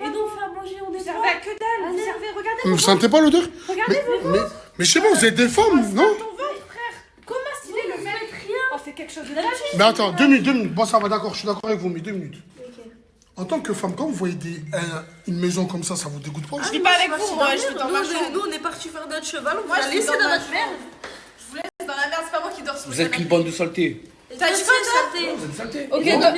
et nous on fait à manger, on est Vous servez à que dalle. Vous servez, regardez. Vous sentez pas l'odeur? Regardez vos ventres. Mais je sais pas, vous êtes des femmes, non? Ton ventre, frère. Comment stylé le fait rien? On fait quelque chose de magique. Mais attends, 2 minutes. Bon, ça va, d'accord, je suis d'accord avec vous, mais 2 minutes. En tant que femme, quand vous voyez une maison comme ça vous dégoûte pas? Je vis pas avec vous, moi, je suis dans ma chambre. Nous on est partis faire notre cheval, on vous Moi, a je laissé suis dans dans notre merde. Je vous laisse dans la merde, c'est pas moi qui dors sur le Vous êtes une bande de saletés. T'as dit quoi, toi? Vous êtes saletés. Ok, bonne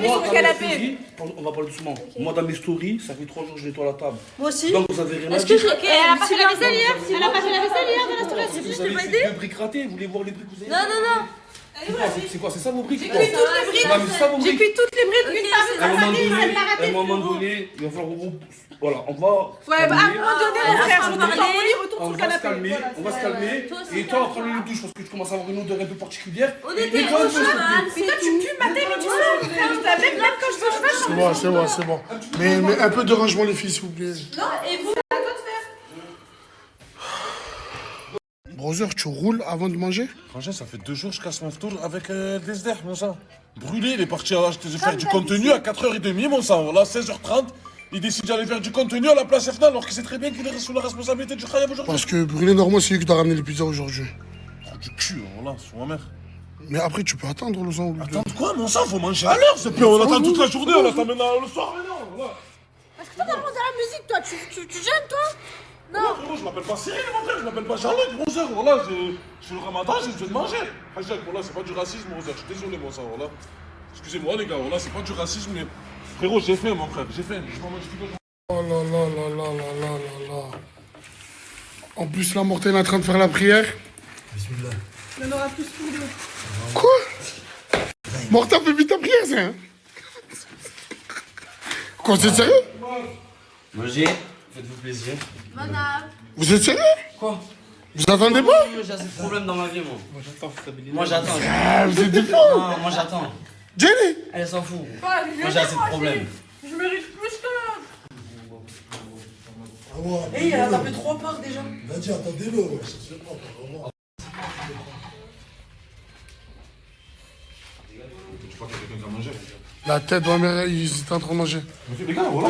nuit sur le canapé. On va parler doucement. Moi, dans mes stories, ça fait 3 jours que je nettoie la table. Moi aussi. Donc, vous avez rien à Est-ce que dire. elle a pas fait la vaisselle hier? Elle a pas fait la vaisselle hier dans la story? Vous avez fait 2 briques ratées. Vous voulez voir les briques que vous avez? Non. C'est quoi? C'est ça vos briques? J'ai cuit toutes les briques. Non, mais c'est ça vos briques. J'ai cuit toutes les briques, une par une. À un moment donné, il va falloir. Voilà, on va. Ouais, bah à un moment donné, mon frère, je retourne dans mon lit, retourne On sur le va se canapé. calmer, on va se calmer. Et toi, on va prendre une douche parce que tu commences à avoir une odeur un peu particulière. On Et était toi, au tu peux- cheval, Mais toi, tu pues ma tête, mais tu sais, frère, je t'avais même quand je veux cheval. C'est bon. Mais un peu de rangement, les filles, s'il vous plaît. Non, et vous, c'est à toi de faire. Brother, tu roules avant de manger? Franchement, ça fait 2 jours que je casse mon tour avec des SDR, mon sang. Brûlé, il est parti acheter faire du contenu à 4h30, mon sang. Voilà, 16h30. Il décide d'aller faire du contenu à la place FNA alors qu'il sait très bien qu'il est sous la responsabilité du Khayab aujourd'hui. Parce que brûler normalement, c'est lui qui t'a ramené les pizzas aujourd'hui. Trop du cul, voilà, sur ma mère. Mais après, tu peux attendre le sang. Attendre quoi, mon sang? Faut manger à l'heure, c'est plus. On attend toute la journée, on attend maintenant le soir, maintenant. Voilà. Parce que toi, t'as demandé la musique, toi, tu gênes, toi? Non, frérot, je m'appelle pas Cyril, mon frère, je m'appelle pas Charlotte, mon frère. Voilà, c'est le ramadan, j'ai besoin de manger. Hajjak, voilà, c'est pas du racisme, mon frère. Je suis désolé, mon sang, voilà. Excusez-moi, les gars, voilà, c'est pas du racisme, mais. Frérot, j'ai faim, mon frère, j'ai faim. Je m'en mange tout. Oh là. En plus, la mortelle est en train de faire la prière. Il y en aura plus pour deux. Quoi? Mortelle fait vite ta prière, ça, hein? Quoi, c'est sérieux? Mangez, faites-vous plaisir. Vous êtes sérieux? Quoi? Vous attendez pas? J'ai assez de problèmes dans ma vie, moi. Moi, j'attends. Ah, vous êtes des fous? Non, moi j'attends. Jenny! Elle s'en fout. Moi, j'ai assez de problèmes. Je mérite plus que. Hey, elle a tapé 3 parts déjà. Vas-y, attendez-le, ouais. Je sais pas, Tu crois qu'il y a quelqu'un qui a mangé? La tête, ouais, mais ils étaient en train de manger. Les gars, voilà,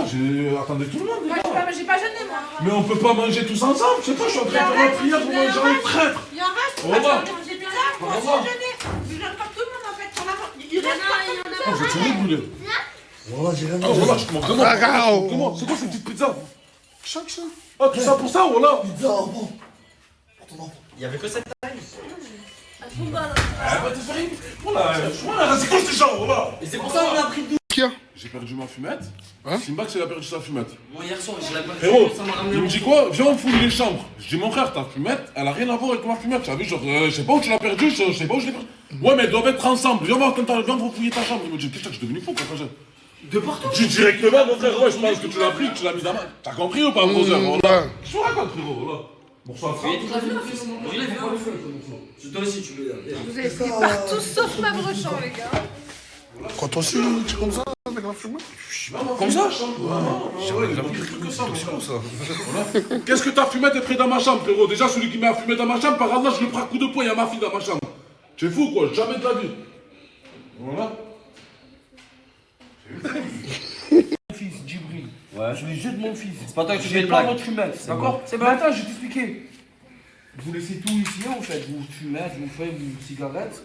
attendez tout le monde. Moi, j'ai pas jeûné, moi. Mais on peut pas manger tous ensemble, je sais pas, je suis en train de faire la prière pour manger un traître. Il y en reste, Au revoir. j'ai pizza, moi aussi j'ai jeûné. Je jeûne pas tout le monde en fait. Il reste pas. Oh, je vais te brûler. Voilà, j'ai rien Ah, voilà, je te montre comment. C'est quoi cette petite pizza? Chaque ça. Ah, tout ça pour ça, voilà. Pizza, bon. Il y avait que cette taille. Ah, bah, t'es sérieux? Voilà, c'est quoi ces gens, voilà. Et c'est pour ça qu'on a pris 12. J'ai perdu ma fumette. Simbax, il a perdu sa fumette. Moi, hier soir, je l'ai pas Frérot, ça m'a ramené. il me dit quoi? Viens, on fouille les chambres. Je dis, mon frère, ta fumette, elle a rien à voir avec ma fumette. Tu as vu, genre, je sais pas où tu l'as perdue, je sais pas où je l'ai perdue. Ouais, mais elles doivent être ensemble. Viens voir, viens fouiller ta chambre. Il me dit, putain, je suis devenu fou, quoi, quand de partout. Tu dis directement, mon frère, ouais, je pense que tu l'as pris, que tu l'as mis dans ma. T'as compris ou pas, brother? Voilà. Qu'est-ce que tu racontes, frérot? Voilà. Bonsoir, frère. Toi aussi, tu veux. Vous avez fait partout sauf ma brochant, les gars. Quand toi aussi, tu es comme ça, avec la fumette? Comme ça? C'est vrai, il a pris que ça, c'est comme ça. Qu'est-ce que ta fumette est près dans ma chambre, frérot? Déjà, celui qui met la fumette dans ma chambre, par hasard, je le prends à coup de poing, il y a ma fille dans ma chambre. Tu es fou, quoi, jamais de la vie. Voilà. Mon fils, Djibril. Ouais. Je les jette mon fils. C'est pas toi que tu fais pas votre fumette, d'accord? C'est bon. Attends, je vais t'expliquer. Vous laissez tout ici, en fait. Vous fumez, vous faites vos cigarettes,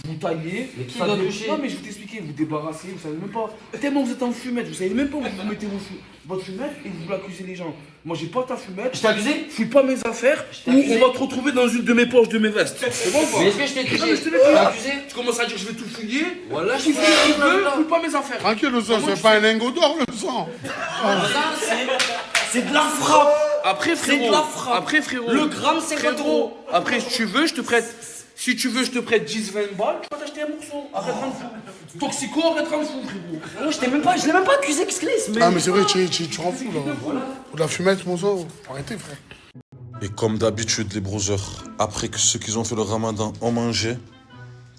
vous taillez. Mais qui doit toucher? Non, mais je vais t'expliquer. Vous débarrassez, vous savez même pas. Tellement vous êtes en fumette, vous savez même pas où vous mettez votre fumette et vous accusez les gens. Moi, j'ai pas ta fumette. Je t'ai accusé? Fouille pas mes affaires ou on va te retrouver dans une de mes poches de mes vestes. C'est bon ou pas? Mais est-ce que je t'ai accusé? Non, mais je te l'ai dit. Accusé? Tu commences à dire je vais tout fouiller. Voilà, je fouille ce que tu veux, fouille pas mes affaires. Tranquille, le sang, c'est pas un lingot d'or, le sang. C'est de la frappe. Après, frérot. C'est de la frappe. Après, frérot. Le gramme, 50 €. Après, si tu veux, je te prête. Si tu veux, je te prête 10-20 balles, tu vas t'acheter un morceau. Arrête de fou. Toxico, arrête de fou, frérot. Moi, je l'ai même pas accusé, qu'est-ce que c'est? Ah, mais c'est vrai, tu rends fou, là. Pour de la fumette, mon sang. Arrêtez, frère. Et comme d'habitude, les brothers, après que ceux qui ont fait le ramadan ont mangé,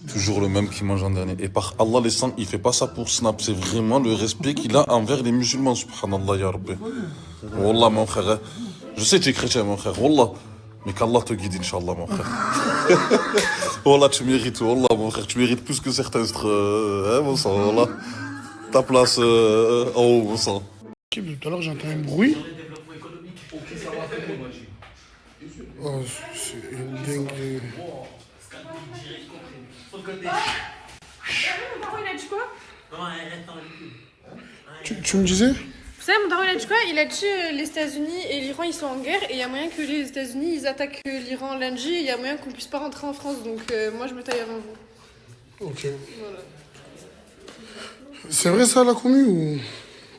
toujours le même qui mange en dernier. Et par Allah, les sangs, il fait pas ça pour Snap. C'est vraiment le respect qu'il a envers les musulmans, subhanallah, ya Rabbi. Wallah, mon frère. Je sais que tu es chrétien, mon frère. Wallah. Mais qu'Allah te guide, Inch'Allah, mon frère. Wallah, tu mérites. Wallah, mon frère. Tu mérites plus que certains. Hein, mon sang, Wallah. Ta place en haut, mon sang. Tout à l'heure, j'entends un bruit. Oh, c'est une dinguerie. Mon daron, il a dit quoi? Tu me disais? Vous savez, mon daron, il a dit quoi? Il a dit les États-Unis et l'Iran, ils sont en guerre et il y a moyen que les États-Unis, ils attaquent l'Iran lundi et il y a moyen qu'on puisse pas rentrer en France. Donc, moi, je me taille avant vous. Ok. Voilà. C'est vrai ça, la commu,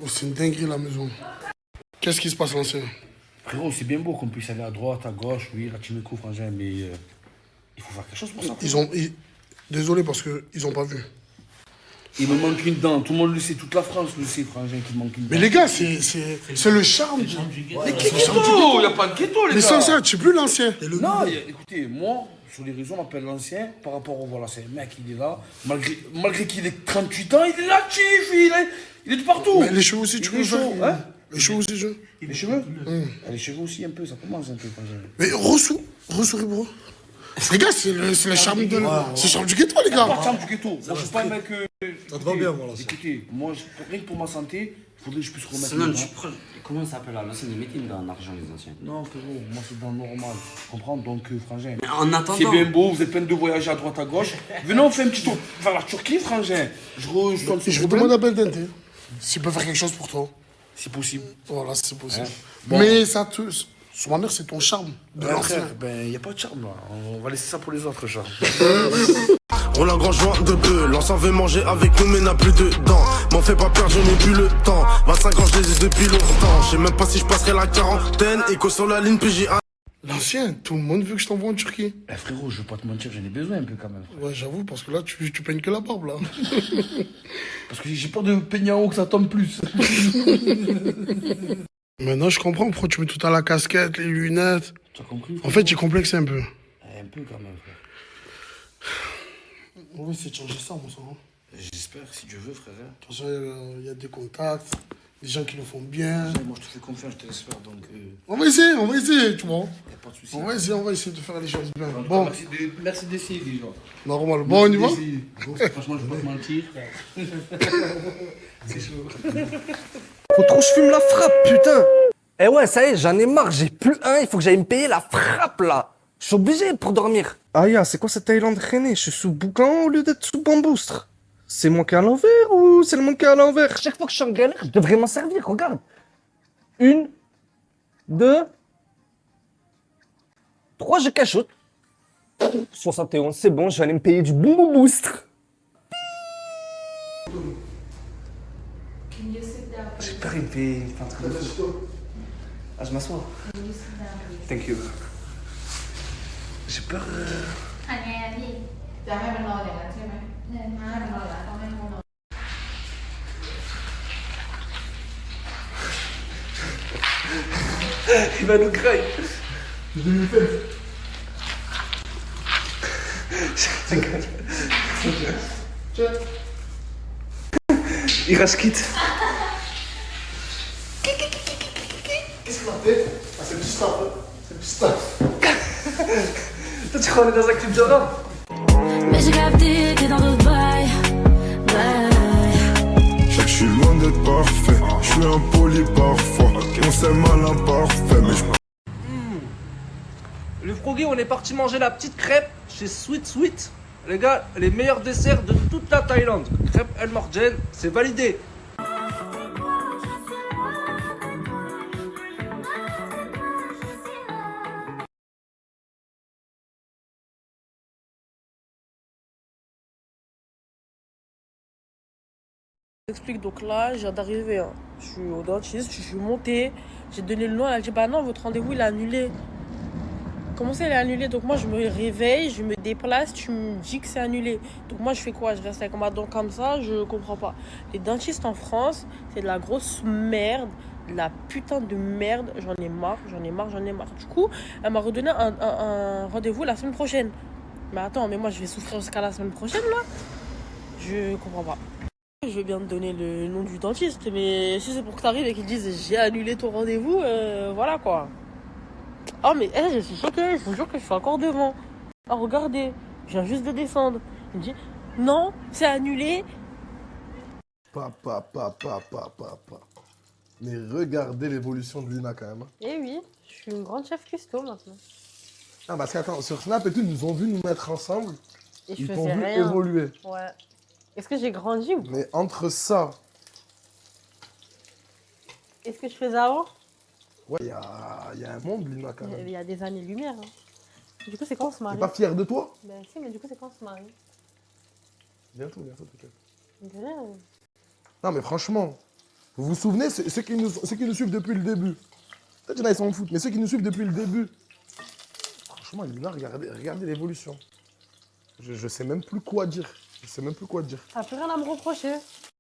ou c'est une dinguerie, la maison? Qu'est-ce qui se passe, l'ancien? Frérot, c'est bien beau qu'on puisse aller à droite, à gauche, oui, Ratimeco, frangin, mais il faut faire quelque chose pour ça. Désolé, parce qu'ils ont pas vu. Il me manque une dent, tout le monde le sait, toute la France le sait, frangin, qu'il manque une dent. Mais les gars, c'est le charme. Mais quel ghetto? Il n'y a pas de ghetto, les mais gars. sans ça, tu es plus l'ancien. Non, écoutez, moi, sur les réseaux, on m'appelle l'ancien par rapport au voilà, c'est un mec, il est là. Malgré qu'il ait 38 ans, il est actif, il est de partout. Mais les cheveux aussi, tu peux faire. Hein? Les cheveux aussi, je. Les cheveux Les cheveux aussi, un peu, ça commence un peu, frangin. Mais ressouris, bro. Les gars, c'est le charme de. C'est le charme du ghetto, les gars. Pas de charme du ghetto. Moi, je suis pas un mec. Ça te va bien, voilà. Écoutez, moi, rien que pour ma santé, il faudrait que je puisse remettre. Sinon, comment ça s'appelle là? L'ancien, ils mettent une dent en argent, les anciens. Non, frérot, moi, c'est dans le normal. Tu comprends? Donc, frangin. Mais en attendant. C'est bien beau, vous êtes plein de voyager à droite, à gauche. Venez, on fait un petit tour vers la Turquie, frangin. Je demande à Beldente s'il peut faire quelque chose pour toi. C'est possible. Voilà, c'est possible. Bon. Mais ça te. Sur ma mère, c'est ton charme de l'ancien. Ben, il n'y a pas de charme là. On va laisser ça pour les autres, charme. On a grand joint de bœuf, l'ancien veut manger avec nous mais n'a plus de dents. M'en fais pas perdre, je n'ai plus le temps. 25 ans, je les ai depuis longtemps. Je sais même pas si je passerai la quarantaine. Écho sur la ligne PJ1. L'ancien, tout le monde veut que je t'envoie en Turquie. Eh frérot, je vais pas te mentir, j'en ai besoin un peu quand même. Ouais, j'avoue, parce que là, tu peignes que la barbe, là. Parce que j'ai peur de peigner en haut que ça tombe plus. Maintenant, je comprends pourquoi tu mets tout à la casquette, les lunettes. Tu as compris? En fait, tu complexes un peu. Un peu quand même, frère. On va essayer de changer ça, mon sang. J'espère, si Dieu veut, frère. Attention, il y a des contacts, des gens qui le font bien. Moi, je te fais confiance, je te laisse faire. Donc, on va essayer, tu vois. y a pas de souci. On va essayer de faire les choses bien. Bon. Merci d'essayer déjà. Normal. Bon, on y va? Franchement, je vais pas te mentir. C'est chaud. Faut trop que je fume la frappe, putain. Eh ouais, ça y est, j'en ai marre, j'ai plus un, il faut que j'aille me payer la frappe là. Je suis obligé pour dormir. Ah ya, c'est quoi cette Thaïlande René? Je suis sous boucan au lieu d'être sous bamboustre. C'est moi qui est à l'envers ou c'est le monde qui est à l'envers? Chaque fois que je suis en galère, je devrais m'en servir, regarde. 1, 2, 3, je cachote. 71, c'est bon, je vais aller me payer du bon boostre. J'ai peur, il me fait un truc de fou. Ah, je m'assois. Thank you. J'ai peur. Il va nous craindre. Je vais lui faire. Il rage quitte. Qu'est-ce qu'on a fait? Ah, c'est du stuff. C'est du stuff. Toi, tu crois qu'on est dans un clip de rap? Mais j'ai capté, t'es dans d'autres bails. Je suis loin d'être parfait, je suis impoli parfois. On s'aime à l'imparfait, mais je... Le froggy, on est parti manger la petite crêpe chez Sweet Sweet. Les gars, les meilleurs desserts de toute la Thaïlande. Crêpe El Morjen, c'est validé. J'explique, donc là, je viens d'arriver. Hein. Je suis au dentiste, je suis montée, j'ai donné le nom, elle a dit bah non, votre rendez-vous il est annulé. Comment ça il est annulé? Donc moi je me réveille, je me déplace, tu me dis que c'est annulé. Donc moi je fais quoi? Je reste avec ma dent comme ça? Je comprends pas. Les dentistes en France, c'est de la grosse merde, de la putain de merde. J'en ai marre. Du coup, elle m'a redonné un rendez-vous la semaine prochaine. Mais attends, mais moi je vais souffrir jusqu'à la semaine prochaine là? Je comprends pas. Je veux bien te donner le nom du dentiste, mais si c'est pour que t'arrives et qu'ils disent j'ai annulé ton rendez-vous, voilà quoi. Oh mais je suis choquée, je vous jure que je suis encore devant. Oh regardez, je viens juste de descendre. Il me dit non, c'est annulé. Mais regardez l'évolution de Lina quand même. Eh oui, je suis une grande chef cuistot maintenant. Ah parce qu'attends, sur Snap et tout, ils nous ont vu nous mettre ensemble. Et je ils faisais t'ont vu rien. évoluer. Ouais. Est-ce que j'ai grandi ou pas? Mais entre ça... Est-ce que je faisais avant? Ouais, il y a un monde, Lina, quand même. Il y a des années-lumière. Hein. Du coup, c'est quand on se marie? T'es pas fier de toi? Ben si, mais du coup, c'est quand on se marie? Bientôt, peut-être. Déjà. Non, mais franchement, vous vous souvenez, ceux qui nous suivent depuis le début. Peut-être qu'il y en a, ils s'en foutent, mais ceux qui nous suivent depuis le début. Franchement, Lina, regardez l'évolution. Je sais même plus quoi dire. T'as plus rien à me reprocher.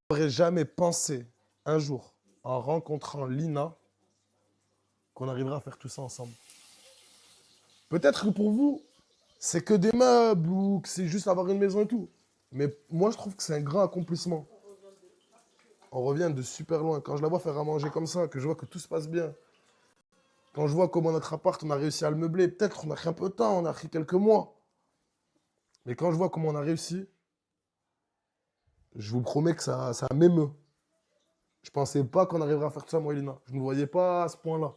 J'aurais jamais pensé un jour, en rencontrant Lina, qu'on arrivera à faire tout ça ensemble. Peut-être que pour vous, c'est que des meubles ou que c'est juste avoir une maison et tout. Mais moi, je trouve que c'est un grand accomplissement. On revient de super loin. Quand je la vois faire à manger comme ça, que je vois que tout se passe bien, quand je vois comment notre appart, on a réussi à le meubler, peut-être on a pris un peu de temps, on a pris quelques mois. Mais quand je vois comment on a réussi, je vous promets que ça m'émeut. Je pensais pas qu'on arriverait à faire tout ça, moi et Lina. Je ne me voyais pas à ce point-là.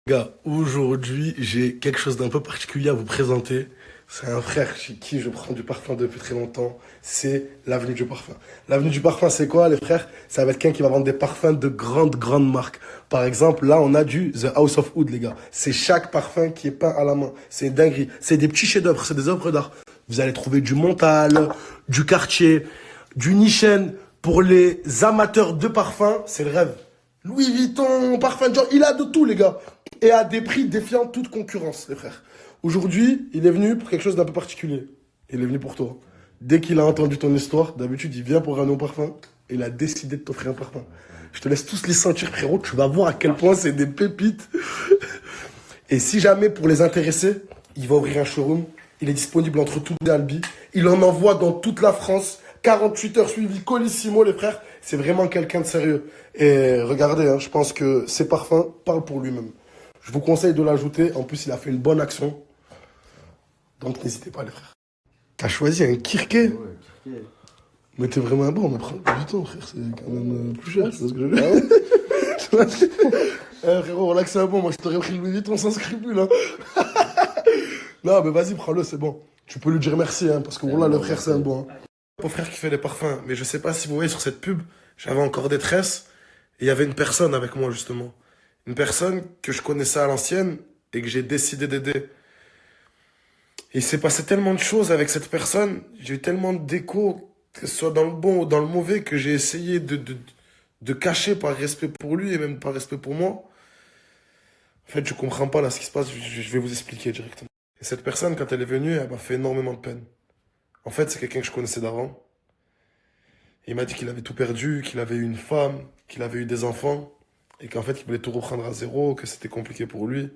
Gars, aujourd'hui, j'ai quelque chose d'un peu particulier à vous présenter. C'est un frère chez qui je prends du parfum depuis très longtemps. C'est l'Avenue du Parfum. L'Avenue du Parfum, c'est quoi, les frères? C'est avec quelqu'un qui va vendre des parfums de grandes marques. Par exemple, là, on a du The House of Oud, les gars. C'est chaque parfum qui est peint à la main. C'est une dinguerie. C'est des petits chefs-d'œuvre, c'est des œuvres d'art. Vous allez trouver du Montal, du Cartier, du Nichen. Pour les amateurs de parfums, c'est le rêve. Louis Vuitton, parfum de genre, il a de tout, les gars. Et à des prix défiant toute concurrence, les frères. Aujourd'hui, il est venu pour quelque chose d'un peu particulier. Il est venu pour toi. Dès qu'il a entendu ton histoire, d'habitude, il vient pour ramener un parfum. Et il a décidé de t'offrir un parfum. Je te laisse tous les sentir, frérot. Tu vas voir à quel point c'est des pépites. Et si jamais, pour les intéresser, il va ouvrir un showroom. Il est disponible entre toutes les Albi. Il en envoie dans toute la France. 48 heures suivies, Colissimo, les frères. C'est vraiment quelqu'un de sérieux. Et regardez, hein, je pense que ses parfums parlent pour lui-même. Je vous conseille de l'ajouter. En plus, il a fait une bonne action. Donc, n'hésitez pas, les frères. T'as choisi un Kirké? Ouais, Kirké. Mais t'es vraiment bon, mais prends du temps, frère. C'est quand même plus cher, c'est ce que je veux dire. Frérot, relax un bon. Moi, je t'aurais pris le Louis Vuitton sans scrupule. Hein. Non, mais vas-y, prends-le, c'est bon. Tu peux lui dire merci, hein, parce que voilà, le frère, c'est un bon. Hein. Mon frère qui fait les parfums. Mais je sais pas si vous voyez sur cette pub, j'avais encore des tresses. Et il y avait une personne avec moi, justement. Une personne que je connaissais à l'ancienne et que j'ai décidé d'aider. Et il s'est passé tellement de choses avec cette personne. J'ai eu tellement d'échos, que ce soit dans le bon ou dans le mauvais, que j'ai essayé de cacher par respect pour lui et même par respect pour moi. En fait, je comprends pas là ce qui se passe. Je vais vous expliquer directement. Et cette personne, quand elle est venue, elle m'a fait énormément de peine. En fait, c'est quelqu'un que je connaissais d'avant. Il m'a dit qu'il avait tout perdu, qu'il avait eu une femme, qu'il avait eu des enfants, et qu'en fait, il voulait tout reprendre à zéro, que c'était compliqué pour lui,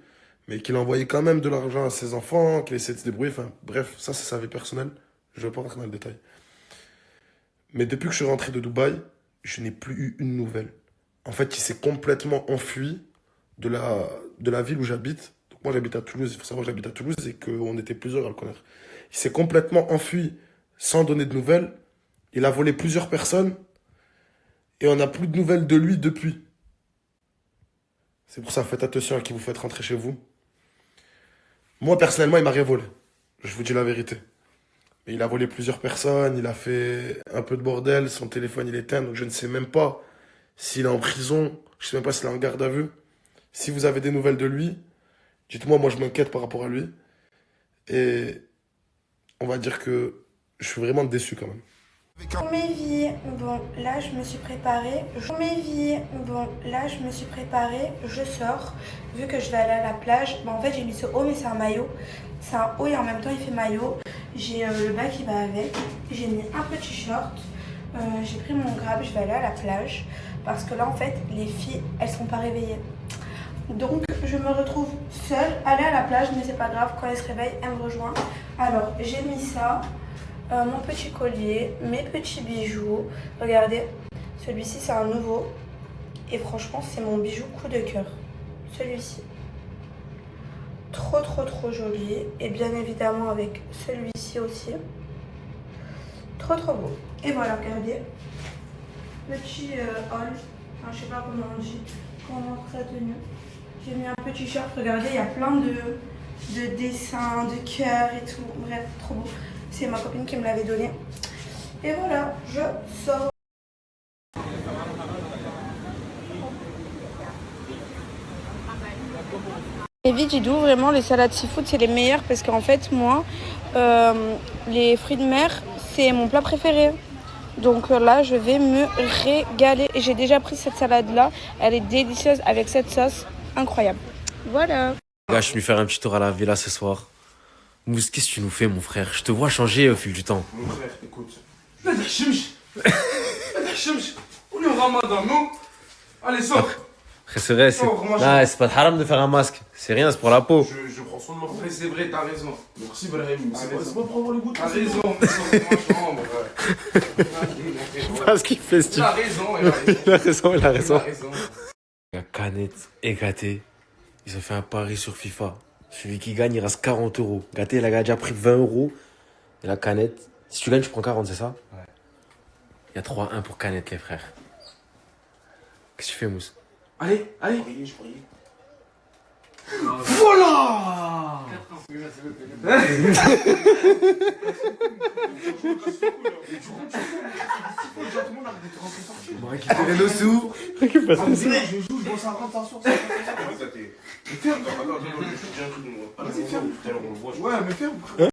mais qu'il envoyait quand même de l'argent à ses enfants, qu'il essayait de se débrouiller. Enfin, bref, ça, c'est sa vie personnelle. Je ne vais pas rentrer dans le détail. Mais depuis que je suis rentré de Dubaï, je n'ai plus eu une nouvelle. En fait, il s'est complètement enfui de la ville où j'habite. Donc moi, j'habite à Toulouse. Il faut savoir que j'habite à Toulouse et qu'on était plusieurs à le connaître. Il s'est complètement enfui sans donner de nouvelles. Il a volé plusieurs personnes et on n'a plus de nouvelles de lui depuis. C'est pour ça, faites attention à qui vous faites rentrer chez vous. Moi, personnellement, il m'a rien volé. Je vous dis la vérité. Mais il a volé plusieurs personnes, il a fait un peu de bordel, son téléphone il est éteint, donc je ne sais même pas s'il est en prison, je ne sais même pas s'il est en garde à vue. Si vous avez des nouvelles de lui, dites-moi, moi je m'inquiète par rapport à lui. Et on va dire que je suis vraiment déçu quand même. Pour mes vies, bon là je me suis préparée. Pour mes vies, bon là je me suis préparée. Je sors, vu que je vais aller à la plage. Bon, en fait j'ai mis ce haut mais c'est un maillot. C'est un haut et en même temps il fait maillot. J'ai le bas qui va avec. J'ai mis un petit short. J'ai pris mon grab, je vais aller à la plage. Parce que là en fait les filles elles sont pas réveillées. Donc je me retrouve seule, aller à la plage, mais c'est pas grave, quand elles se réveillent, elles me rejoignent. Alors j'ai mis ça. Mon petit collier, mes petits bijoux. Regardez, celui-ci c'est un nouveau. Et franchement c'est mon bijou coup de cœur. Celui-ci. Trop joli. Et bien évidemment avec celui-ci aussi. Trop beau. Et voilà, regardez. Petit haul. Enfin, je sais pas comment on dit. Comment sa tenue. J'ai mis un petit short. Regardez, il y a plein de dessins, de cœurs et tout. Bref, trop beau. C'est ma copine qui me l'avait donné. Et voilà, je sors. Les Vigidou, vraiment, les salades seafood, c'est les meilleures parce qu'en fait, moi, les fruits de mer, c'est mon plat préféré. Donc là, je vais me régaler. Et j'ai déjà pris cette salade-là. Elle est délicieuse avec cette sauce incroyable. Voilà. Gars, je suis venu faire un petit tour à la villa ce soir. Mousse, qu'est-ce que tu nous fais, mon frère? Je te vois changer au fil du temps. Mon frère, écoute. On est au ramadan, non? Allez, sors. Après, c'est vrai, c'est pas de haram de faire un masque. C'est rien, c'est pour la peau. Je prends soin de ma frère. C'est vrai, t'as raison. Merci, Brahim. C'est pas pour avoir le goût. T'as raison, mais sors de ma chambre. Je sais pas ce qu'il fait, Steve. Il a raison. La canette et Gâté, ils ont fait un pari sur FIFA. Celui qui gagne, il reste 40 €. Gâté, il a déjà pris 20 €. Et la canette, si tu gagnes, tu prends 40, c'est ça? Ouais. Il y a 3-1 pour canette, les frères. Qu'est-ce que tu fais, Mousse? Allez. Je croyais. Voilà. On va récupérer nos sous. Récupère nos sous. Je joue, je bosse à 30 sur ça. Ferme. Vas-y, ferme. Ouais, mais ferme.